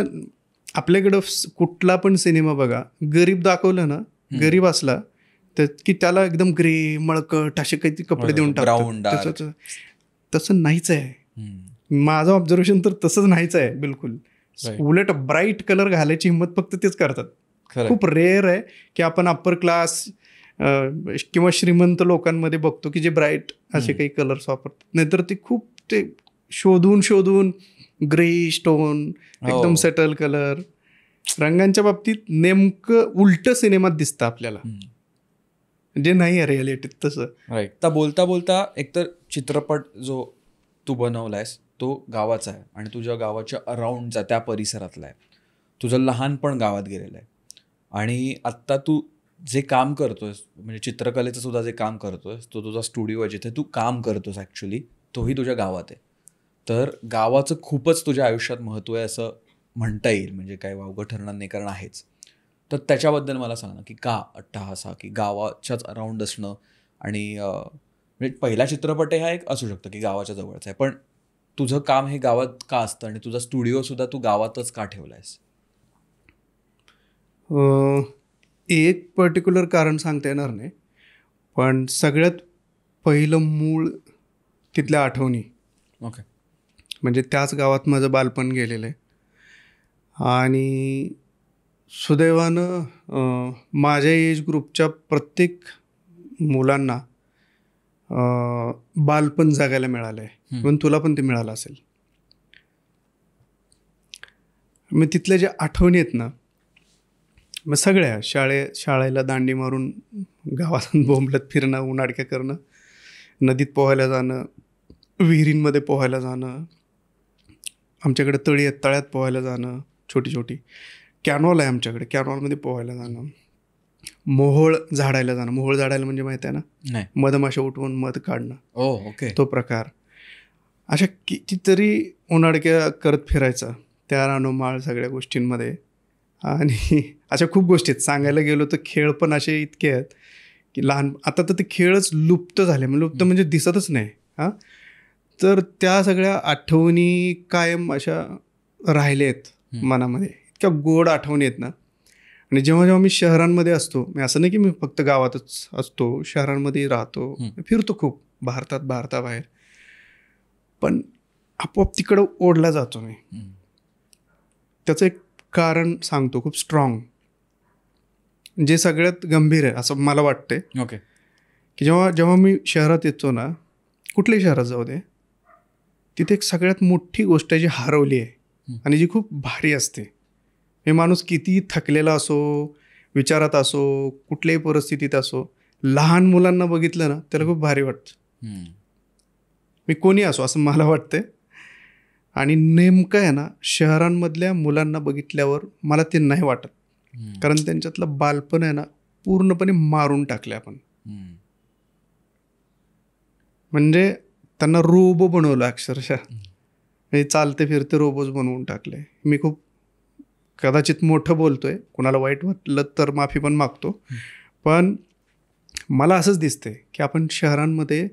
आपल्याकडं कुठला पण सिनेमा बघा, गरीब दाखवलं ना, गरीब असला तर की त्याला एकदम ग्रे, मळकट असे काही कपडे देऊन टाकतात. तसं नाहीच आहे. माझं ऑब्झर्वेशन तर तसंच नाहीच आहे बिलकुल. उलट ब्राईट कलर घालायची हिंमत फक्त तेच करतात. खूप रेअर आहे की आपण अप्पर क्लास किंवा श्रीमंत लोकांमध्ये बघतो की जे ब्राईट असे काही कलर्स वापरतात. नाहीतर ते खूप ते शोधून ग्रे स्टोन, एकदम सेटल कलर. रंगांच्या बाबतीत नेमकं उलट सिनेमात दिसतं आपल्याला, जे नाही आहे रिअलिटीत तसं. राईट. बोलता एकतर चित्रपट जो तू बनवलायस तो गावाचा आहे आणि तुझ्या गावाच्या अराउंडचा, त्या परिसरातला आहे. तुझं लहानपण गावात गेलेलं आहे आणि आत्ता तू जे काम करतोयस, म्हणजे चित्रकलेचं सुद्धा जे काम करतोयस, तो तुझा स्टुडिओ आहे जिथे तू काम करतोस ॲक्च्युली, तोही तुझ्या गावात आहे. तर गावाचं खूपच तुझ्या आयुष्यात महत्त्व आहे असं म्हणता येईल, म्हणजे काय वावगं ठरणार नाही, कारण आहेच. तर त्याच्याबद्दल मला सांग ना, की का अट्टहास हा, की गावाच्याच अराउंड असणं आणि म्हणजे पहिला चित्रपट हा एक असू शकतो की गावाच्या जवळचा आहे, पण तुझं काम हे गावात का असतं आणि तुझा स्टुडिओसुद्धा तू गावातच का ठेवला आहेस? एक पर्टिक्युलर कारण सांगता येणार नाही, पण सगळ्यात पहिलं मूळ तिथल्या आठवणी. ओके. म्हणजे त्याच गावात माझं बालपण गेलेलं आहे आणि सुदैवानं माझ्या एज ग्रुपच्या प्रत्येक मुलांना बालपण जगायला मिळालं आहे, पण तुला पण ते मिळालं असेल. मग तिथल्या ज्या आठवणी आहेत ना, मग सगळ्या शाळेला दांडी मारून गावातून बोंबलत फिरणं, उन्हाडक्या करणं, नदीत पोहायला जाणं, विहिरींमध्ये पोहायला जाणं, आमच्याकडे तळी आहेत, तळ्यात पोहायला जाणं, छोटी छोटी कॅनॉल आहे आमच्याकडे, कॅनॉलमध्ये पोहायला जाणं, मोहोळ झाडायला जाणं. मोहोळ झाडायला म्हणजे माहीत आहे ना, नाही. मधमाशा उठवून मध काढणं, ओके. तो प्रकार. अशा कितीतरी उन्हाडक्या करत फिरायचा त्या रानोमाळ सगळ्या गोष्टींमध्ये. आणि अशा खूप गोष्टी आहेत, सांगायला गेलो तर खेळ पण असे इतके आहेत की आता तर ते खेळच लुप्त झाले, लुप्त म्हणजे दिसतच नाही. हां, तर त्या सगळ्या आठवणी कायम अशा राहिल्या आहेत मनामध्ये, इतक्या गोड आठवणी आहेत ना. आणि जेव्हा मी शहरांमध्ये असतो, मी असं नाही की मी फक्त गावातच असतो, शहरांमध्ये राहतो, फिरतो खूप भारताबाहेर, पण आपोआप तिकडं ओढला जातो मी. त्याचं एक कारण सांगतो खूप स्ट्रॉंग, जे सगळ्यात गंभीर आहे असं मला वाटते. ओके. की जेव्हा मी शहरात येतो ना, कुठल्याही शहरात जाऊ दे, तिथे एक सगळ्यात मोठी गोष्ट आहे जी हरवली आहे आणि जी खूप भारी असते. हे माणूस किती थकलेला असो, विचारात असो, कुठल्याही परिस्थितीत असो, लहान मुलांना बघितलं ना त्याला खूप भारी वाटतं. मी कोणी असो असं मला वाटतंय. आणि नेमकं आहे ना, शहरांमधल्या मुलांना बघितल्यावर मला ते नाही वाटत, कारण त्यांच्यातलं बालपण आहे ना पूर्णपणे मारून टाकले आपण. म्हणजे त्यांना रोबो बनवलं अक्षरशः, म्हणजे चालते फिरते रोबोज बनवून टाकले. मी खूप कदाचित मोठं बोलतोय, कोणाला वाईट वाटलं तर माफी पण मागतो, पण मला असंच दिसतंय की आपण शहरांमध्ये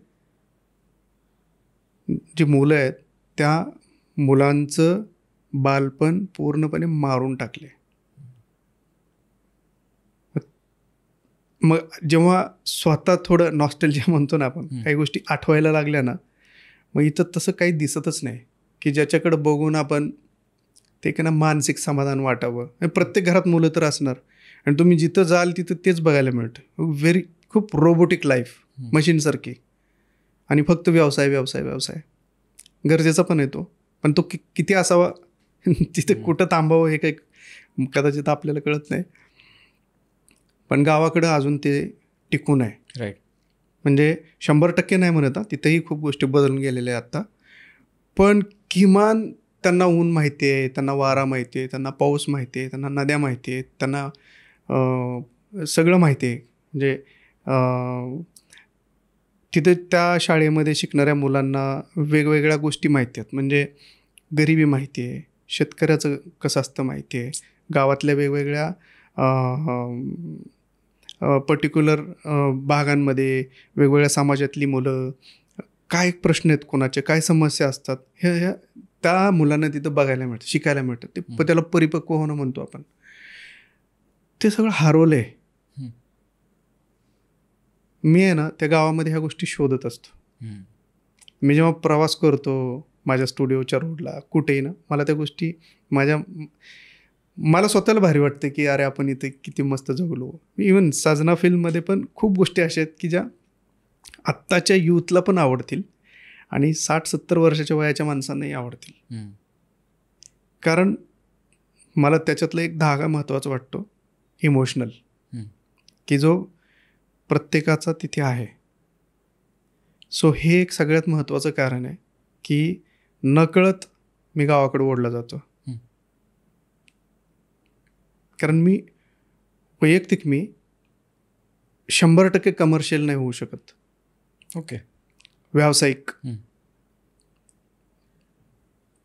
जी मुलं आहेत त्या मुलांचं बालपण पूर्णपणे मारून टाकले. मग जेव्हा स्वतः थोडं नॉस्टॅल्जिया म्हणतो ना आपण, काही गोष्टी आठवायला लागल्या ना, मग इथं तसं काही दिसतच नाही की ज्याच्याकडे बघून आपण ते का ना मानसिक समाधान वाटावं. प्रत्येक घरात मुलं तर असणार आणि तुम्ही जिथं जाल तिथं तेच बघायला मिळतं. खूप रोबोटिक लाईफ, मशीनसारखी, आणि फक्त व्यवसाय व्यवसाय व्यवसाय. गरजेचा पण येतो, पण तो किती असावा, तिथे कुठं थांबावं हे काही कदाचित आपल्याला कळत नाही. पण गावाकडं अजून ते टिकून आहे. राईट. म्हणजे 100% नाही म्हणत, तिथेही खूप गोष्टी बदलून गेलेल्या आहेत आत्ता, पण किमान त्यांना ऊन माहिती आहे, त्यांना वारा माहिती आहे, त्यांना पाऊस माहिती आहे, त्यांना नद्या माहिती आहेत, त्यांना सगळं माहिती आहे. म्हणजे तिथे त्या शाळेमध्ये शिकणाऱ्या मुलांना वेगवेगळ्या गोष्टी माहिती आहेत. म्हणजे गरिबी माहिती आहे, शेतकऱ्याचं कसं असतं माहिती आहे, गावातल्या वेगवेगळ्या पर्टिक्युलर भागांमध्ये वेगवेगळ्या समाजातली मुलं, काय प्रश्न आहेत कोणाचे, काय समस्या असतात, हे त्या मुलांना तिथं बघायला मिळतं, शिकायला मिळतं. ते त्याला परिपक्व होणं म्हणतो आपण. ते सगळं हरवलं आहे. मी आहे ना त्या गावामध्ये ह्या गोष्टी शोधत असतो. मी जेव्हा प्रवास करतो माझ्या स्टुडिओच्या रोडला कुठेही ना, मला त्या गोष्टी मला स्वतःला भारी वाटते की अरे आपण इथे किती मस्त जगलो. इवन साजना फिल्ममध्ये पण खूप गोष्टी अशा आहेत की ज्या आत्ताच्या यूथला पण आवडतील आणि 60-70 वर्षाच्या वयाच्या माणसांनाही आवडतील. कारण मला त्याच्यातला एक धागा महत्त्वाचा वाटतो, इमोशनल, की जो प्रत्येकाचा तिथे आहे. सो हे एक सगळ्यात महत्त्वाचं कारण आहे की नकळत मी गावाकडे ओढला जातो. कारण मी वैयक्तिक 100% कमर्शियल नाही होऊ शकत. ओके. व्यावसायिक.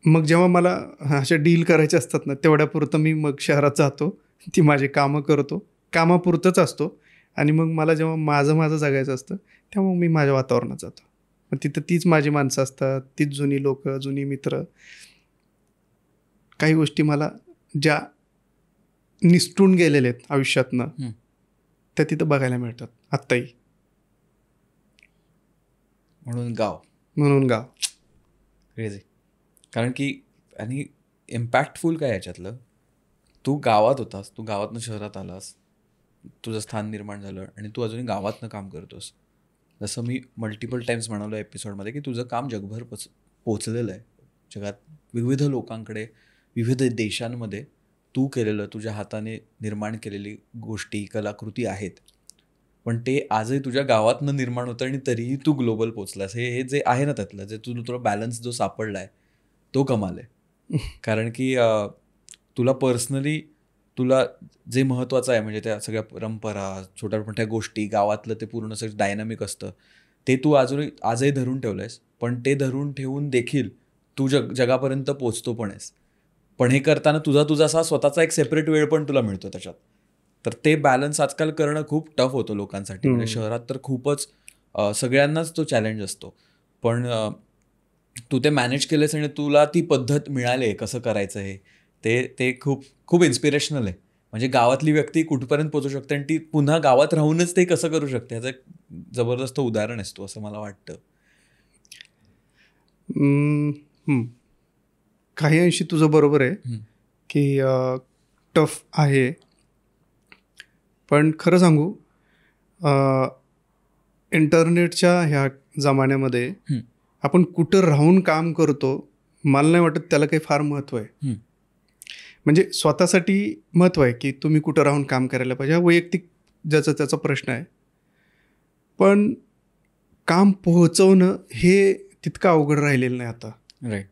मग जेव्हा मला अशा डील करायचे असतात ना, तेवढ्यापुरतं मी मग शहरात जातो, ती माझी कामं करतो, कामापुरतंच असतो. आणि मग मला जेव्हा माझं जगायचं असतं तेव्हा मी माझ्या वातावरणात जातो. मग तिथं तीच माझी माणसं असतात, तीच जुनी लोक, जुनी मित्र. काही गोष्टी मला ज्या निसटून गेलेल्या आहेत आयुष्यातनं त्या तिथं बघायला मिळतात आत्ताही. म्हणून गाव. क्रेझी. कारण की आणि इम्पॅक्टफुल काय याच्यातलं, तू गावात होतास, तू गावातनं शहरात आलास, तुझं स्थान निर्माण झालं आणि तू अजूनही गावातनं काम करतोस. जसं मी मल्टिपल टाइम्स म्हणालो एपिसोडमध्ये की तुझं काम जगभर पोचलेलं आहे. जगात विविध लोकांकडे, विविध देशांमध्ये तू केलेलं, तुझ्या हाताने निर्माण केलेली गोष्टी, कलाकृती आहेत. पण ते आजही तुझ्या गावातनं निर्माण होतं आणि तरीही तू ग्लोबल पोचलास. हे जे आहे ना त्यातलं, जे तुला बॅलन्स जो सापडला आहे तो कमाल आहे. कारण की तुला पर्सनली तुला जे महत्त्वाचं आहे म्हणजे त्या सगळ्या परंपरा, छोट्या मोठ्या गोष्टी, गावातलं ते पूर्ण सगळं डायनामिक असतं, ते तू आजही धरून ठेवलं आहेस. पण ते धरून ठेवून देखील तू जगापर्यंत पोचतो पण आहेस. पण हे करताना तुझा असा स्वतःचा एक सेपरेट वेळ पण तुला मिळतो त्याच्यात. तर ते बॅलन्स आजकाल करणं खूप टफ होतं लोकांसाठी. म्हणजे शहरात तर खूपच सगळ्यांनाच तो चॅलेंज असतो. पण तू ते मॅनेज केलेस आणि तुला ती पद्धत मिळाली आहे कसं करायचं हे, ते खूप खूप इन्स्पिरेशनल आहे. म्हणजे गावातली व्यक्ती कुठपर्यंत पोहोचू शकते आणि ती पुन्हा गावात राहूनच ते कसं करू शकते, ह्याचं एक जबरदस्त उदाहरण असतो असं मला वाटतं. काही अंशी तुझं बरोबर आहे की टफ आहे. पण खरं सांगू, इंटरनेटच्या ह्या जमान्यामध्ये आपण कुठं राहून काम करतो मला नाही वाटत त्याला काही फार महत्त्व आहे. म्हणजे स्वतःसाठी महत्त्व आहे की तुम्ही कुठं राहून काम करायला पाहिजे, हा वैयक्तिक ज्याचा त्याचा प्रश्न आहे. पण काम पोहोचवणं हे तितकं अवघड राहिलेलं नाही आता. राईट.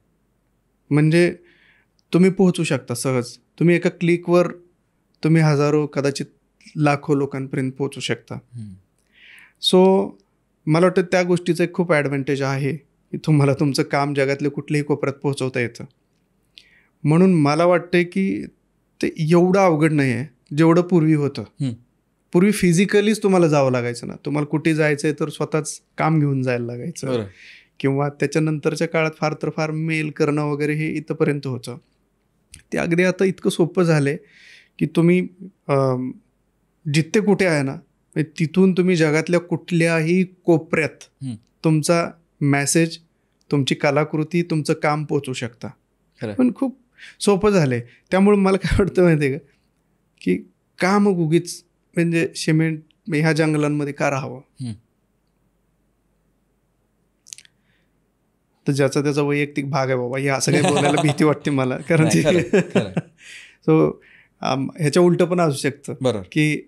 म्हणजे तुम्ही पोहोचू शकता सहज. तुम्ही एका क्लिकवर तुम्ही हजारो कदाचित लाखो लोकांपर्यंत पोहोचू शकता. सो मला वाटतं त्या गोष्टीचा एक खूप ॲडव्हान्टेज आहे की तुम्हाला तुमचं काम जगातल्या कुठल्याही कोपऱ्यात पोहोचवता येतं. म्हणून मला वाटतं की ते एवढं अवघड नाही आहे जेवढं पूर्वी होतं. पूर्वी फिजिकलीच तुम्हाला जावं लागायचं ना, तुम्हाला कुठे जायचं आहे तर स्वतःच काम घेऊन जायला लागायचं. किंवा त्याच्यानंतरच्या काळात फार तर फार मेल करणं वगैरे हे इथंपर्यंत होतं. ते अगदी आता इतकं सोपं झालं आहे की तुम्ही जिथे कुठे आहे ना तिथून तुम्ही जगातल्या कुठल्याही कोपऱ्यात तुमचा मेसेज, तुमची कलाकृती, तुमचं काम पोचवू शकता. पण खूप सोपं झालं आहे. त्यामुळे मला काय वाटतं माहिती आहे का की का मग उगीच म्हणजे सिमेंट ह्या जंगलांमध्ये का राहावं. तर ज्याचा त्याचा वैयक्तिक भाग आहे बाबा, हे असं काही बोलायला भीती वाटते मला. कारण सो ह्याच्या उलटं पण असू शकतं. बरोबर. की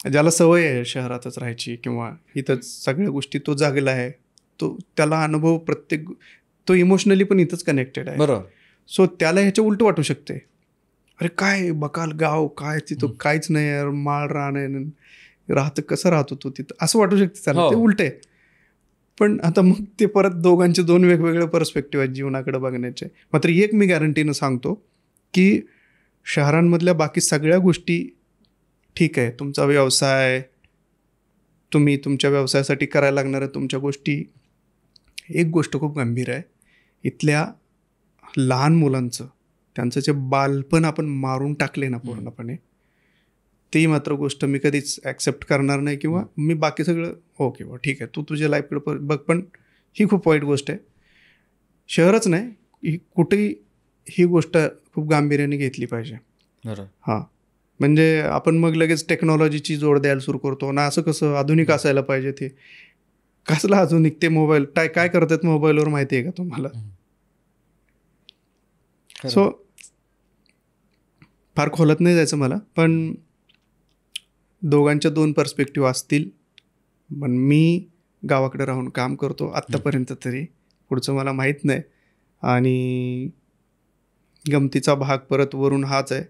ज्याला सवय आहे शहरातच राहायची किंवा इथंच सगळ्या गोष्टी तो जागेला आहे, तो त्याला अनुभव प्रत्येक, तो इमोशनली पण इथंच कनेक्टेड आहे. बरोबर. सो त्याला ह्याच्या उलटं वाटू शकते, अरे काय बकाल गाव, काय तिथं काहीच नाही यार, माळ राहणं राहतं, कसं राहतो तू तिथं, असं वाटू शकते त्याला. ते उलट आहे. पण आता मग ते परत दोघांचे दोन वेगवेगळे पर्स्पेक्टिव्ह आहेत जीवनाकडे बघण्याचे. मात्र एक मी गॅरंटीनं सांगतो की शहरांमधल्या बाकी सगळ्या गोष्टी ठीक आहे, तुमचा व्यवसाय, तुम्ही तुमच्या व्यवसायासाठी करायला लागणाऱ्या तुमच्या गोष्टी, एक गोष्ट खूप गंभीर आहे, इथल्या लहान मुलांचं त्यांचं जे बालपण आपण मारून टाकले ना पूर्णपणे, ती मात्र गोष्ट मी कधीच ॲक्सेप्ट करणार नाही. किंवा मी बाकी सगळं ओके बा ठीक आहे, तू तुझ्या लाईफकडे बघ, पण ही खूप वाईट गोष्ट आहे. शहरच नाही, ही कुठेही ही गोष्ट खूप गांभीर्याने घेतली पाहिजे. हां, म्हणजे आपण मग लगेच टेक्नॉलॉजीची जोड द्यायला सुरू करतो ना, असं कसं आधुनिक असायला पाहिजे. ते कसलं आधुनिक, ते मोबाईल काय करतात मोबाईलवर माहिती आहे का तुम्हाला. सो फार खोलत नाही जायचं मला, पण दोघांच्या दोन पर्स्पेक्टिव्ह असतील. पण मी गावाकडे राहून काम करतो आत्तापर्यंत तरी, पुढचं मला माहीत नाही. आणि गमतीचा भाग परत वरून हाच आहे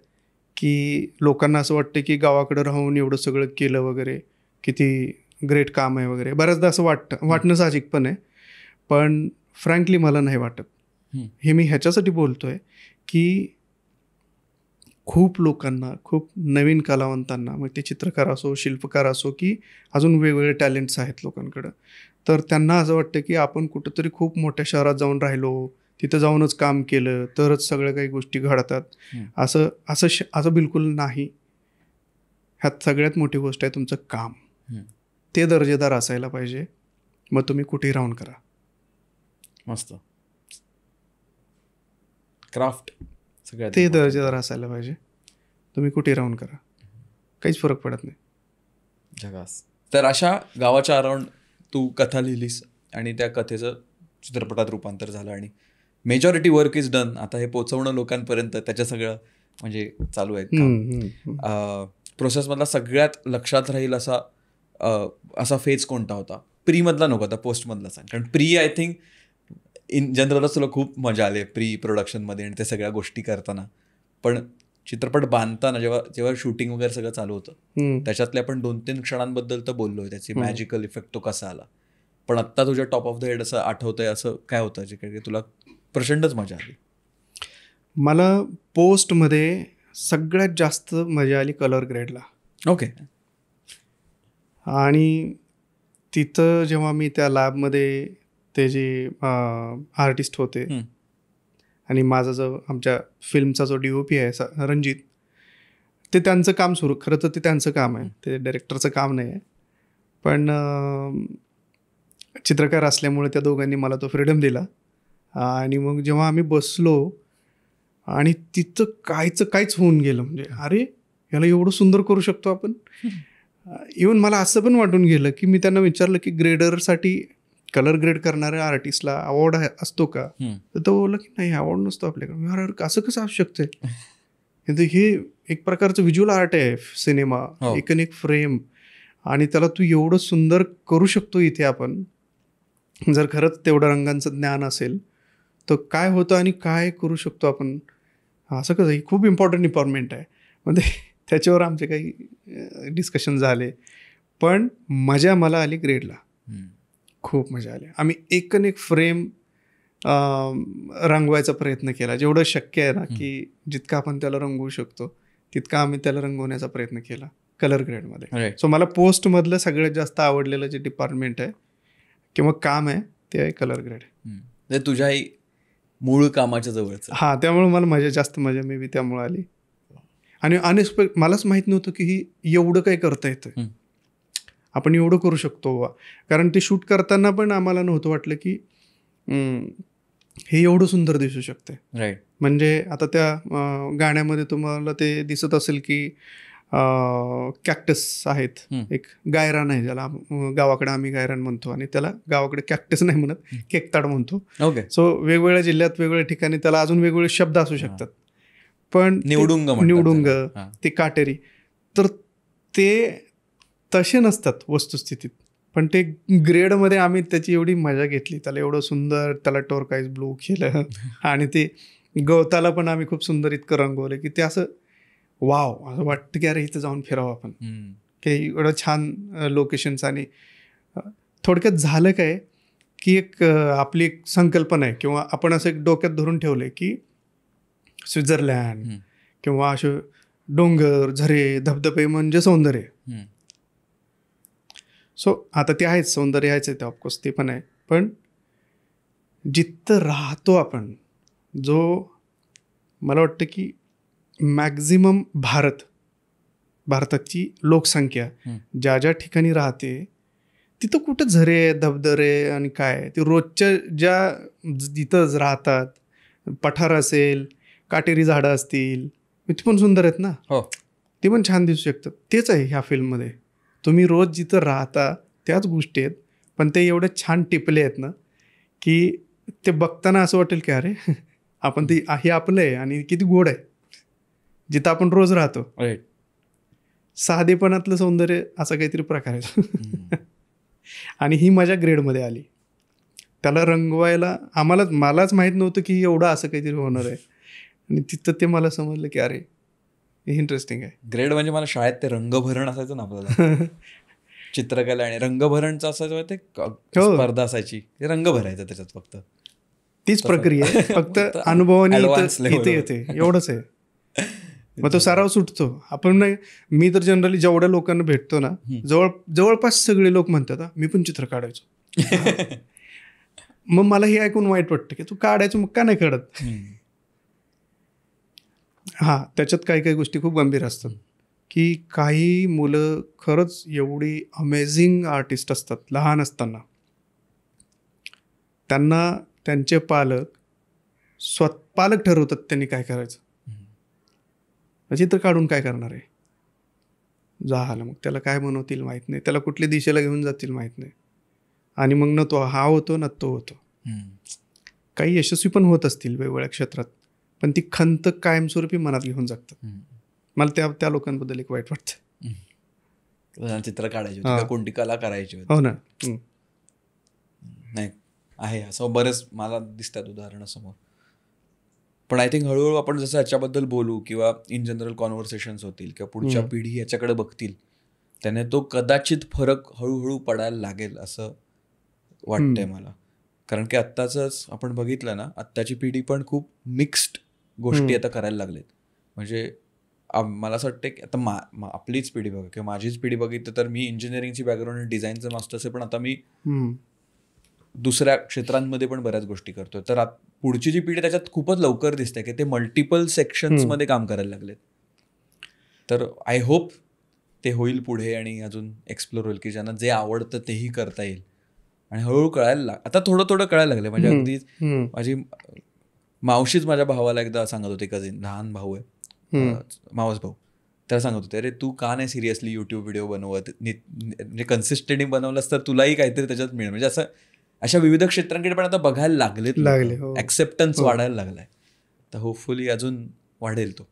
की लोकांना असं वाटतं की गावाकडं राहून एवढं सगळं केलं वगैरे किती ग्रेट काम आहे वगैरे. बऱ्याचदा असं वाटणं साहजिक पण आहे, पण फ्रँकली मला नाही वाटत. हे मी ह्याच्यासाठी बोलतो आहे की खूप लोकांना, खूप नवीन कलावंतांना, मग ते चित्रकार असो, शिल्पकार असो, की अजून वेगवेगळे टॅलेंट्स आहेत लोकांकडं, तर त्यांना असं वाटतं की आपण कुठंतरी खूप मोठ्या शहरात जाऊन राहिलो, तिथं जाऊनच काम केलं तरच सगळ्या काही गोष्टी घडतात. असं बिलकुल नाही. ह्यात सगळ्यात मोठी गोष्ट आहे तुमचं काम. ते दर्जेदार असायला पाहिजे. मग तुम्ही कुठेही राहून करा. मस्त. क्राफ्ट ते दर्जेदार असायला पाहिजे. तुम्ही कुठे राहून करा, काहीच फरक पडत नाही. जगास. तर अशा गावाच्या अराउंड तू कथा लिहिलीस आणि त्या कथेचं चित्रपटात रूपांतर झालं आणि मेजॉरिटी वर्क इज डन. आता हे पोचवणं लोकांपर्यंत त्याच्या सगळं म्हणजे चालू आहे. प्रोसेसमधला सगळ्यात लक्षात राहील असा फेज कोणता होता? प्रीमधला नको, आता पोस्टमधला सांग. कारण प्री आय थिंक इन जनरलच तुला खूप मजा आली प्री प्रोडक्शनमध्ये आणि त्या सगळ्या गोष्टी करताना. पण चित्रपट बांधताना जेव्हा शूटिंग वगैरे सगळं चालू होतं त्याच्यातले आपण 2-3 क्षणांबद्दल तर बोललोय, त्याची मॅजिकल इफेक्ट तो कसा आला. पण आत्ता तुझ्या टॉप ऑफ द हेड असं आठवतंय असं काय होतं जे काही तुला प्रचंडच मजा आली? मला पोस्टमध्ये सगळ्यात जास्त मजा आली कलर ग्रेडला. ओके. आणि तिथं जेव्हा मी त्या लॅबमध्ये ते जे आर्टिस्ट होते आणि माझा जो आमच्या फिल्मचा जो DOP आहे रणजित, ते त्यांचं काम खरं तर ते त्यांचं काम आहे, ते डायरेक्टरचं काम नाही आहे. पण चित्रकार असल्यामुळे त्या दोघांनी मला तो फ्रीडम दिला. आणि मग जेव्हा आम्ही बसलो आणि तिथं काहीच होऊन गेलं, म्हणजे अरे याला एवढं सुंदर करू शकतो आपण. इवन मला असं पण वाटून गेलं की मी त्यांना विचारलं की ग्रेडरसाठी, कलर ग्रेड करणाऱ्या आर्टिस्टला अवॉर्ड असतो का? तर तो बोलला की नाही, अवॉर्ड नसतो आपल्याकडे. अरे असं कसं असू शकतंय? हे एक प्रकारचं व्हिज्युअल आर्ट आहे सिनेमा, एक फ्रेम, आणि त्याला तू एवढं सुंदर करू शकतो इथे आपण, जर खरंच तेवढं रंगांचं ज्ञान असेल तर काय होतं आणि काय करू शकतो आपण. असं कसं, ही खूप इम्पॉर्टंट डिपार्टमेंट आहे. म्हणजे त्याच्यावर आमचे काही डिस्कशन झाले. पण मजा मला आली ग्रेडला, खूप मजा आली. आम्ही एक फ्रेम रंगवायचा प्रयत्न केला, जेवढं शक्य आहे ना, की जितकं आपण त्याला रंगवू शकतो तितका आम्ही त्याला रंगवण्याचा प्रयत्न केला कलर ग्रेडमध्ये. सो मला पोस्टमधलं सगळ्यात जास्त आवडलेलं जे डिपार्टमेंट आहे किंवा काम आहे ते आहे कलर ग्रेड. तुझ्याही मूळ कामाच्या जवळचं. हां, त्यामुळे मला जास्त मजा मे बी त्यामुळे आली. आणि अनएक्सपेक्ट, मलाच माहीत नव्हतं की ही एवढं काही करता येतं, आपण एवढं करू शकतो बा. कारण ते शूट करताना पण आम्हाला नव्हतं वाटलं की हे एवढं सुंदर दिसू शकते. राईट. म्हणजे आता त्या गाण्यामध्ये तुम्हाला ते दिसत असेल की कॅक्टस आहेत, एक गायरान आहे ज्याला गावाकडे आम्ही गायरान म्हणतो आणि त्याला गावाकडे कॅक्टस नाही म्हणत, केकताड म्हणतो. ओके. सो वेगवेगळ्या जिल्ह्यात वेगवेगळ्या ठिकाणी त्याला अजून वेगवेगळे शब्द असू शकतात. पण निवडुंग, ते काटेरी, तर ते तसे नसतात वस्तुस्थितीत. पण ते ग्रेडमध्ये आम्ही त्याची एवढी मजा घेतली, त्याला एवढं सुंदर त्याला टोरकाईज ब्लू केलं आणि ते गवताला पण आम्ही खूप सुंदर इतकं रंगवलं की ते असं वाव, असं वाटतं की अरे इथं जाऊन फिरावं आपण, की एवढं छान लोकेशन्स. आणि थोडक्यात झालं काय की आपली एक संकल्पना आहे किंवा आपण असं एक डोक्यात धरून ठेवलं की स्वित्झर्लंड किंवा असे डोंगर, झरे, धबधबे म्हणजे सौंदर्य. सो आता ते आहेच, सौंदर्य आहेच आहे ते, ऑफकोर्स ते पण आहे. पण जिथं राहतो आपण, जो मला वाटतं की मॅक्झिमम भारताची लोकसंख्या ज्या ज्या ठिकाणी राहते तिथं कुठं झरे, धबधरे आणि काय, ते रोजच्या ज्या जिथं राहतात, पठार असेल, काटेरी झाडं असतील, ते पण सुंदर आहेत ना. हो, ते पण छान दिसू शकतात. तेच आहे ह्या फिल्ममध्ये. तुम्ही रोज जिथं राहता त्याच गोष्टी आहेत, पण ते एवढे छान टिपले आहेत ना की ते बघताना असं वाटेल की अरे आपण ते हे आपलं आहे आणि किती गोड आहे जिथं आपण रोज राहतो. राईट. साधेपणातलं सौंदर्य असा काहीतरी प्रकार आहे. आणि ही माझ्या ग्रेडमध्ये आली. त्याला रंगवायला मलाच माहीत नव्हतं की एवढं असं काहीतरी होणार आहे. आणि तिथं ते मला समजलं की अरे हे इंटरेस्टिंग आहे. ग्रेड म्हणजे मला शाळेत ते रंगभरण असायचं ना आपल्याला चित्रकला आणि रंगभरणचं असायचं ते स्पर्धा असायची, ते रंग भरायचं त्याच्यात फक्त. तीच प्रक्रिया आहे, फक्त अनुभवाने इथे येते एवढंच आहे. मग तो सराव सुटतो. आपण नाही, मी तर जनरली जेवढ्या लोकांना भेटतो ना, जवळपास सगळे लोक म्हणतात मी पण चित्र काढायचो. मग मला हे ऐकून वाईट वाटतं की तू काढायचं मग का नाही काढत. हा, त्याच्यात काही काही गोष्टी खूप गंभीर असतात की काही मुलं खरंच एवढी अमेझिंग आर्टिस्ट असतात लहान असताना. त्यांना त्यांचे पालक ठरवतात त्यांनी काय करायचं. चित्र काढून काय करणार आहे, झालं. मग त्याला काय बनवतील माहीत नाही, त्याला कुठल्या दिशेला घेऊन जातील माहीत नाही. आणि मग ना तो हा होतो ना तो होतो. काही यशस्वी पण होत असतील वेगवेगळ्या क्षेत्रात, पण ती खंत कायमस्वरूपी मनात घेऊन जगतात. मला त्या लोकांबद्दल एक वाईट वाटतं. चित्र काढायची, कोणती कला करायची. हो ना. नाही आहे असं बरेच मला दिसतात उदाहरणं समोर. पण आय थिंक हळूहळू आपण जसं याच्याबद्दल बोलू किंवा इन जनरल कॉन्व्हर्सेशन्स होतील किंवा पुढच्या पिढी याच्याकडे बघतील, त्याने तो कदाचित फरक हळूहळू पडायला लागेल असं वाटतंय मला. कारण की आत्ताच आपण बघितलं ना, आत्ताची पिढी पण खूप मिक्स्ड गोष्टी आता करायला लागलेत. म्हणजे मला असं वाटतं की आता आपलीच पिढी बघा किंवा माझीच पिढी बघितलं तर मी इंजिनिअरिंगची बॅकग्राऊंड, डिझाईनचं मास्टर्स आहे, पण आता मी दुसऱ्या क्षेत्रांमध्ये पण बऱ्याच गोष्टी करतोय. तर पुढची जी पिढी त्याच्यात खूपच लवकर दिसते की ते मल्टिपल सेक्शन्समध्ये काम करायला लागलेत. तर आय होप ते होईल पुढे आणि अजून एक्सप्लोर होईल की ज्यांना जे आवडतं तेही करता येईल. आणि हळूहळू कळायला आता थोडं कळायला लागलं. म्हणजे अगदी माझी मावशीच माझ्या भावाला एकदा सांगत होते, कझिन लहान भाऊ आहे, मावस भाऊ, त्याला सांगत होते अरे तू का नाही सिरियसली यूट्यूब व्हिडिओ बनवत, म्हणजे कन्सिस्टंटली बनवलंस तर तुलाही काहीतरी त्याच्यात मिळेल. म्हणजे असं अशा विविध क्षेत्रांकडे पण आता बघायला लागले, ऍक्सेप्टन्स वाढायला लागलाय. तर होपफुली अजून वाढेल तो.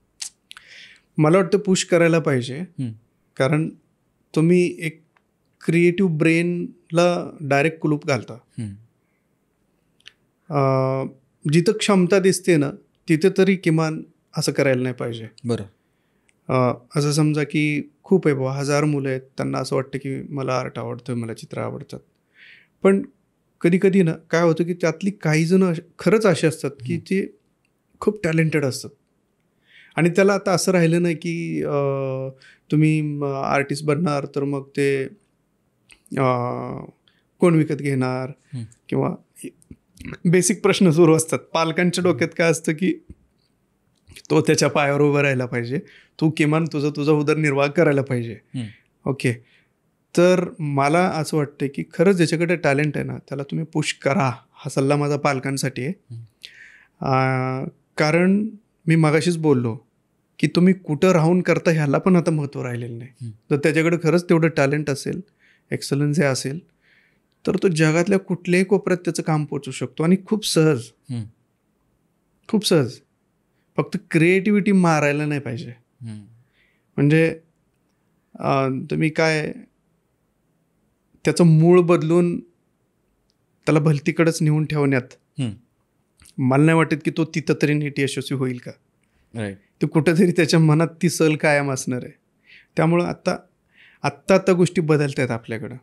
मला वाटतं पुश करायला पाहिजे. कारण तुम्ही एक क्रिएटिव्ह ब्रेनला डायरेक्ट कुलूप घालता. जिथं क्षमता दिसते ना तिथे तरी किमान असं करायला नाही पाहिजे. बरं. असं समजा की खूप आहे बाबा, 1000 मुलं आहेत, त्यांना असं वाटतं की मला आर्ट आवडतं, मला चित्र आवडतात. पण कधी कधी ना काय होतं की त्यातली काही जण खरंच असे असतात की ते खूप टॅलेंटेड असतात. आणि त्याला आता असं राहिलं नाही की तुम्ही आर्टिस्ट बनणार तर मग ते कोण विकत घेणार किंवा बेसिक प्रश्न सुरू असतात. पालकांच्या डोक्यात काय असतं की तो त्याच्या पायावर उभं राहायला पाहिजे, तू किमान तुझा उदरनिर्वाह करायला पाहिजे. ओके, तर मला असं वाटतं की खरंच ज्याच्याकडे टॅलेंट आहे ना त्याला तुम्ही पुश करा. हा सल्ला माझा पालकांसाठी आहे. कारण मी मगाशीच बोललो की तुम्ही कुठं राहून करता ह्याला पण आता महत्त्व राहिलेलं नाही. तर त्याच्याकडे खरंच तेवढं टॅलेंट असेल, एक्सलन्स हे असेल, तर तो जगातल्या कुठल्याही कोपऱ्यात त्याचं काम पोचू शकतो. आणि खूप सहज. फक्त क्रिएटिव्हिटी मारायला नाही पाहिजे. म्हणजे तुम्ही काय त्याचं मूळ बदलून त्याला भलतीकडेच नेऊन ठेवण्यात मला नाही वाटत की तो तिथं तरी नीट यशस्वी होईल का. ते कुठंतरी त्याच्या मनात ती सल कायम असणार आहे. त्यामुळं आत्ता गोष्टी बदलत आहेत. आपल्याकडं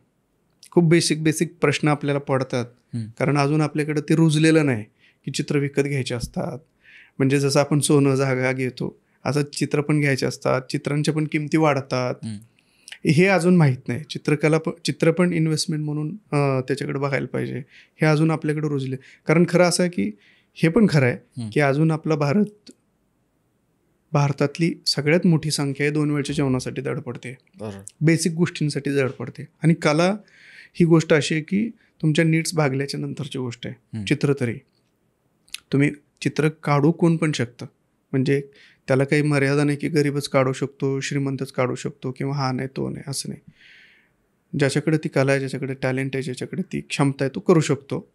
खूप बेसिक प्रश्न आपल्याला पडतात. कारण अजून आपल्याकडं ते रुजलेलं नाही की चित्र विकत घ्यायचे असतात. म्हणजे जसं आपण सोनं जागा घेतो असं चित्र पण घ्यायचे असतात. चित्रांच्या पण किमती वाढतात. हे अजून माहीत नाही. चित्र पण इन्व्हेस्टमेंट म्हणून त्याच्याकडे बघायला पाहिजे. हे अजून आपल्याकडे रुजले. कारण खरं असं आहे की हे पण खरं आहे की अजून आपला भारतातली सगळ्यात मोठी संख्या आहे 2 वेळच्या जेवणासाठी धडपडते, बेसिक गोष्टींसाठी धडपडते. आणि कला ही गोष्ट अशी आहे की तुमच्या नीड्स भागल्याच्या नंतरची गोष्ट आहे. चित्र तरी तुम्ही चित्र काढू कोण पण शकतं. म्हणजे त्याला काही मर्यादा नाही की गरीबच काढू शकतो, श्रीमंतच काढू शकतो किंवा हा नाही तो नाही, असं नाही. ज्याच्याकडे ती कला आहे, ज्याच्याकडे टॅलेंट आहे, ज्याच्याकडे ती क्षमता आहे, तो करू शकतो.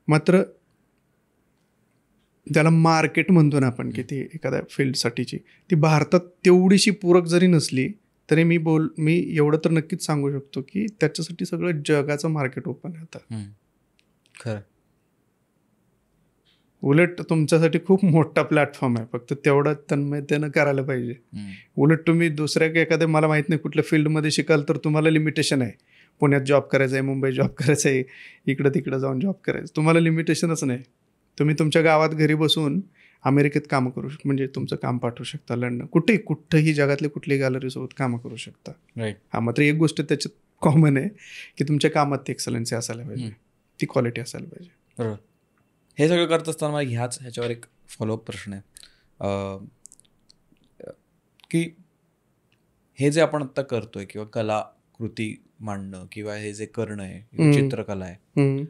मात्र त्याला मार्केट म्हणतो ना आपण की ती एखाद्या फील्डसाठीची ती भारतात तेवढीशी पूरक जरी नसली तरी मी एवढं तर नक्कीच सांगू शकतो की त्याच्यासाठी सगळं जगाचं मार्केट ओपन आहे आता. खरं. उलट तुमच्यासाठी खूप मोठा प्लॅटफॉर्म आहे, फक्त तेवढं तन्मयतेनं करायला पाहिजे. उलट तुम्ही दुसऱ्या एखाद्या मला माहीत नाही कुठल्या फील्डमध्ये शिकाल तर तुम्हाला लिमिटेशन आहे, पुण्यात जॉब करायचा आहे, मुंबईत जॉब करायचा आहे, इकडं तिकडं जाऊन जॉब करायचं, तुम्हाला लिमिटेशनच नाही. तुम्ही तुमच्या गावात घरी बसून अमेरिकेत कामं करू शकता, म्हणजे तुमचं काम पाठवू शकता लंडन, कुठेही जगातले कुठल्याही गॅलरीसोबत कामं करू शकता. राईट. मात्र एक गोष्ट त्याच्यात कॉमन आहे की तुमच्या कामात ती एक्सलन्सी असायला पाहिजे, ती क्वालिटी असायला पाहिजे. बरोबर. हे सगळं करत असताना मला ह्याच्यावर एक फॉलोअप प्रश्न आहे की हे जे आपण आत्ता करतोय किंवा कलाकृती मांडणं किंवा हे जे करणं आहे किंवा चित्रकला आहे,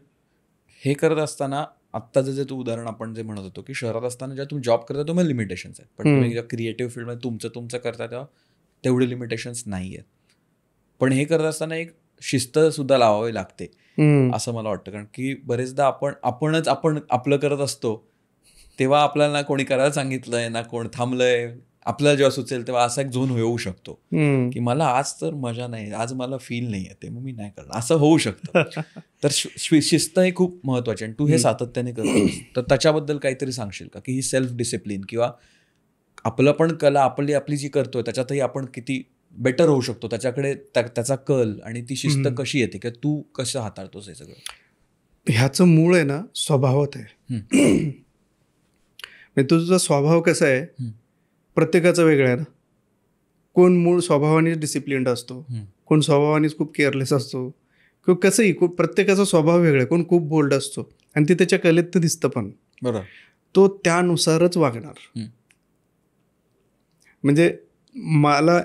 हे करत असताना आत्ताचं जे तू उदाहरण आपण जे म्हणत होतो की शहरात असताना जेव्हा तुम्ही जॉब करता तुम्हाला लिमिटेशन्स आहेत, पण तुम्ही जेव्हा क्रिएटिव्ह फील्डमध्ये तुमचं करता तेव्हा तेवढे लिमिटेशन्स नाही आहेत. पण हे करत असताना एक शिस्त सुद्धा लावावी लागते असं मला वाटतं. कारण की बरेचदा आपणच आपलं करत असतो तेव्हा आपल्याला ना कोणी करायला सांगितलंय ना कोण थांबलंय, आपल्याला जेव्हा सुचेल तेव्हा असा एक झोन होऊ शकतो की मला आज तर मजा नाही, आज मला फील नाही येते, मग मी नाही करणार, असं होऊ शकतं. तर शिस्त हे खूप महत्वाची आणि तू हे सातत्याने करतोस, तर त्याच्याबद्दल काहीतरी सांगशील का की ही सेल्फ डिसिप्लिन किंवा आपलं पण कला आपली जी करतोय त्याच्यातही आपण किती बेटर होऊ शकतो, त्याच्याकडे त्याचा कल आणि ती शिस्त कशी येते किंवा तू कसं हाताळतोस हे सगळं? ह्याचं मूळ आहे ना स्वभावात आहे. तुझा स्वभाव कसा आहे प्रत्येकाचा वेगळा आहे ना. कोण मूळ स्वभावानेच डिसिप्लिन्ड असतो, कोण स्वभावानेच खूप केअरलेस असतो, किंवा कसंही प्रत्येकाचा स्वभाव वेगळा आहे. कोण खूप बोल्ड असतो आणि ते त्याच्या कलेत तर दिसतं पण. बरोबर. तो त्यानुसारच वागणार. म्हणजे मला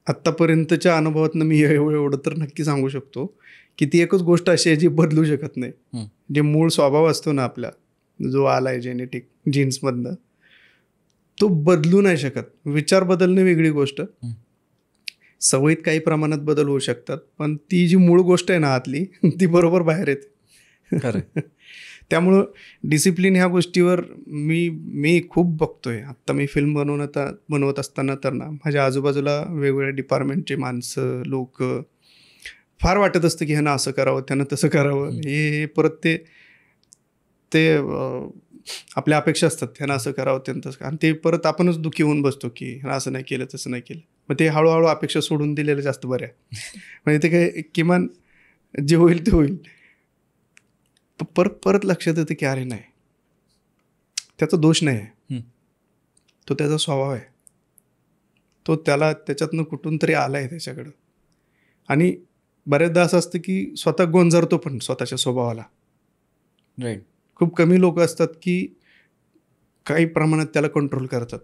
आत्तापर्यंतच्या अनुभवातनं मी एवढं तर नक्की सांगू शकतो की ती एकच गोष्ट अशी आहे जी बदलू शकत नाही. जे मूळ स्वभाव असतो ना आपला, जो आलाय जेनेटिक जीन्समधनं, तो बदलू नाही शकत. विचार बदलणे वेगळी गोष्ट, सवयीत काही प्रमाणात बदल होऊ शकतात, पण ती जी मूळ गोष्ट आहे ना आतली, ती बरोबर बाहेर येते. त्यामुळं डिसिप्लिन ह्या गोष्टीवर मी खूप बघतोय. आत्ता मी फिल्म बनवत असताना तर ना माझ्या आजूबाजूला वेगवेगळ्या डिपार्टमेंटचे माणसं, लोक, फार वाटत असतं की ह्यानं असं करावं, त्यानं तसं करावं. हे परत ते आपल्या अपेक्षा असतात, ह्यानं असं करावं, त्यानं तसं, आणि ते परत आपणच दुःखी होऊन बसतो की ह्यानं असं नाही केलं, तसं नाही केलं. मग ते हळूहळू अपेक्षा सोडून दिलेलं जास्त बरं आहे. म्हणजे ते काय किमान जे होईल ते होईल. परत लक्षात येतं की अरे नाही, त्याचा दोष नाही आहे, तो त्याचा स्वभाव आहे, तो त्याच्यातनं कुठून तरी आला आहे त्याच्याकडं. आणि बऱ्याचदा असं असतं की स्वतः गोंजारतो पण स्वतःच्या स्वभावाला. राईट. खूप कमी लोक असतात की काही प्रमाणात त्याला कंट्रोल करतात.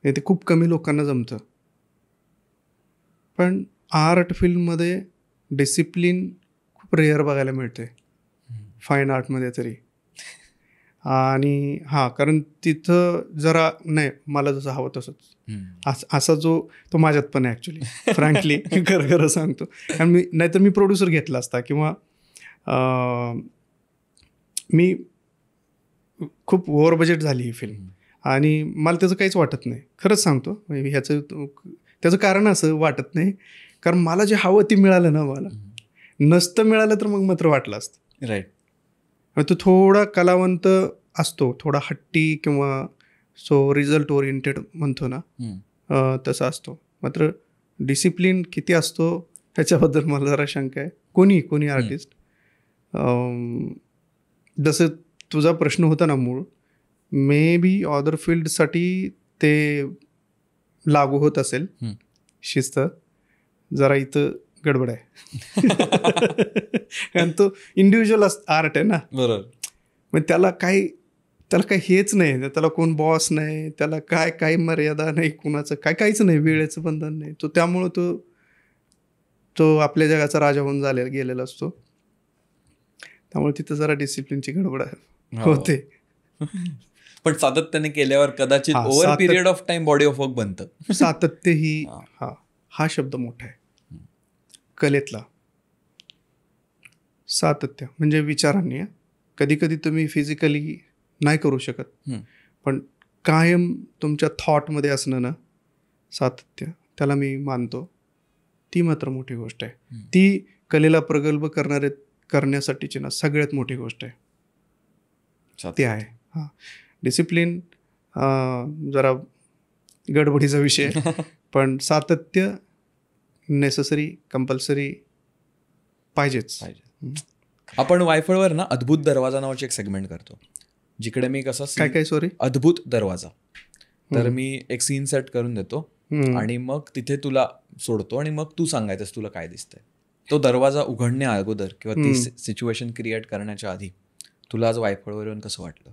ते खूप कमी लोकांना जमतं. पण आर्ट फिल्ममध्ये डिसिप्लिन खूप रेअर बघायला मिळते, फाईन आर्टमध्ये तरी. आणि कारण तिथं जरा नाही, मला जसं हवं तसंच असा तो माझ्यात पण आहे ॲक्च्युली, फ्रँकली खरं सांगतो. कारण नाहीतर मी प्रोड्युसर घेतला असता, किंवा मी खूप ओव्हर बजेट झाली ही फिल्म आणि मला त्याचं काहीच वाटत नाही, खरंच सांगतो. त्याचं कारण असं वाटत नाही कारण मला जे हवं ते मिळालं ना, मला नसतं मिळालं तर मग मात्र वाटलं असतं. राईट. तो थोडा कलावंत असतो, थोडा हट्टी किंवा रिझल्ट ओरिएंटेड म्हणतो ना, तसा असतो. मात्र डिसिप्लिन किती असतो त्याच्याबद्दल मला जरा शंका आहे. कोणी आर्टिस्ट, जसं तुझा प्रश्न होता ना मूळ, मे बी अदर फील्डसाठी ते लागू होत असेल शिस्त. जरा इथं गडबड आहे कारण तो इंडिव्हिज्युअल आर्ट आहे ना. बरोबर. मग त्याला काही हेच नाही, त्याला कोण बॉस नाही, त्याला काही मर्यादा नाही, कुणाचं काहीच नाही, वेळेचं बंधन नाही. तो त्यामुळं तो आपल्या जगाचा राजा होऊन गेलेला असतो. त्यामुळे तिथं जरा डिसिप्लिनची गडबड होते. पण सातत्याने केल्यावर कदाचित over period of time body of work बनतं. सातत्य ही हा शब्द मोठा आहे कलेतला. सातत्य म्हणजे विचारांनी, कधी कधी तुम्ही फिजिकली नाही करू शकत, पण कायम तुमच्या थॉटमध्ये असणं ना सातत्य, त्याला मी मानतो. ती मात्र मोठी गोष्ट आहे. ती कलेला प्रगल्भ करण्यासाठीची ना सगळ्यात मोठी गोष्ट आहे. ते आहे. हां, डिसिप्लिन जरा गडबडीचा विषय पण सातत्य नेसेसरी कंपल्सरी पाहिजेच. आपण वायफळवर ना अद्भुत दरवाजा नावाची एक सेगमेंट करतो, जिकडे मी कसं काय सॉरी अद्भुत दरवाजा, तर मी एक सीन सेट करून देतो आणि मग तिथे तुला सोडतो आणि मग तू सांगायचंस तुला काय दिसतंय. तो दरवाजा उघडण्या अगोदर किंवा ती सिच्युएशन क्रिएट करण्याच्या आधी तुला आज वायफळवर येऊन कसं वाटलं?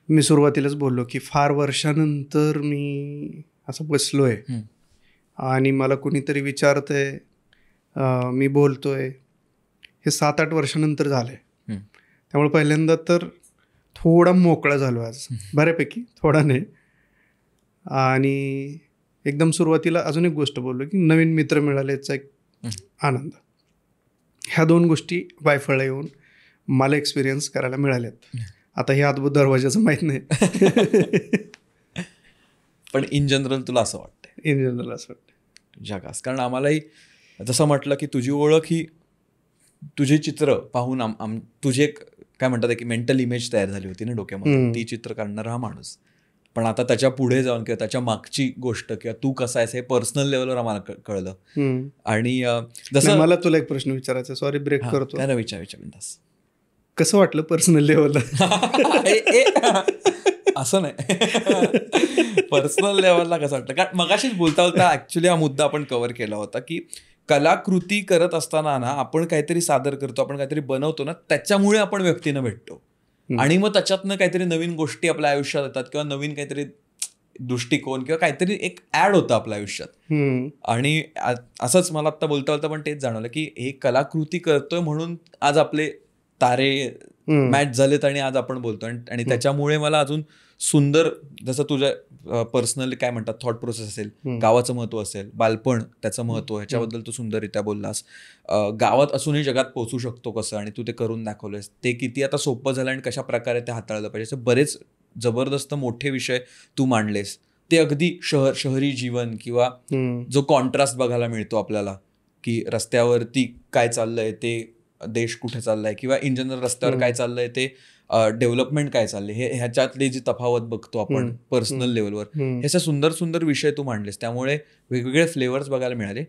मी सुरुवातीलाच बोललो की फार वर्षानंतर मी असं बसलोय आणि मला कुणीतरी विचारतंय, मी बोलतोय, हे 7-8 वर्षानंतर झालंय. त्यामुळे पहिल्यांदा तर थोडा मोकळा झालो आज, बऱ्यापैकी, थोडा नाही. आणि एकदम सुरुवातीला अजून एक गोष्ट बोललो की नवीन मित्र मिळाल्याचा एक आनंद. ह्या 2 गोष्टी वायफळला येऊन मला एक्सपिरियन्स करायला मिळाल्यात. आता हे अद्भुत दरवाजाचं माहीत नाही पण इन जनरल तुला असं वाटतं? इन जनरल असं वाटतं जगास. कारण आम्हालाही जसं म्हटलं की तुझी ओळख ही तुझे चित्र पाहून तुझी एक काय म्हणतात की मेंटल इमेज तयार झाली होती ना डोक्यामध्ये, ती चित्र काढणारा हा माणूस. पण आता त्याच्या पुढे जाऊन किंवा त्याच्या मागची गोष्ट किंवा तू कसा आहेस हे पर्सनल लेवलवर आम्हाला कळलं. आणि जसं मला तुला एक प्रश्न विचारायचा, सॉरी ब्रेक करतो. काय विचार बिंदास. कसं वाटलं पर्सनल लेवलला? असं नाही, पर्सनल लेवलला कसं वाटलं? कारण मगाशीच बोलता बोलता ऍक्च्युली हा मुद्दा आपण कव्हर केला होता की कलाकृती करत असताना ना आपण काहीतरी सादर करतो, आपण काहीतरी बनवतो ना, त्याच्यामुळे आपण व्यक्तीनं भेटतो आणि मग त्याच्यातनं काहीतरी नवीन गोष्टी आपल्या आयुष्यात येतात किंवा नवीन काहीतरी दृष्टिकोन किंवा काहीतरी एक ऍड होतं आपल्या आयुष्यात. आणि असंच मला आता बोलता बोलता पण तेच जाणवलं की हे कलाकृती करतोय म्हणून आज आपले तारे मॅच झालेत आणि आज आपण बोलतो. आणि त्याच्यामुळे मला अजून सुंदर, जसं तुझ्या पर्सनली काय म्हणतात थॉट प्रोसेस असेल, गावाचं महत्व असेल, बालपण त्याचं महत्व, ह्याच्याबद्दल तू सुंदररित्या बोललास. गावात असूनही जगात पोहोचू शकतो कसं, आणि तू ते करून दाखवलंस, ते किती आता सोपं झालं आणि कशा प्रकारे ते हाताळलं पाहिजे, बरेच जबरदस्त मोठे विषय तू मांडलेस. ते अगदी शहरी जीवन किंवा जो कॉन्ट्रास्ट बघायला मिळतो आपल्याला की रस्त्यावरती काय चाललंय ते देश कुठे चाललाय किंवा इन जनरल रस्त्यावर काय चाललंय ते डेव्हलपमेंट काय चाललंय, हे ह्याच्यातली जी तफावत बघतो आपण पर्सनल लेवलवर, ह्याचे सुंदर सुंदर विषय तू मांडलेस. त्यामुळे वेगवेगळे फ्लेवर्स बघायला मिळाले.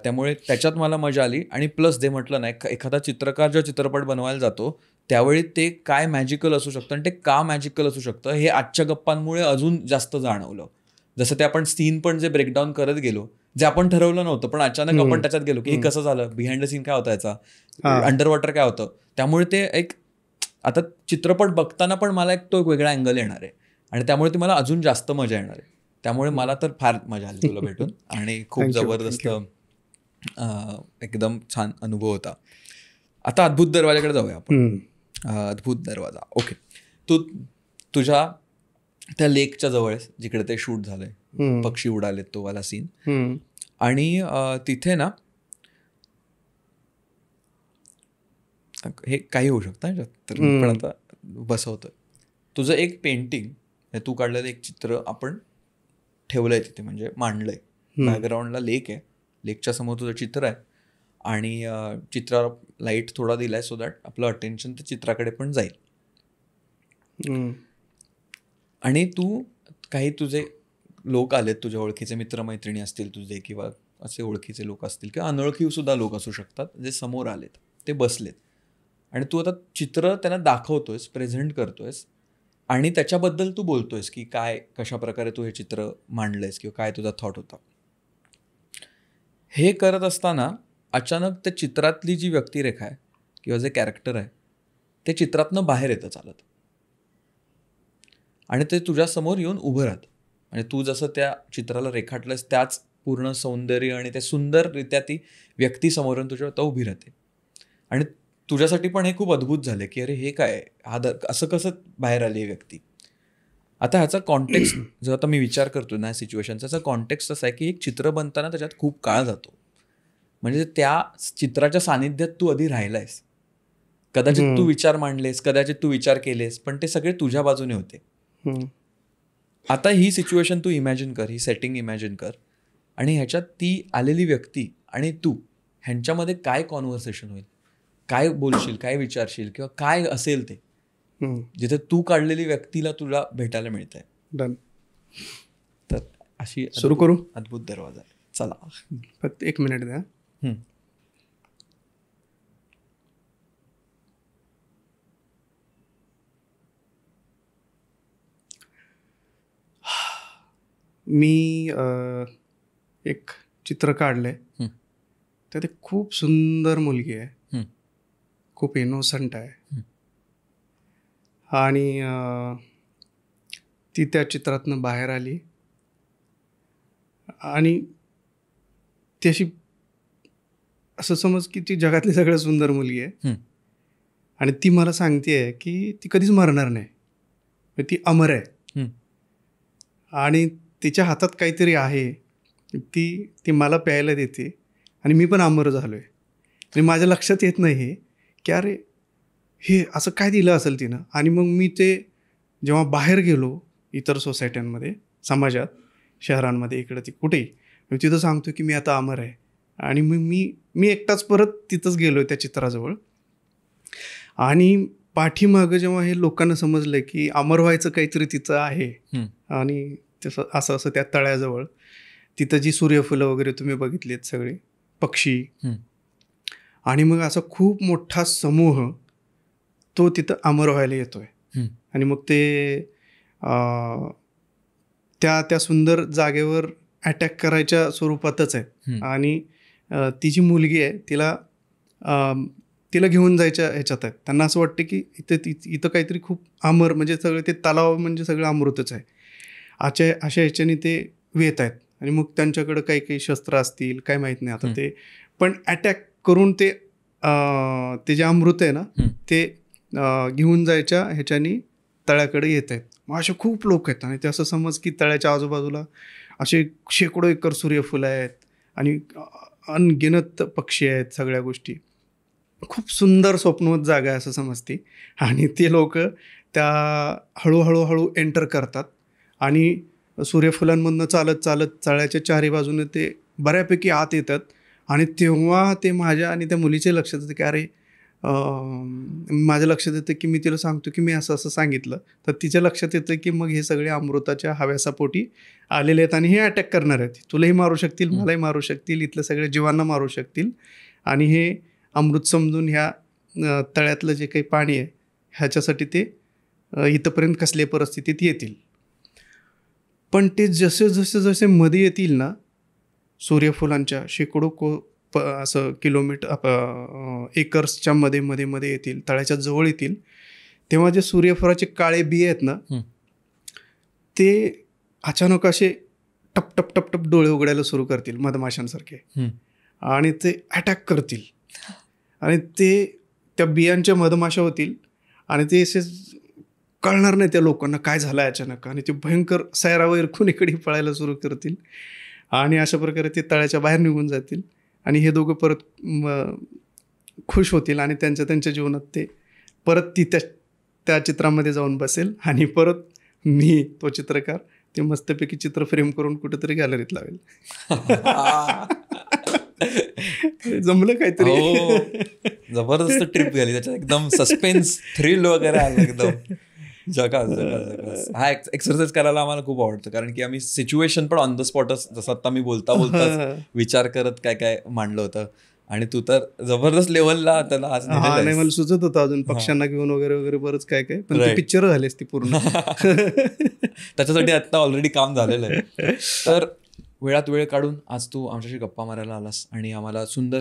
त्यामुळे त्याच्यात मला मजा आली. आणि प्लस जे म्हटलं नाही, एखादा चित्रकार जो चित्रपट बनवायला जातो त्यावेळी ते काय मॅजिकल असू शकतं आणि ते का मॅजिकल असू शकतं हे आजच्या गप्पांमुळे अजून जास्त जाणवलं. जसं ते आपण सीन पण जे ब्रेकडाऊन करत गेलो, जे आपण ठरवलं नव्हतं पण अचानक आपण त्याच्यात गेलो की हे कसं झालं, बिहाइंड द सीन काय होता याचा, अंडर वॉटर काय होतं. त्यामुळे ते एक आता चित्रपट बघताना पण मला एक तो वेगळा अँगल येणार आहे आणि त्यामुळे ती मला अजून जास्त मजा येणार आहे. त्यामुळे मला तर फार मजा आली तुला भेटून आणि खूप जबरदस्त एकदम छान अनुभव होता. आता अद्भुत दरवाजाकडे जाऊया आपण. अद्भुत दरवाजा, ओके. तू तुझ्या त्या लेकच्या जवळ जिकडे ते शूट झालंय, पक्षी उडालेत, तो वाला सीन. आणि तिथे ना हे काही होऊ शकतं तर पण आता बसवतोय तुझं एक पेंटिंग, तू काढलेलं एक चित्र आपण ठेवलंय तिथे, म्हणजे मांडलंय. बॅकग्राऊंडला लेक आहे, लेकच्या समोर तुझं चित्र आहे आणि चित्रावर लाईट थोडा दिलाय सो दॅट आपलं अटेन्शन त्या चित्राकडे पण जाईल. आणि तू काही तुझे लोक आलेत, तुझ्या ओळखीचे मित्रमैत्रिणी असतील तुझे किंवा असे ओळखीचे लोक असतील किंवा अनोळखी सुद्धा लोक असू शकतात, जे समोर आलेत, ते बसलेत आणि तू आता चित्र त्यांना दाखवतोयस, प्रेझेंट करतोयस आणि त्याच्याबद्दल तू बोलतोयस की काय, कशा प्रकारे तू हे चित्र मांडलंयस किंवा काय तुझा थॉट होता. हे करत असताना अचानक त्या चित्रातली जी व्यक्तिरेखा आहे किंवा जे कॅरेक्टर आहे ते चित्रातनं बाहेर येतं चालत आणि ते तुझ्यासमोर येऊन उभं राहतं. आणि तू जसं त्या चित्राला रेखाटलंस त्याच पूर्ण सौंदर्य आणि ते सुंदररित्या ती व्यक्ती समोर येऊन तुझ्या आता उभी राहते. आणि तुझ्यासाठी पण हे खूप अद्भुत झालं की अरे हे काय, असं कसं बाहेर आली ही व्यक्ती. आता ह्याचा कॉन्टेक्स्ट जो आता मी विचार करतो ना सिच्युएशनचा, त्याचा कॉन्टेक्स्ट असा आहे की एक चित्र बनताना त्याच्यात खूप काळ जातो. म्हणजे त्या चित्राच्या सानिध्यात तू आधी राहिलायस, कदाचित तू विचार मांडलेस, कदाचित तू विचार केलेस, पण ते सगळे तुझ्या बाजूने होते. आता ही सिच्युएशन तू इमॅजिन कर, ही सेटिंग इमॅजिन कर आणि ह्याच्यात ती आलेली व्यक्ती आणि तू ह्यांच्यामध्ये काय कॉन्व्हर्सेशन होईल, काय बोलशील, काय विचारशील किंवा काय असेल ते जिथे तू काढलेली व्यक्तीला तुला भेटायला मिळतंय. डन. तर अशी सुरू करू. अद्भुत दरवाजा. चला फक्त 1 मिनिट द्या. मी एक चित्र काढलंय. त्यात एक खूप सुंदर मुलगी आहे, खूप इनोसंट आहे आणि ती त्या चित्रातनं बाहेर आली आणि ती अशी असं समज की ती जगातली सगळ्यात सुंदर मुलगी आहे आणि ती मला सांगते की ती कधीच मरणार नाही, ती अमर आहे आणि तिच्या हातात काहीतरी आहे, ती मला प्यायला देते आणि मी पण अमर झालो आहे. आणि माझ्या लक्षात येत नाही हे की अरे हे असं काय दिलं असेल तिनं. आणि मग मी ते जेव्हा बाहेर गेलो इतर सोसायट्यांमध्ये, समाजात, शहरांमध्ये, इकडं ती कुठेही, मी तिथं सांगतो की मी आता अमर आहे. आणि मग मी एकटाच परत तिथंच गेलो आहे त्या चित्राजवळ. आणि पाठीमागं जेव्हा हे लोकांना समजलं की अमर व्हायचं काहीतरी तिचं आहे आणि तसं असं त्या तळ्याजवळ तिथं जी सूर्यफुलं वगैरे तुम्ही बघितलीत, सगळे पक्षी, आणि मग असा खूप मोठा समूह तो तिथं अमर व्हायला येतोय. आणि मग ते त्या सुंदर जागेवर अटॅक करायच्या स्वरूपातच आहे. आणि ती जी मुलगी आहे तिला घेऊन जायच्या ह्याच्यात आहेत. त्यांना असं वाटतं की इथं काहीतरी खूप अमर, म्हणजे सगळं ते तलाव म्हणजे सगळं अमृतच आहे. अशा ह्याच्याने ते वेत आहेत. आणि मग त्यांच्याकडं काही शस्त्र असतील, काय माहीत नाही आता ते, पण अटॅक करून ते जे अमृत आहे ना ते घेऊन जायच्या ह्याच्यानी तळ्याकडे येत आहेत. मग असे खूप लोक आहेत आणि ते असं समज की तळ्याच्या आजूबाजूला असे शेकडो एकर सूर्यफुलं आहेत आणि अनगिनत पक्षी आहेत, सगळ्या गोष्टी. खूप सुंदर स्वप्नवत जागा आहे असं समजते. आणि ते लोक त्या हळूहळू एंटर करतात आणि सूर्यफुलांमधनं चालत चालत तळ्याच्या चारी बाजूने ते बऱ्यापैकी आत येतात. आणि तेव्हा ते माझ्या आणि त्या मुलीच्या लक्षात येतं की अरे, माझ्या लक्षात येतं की मी तिला सांगतो की मी असं सांगितलं, तर तिच्या लक्षात येतं की मग हे सगळे अमृताच्या हव्यासापोटी आलेले आहेत आणि हे अटॅक करणार आहेत. तुलाही मारू शकतील, मलाही मारू शकतील, इथल्या सगळ्या जीवांना मारू शकतील. आणि हे अमृत समजून ह्या तळ्यातलं जे काही पाणी आहे ह्याच्यासाठी ते इथंपर्यंत कसल्या परिस्थितीत येतील. पण ते जसे मध्ये येतील ना, सूर्यफुलांच्या शेकडो असं किलोमीटर एकर्सच्या मध्ये येतील, तळ्याच्या जवळ येतील, तेव्हा जे सूर्यफुलाचे काळे बिये आहेत ना ते अचानक असे टप टप टप टप डोळे उघडायला सुरू करतील मधमाशांसारखे आणि ते अटॅक करतील. आणि ते त्या बियांच्या मधमाशा होतील आणि ते असे कळणार नाही त्या लोकांना काय झालं अचानक. आणि ते भयंकर सैरावैर इकडे पळायला सुरू करतील आणि अशा प्रकारे ते तळ्याच्या बाहेर निघून जातील. आणि हे दोघं परत खुश होतील आणि त्यांच्या जीवनात ते परत ती त्या चित्रामध्ये जाऊन बसेल. आणि परत मी तो चित्रकार ते मस्तपैकी चित्र फ्रेम करून कुठेतरी गॅलरीत लावेल. जमलं काहीतरी. जबरदस्त ट्रिप झाली त्याच्यात, एकदम सस्पेन्स, थ्रिल वगैरे आलं एकदम. जगास. हा एक्सरसाइज करायला आम्हाला खूप आवडतं, कारण की आम्ही सिच्युएशन पण ऑन द स्पॉटच, जसं आता मी बोलता विचार करत काय मांडलं होतं. आणि तू तर जबरदस्त लेवलला त्याला आज नाही, मला सुचत होतं अजून पक्ष्यांना घेऊन वगैरे बरंच काय पण ते पिक्चर झालेस ती पूर्ण. त्याच्यासाठी आता ऑलरेडी काम झालेलं आहे. तर वेळात वेळ काढून आज तू आमच्याशी गप्पा मारायला आलास आणि आम्हाला सुंदर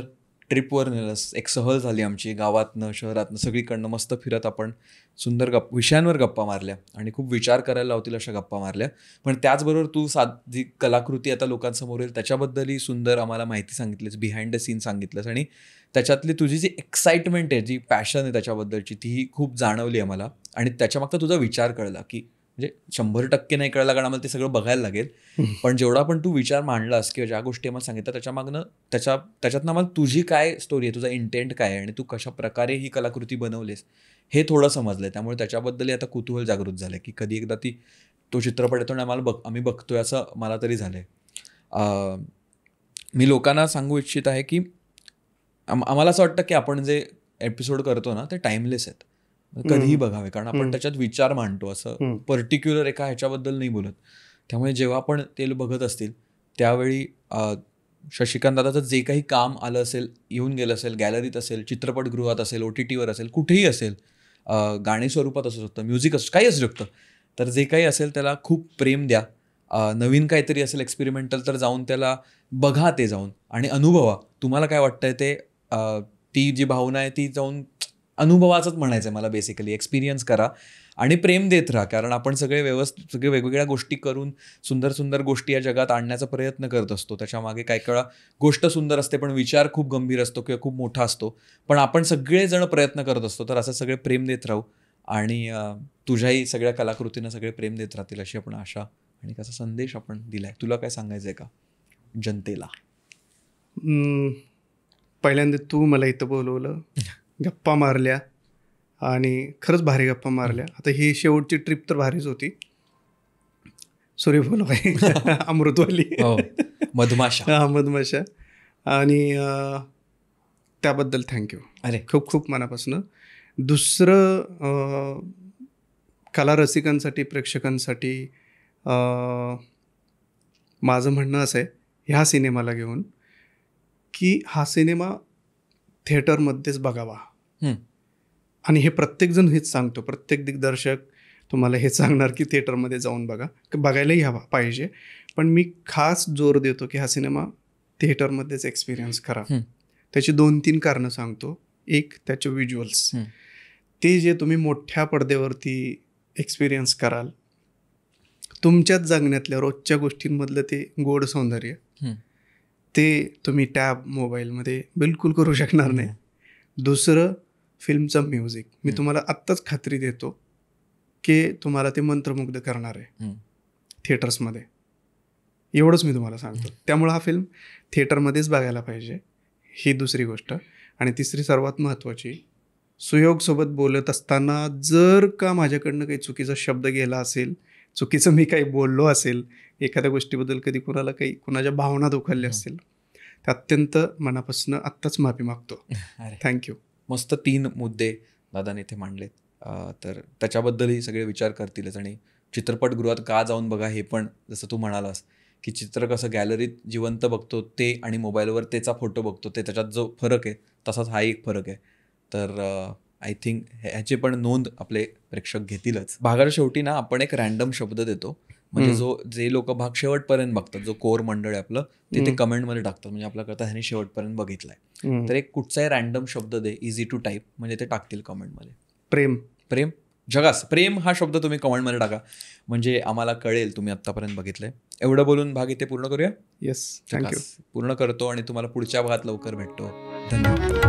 ट्रिपवर नेलंस. एक सहल झाली आमची, गावातनं शहरातनं सगळीकडनं मस्त फिरत आपण सुंदर विषयांवर गप्पा मारल्या आणि खूप विचार करायला लावतील अशा गप्पा मारल्या. पण त्याचबरोबर तू जी कलाकृती आता लोकांसमोर येईल त्याच्याबद्दलही सुंदर आम्हाला माहिती सांगितलीस, बिहाइंड द सीन सांगितलंस. आणि त्याच्यातली तुझी जी एक्साइटमेंट आहे, जी पॅशन आहे त्याच्याबद्दलची, तीही खूप जाणवली आहे मला. आणि त्याच्यामागचा तुझा विचार कळला की म्हणजे 100% नाही कळला, कारण आम्हाला ते सगळं बघायला लागेल. पण जेवढा पण तू विचार मांडलास किंवा ज्या गोष्टी आम्हाला सांगितल्या त्याच्यामागनं त्याच्यातनं आम्हाला तुझी काय स्टोरी आहे, तुझा इंटेंट काय आहे आणि तू कशा प्रकारे ही कलाकृती बनवलीस हे थोडं समजलंय. त्यामुळे त्याच्याबद्दलही आता कुतूहल जागृत झालं की कधी एकदा तो चित्रपट येतो आणि आम्ही बघतोय असं मला तरी झालंय. मी लोकांना सांगू इच्छित आहे की आम्हाला असं वाटतं की आपण जे एपिसोड करतो ना ते टाइमलेस आहेत, कधीही बघावे, कारण आपण त्याच्यात विचार मांडतो, असं पर्टिक्युलर एका ह्याच्याबद्दल नाही बोलत. त्यामुळे जेव्हा आपण ते बघत असतील त्यावेळी शशिकांत दादाचं जे काही काम आलं असेल, येऊन गेलं असेल, गॅलरीत असेल, चित्रपटगृहात असेल, OTTवर असेल, कुठेही असेल, गाणी स्वरूपात असू शकतं, म्युझिक असू, काही असू शकतं, तर जे काही असेल त्याला खूप प्रेम द्या. नवीन काहीतरी असेल एक्सपेरिमेंटल तर जाऊन त्याला बघा, ते जाऊन आणि अनुभवा. तुम्हाला काय वाटतंय ते, ती जी भावना आहे ती जाऊन अनुभवाचंच म्हणायचं आहे मला, बेसिकली एक्सपिरियन्स करा आणि प्रेम देत राहा. कारण आपण सगळे सगळे वेगवेगळ्या गोष्टी करून सुंदर सुंदर गोष्टी या जगात आणण्याचा प्रयत्न करत असतो. त्याच्यामागे काही काळा गोष्ट सुंदर असते, पण विचार खूप गंभीर असतो किंवा खूप मोठा असतो, पण आपण सगळेजण प्रयत्न करत असतो. तर असं सगळे प्रेम देत राहू आणि तुझ्याही सगळ्या कलाकृतींना सगळे प्रेम देत राहतील अशी आपण आशा आणि कसा संदेश आपण दिलाय. तुला काय सांगायचं आहे का जनतेला? पहिल्यांदा तू मला इथं बोलवलं, गप्पा मारल्या आणि खरंच भारी गप्पा मारल्या. आता ही शेवटची ट्रिप तर भारीच होती. सूर्यफूल भाई अमृतवाली, मधमाशा. मधमाशा, आणि त्याबद्दल थँक्यू. अरे खूप खूप मनापासून. दुसरं, कला रसिकांसाठी, प्रेक्षकांसाठी माझं म्हणणं असं आहे ह्या सिनेमाला घेऊन की हा सिनेमा थिएटरमध्येच बघावा. आणि हे प्रत्येकजण हेच सांगतो, प्रत्येक दिग्दर्शक तुम्हाला हेच सांगणार की थिएटरमध्ये जाऊन बघा, बघायलाही हवा पाहिजे. पण मी खास जोर देतो की हा सिनेमा थिएटरमध्येच एक्सपिरियन्स करा. त्याची 2-3 कारणं सांगतो. एक, त्याचे व्हिज्युअल्स, ते जे तुम्ही मोठ्या पडद्यावरती एक्सपिरियन्स कराल, तुमच्याच जगण्यातल्या रोजच्या गोष्टींमधलं ते गोड सौंदर्य, ते तुम्ही टॅब मोबाईलमध्ये बिलकुल करू शकणार नाही. दुसरं, फिल्मचं म्युझिक. मी तुम्हाला आत्ताच खात्री देतो की तुम्हाला ते मंत्रमुग्ध करणार आहे थिएटर्समध्ये. एवढंच मी तुम्हाला सांगतो. त्यामुळं हा फिल्म थिएटरमध्येच बघायला पाहिजे, ही दुसरी गोष्ट. आणि तिसरी सर्वात महत्त्वाची, सुयोगसोबत बोलत असताना जर का माझ्याकडनं काही चुकीचा शब्द गेला असेल, चुकीचं मी काही बोललो असेल, एखाद्या गोष्टीबद्दल कधी कुणाच्या भावना दुखावल्या असतील, तर अत्यंत मनापासून आत्ताच माफी मागतो. थँक्यू. मस्त 3 मुद्दे दादाने इथे मांडलेत. तर त्याच्याबद्दलही सगळे विचार करतीलच. आणि चित्रपटगृहात का जाऊन बघा हे पण, जसं तू म्हणालास की चित्र कसं गॅलरीत जिवंत बघतो ते आणि मोबाईलवर त्याचा फोटो बघतो, ते त्याच्यात जो फरक आहे तसाच हा एक फरक आहे. तर आय थिंक ह्याची पण नोंद आपले प्रेक्षक घेतीलच. भागाच्या शेवटी ना आपण एक रॅन्डम शब्द देतो, म्हणजे जे लोक भाग शेवटपर्यंत बघतात, जो कोर मंडळ आहे आपलं, ते कमेंटमध्ये टाकतात, म्हणजे आपल्याकरता ह्याने शेवटपर्यंत बघितलाय. तर एक कुठचाही रॅन्डम शब्द दे, इझी टू टाईप, म्हणजे ते टाकतील कमेंटमध्ये. प्रेम जगास प्रेम हा शब्द तुम्ही कमेंटमध्ये टाका, म्हणजे आम्हाला कळेल तुम्ही आत्तापर्यंत बघितलंय. एवढं बोलून भाग इथे पूर्ण करूया. Yes, thank you. पूर्ण करतो आणि तुम्हाला पुढच्या भागात लवकर भेटतो. धन्यवाद.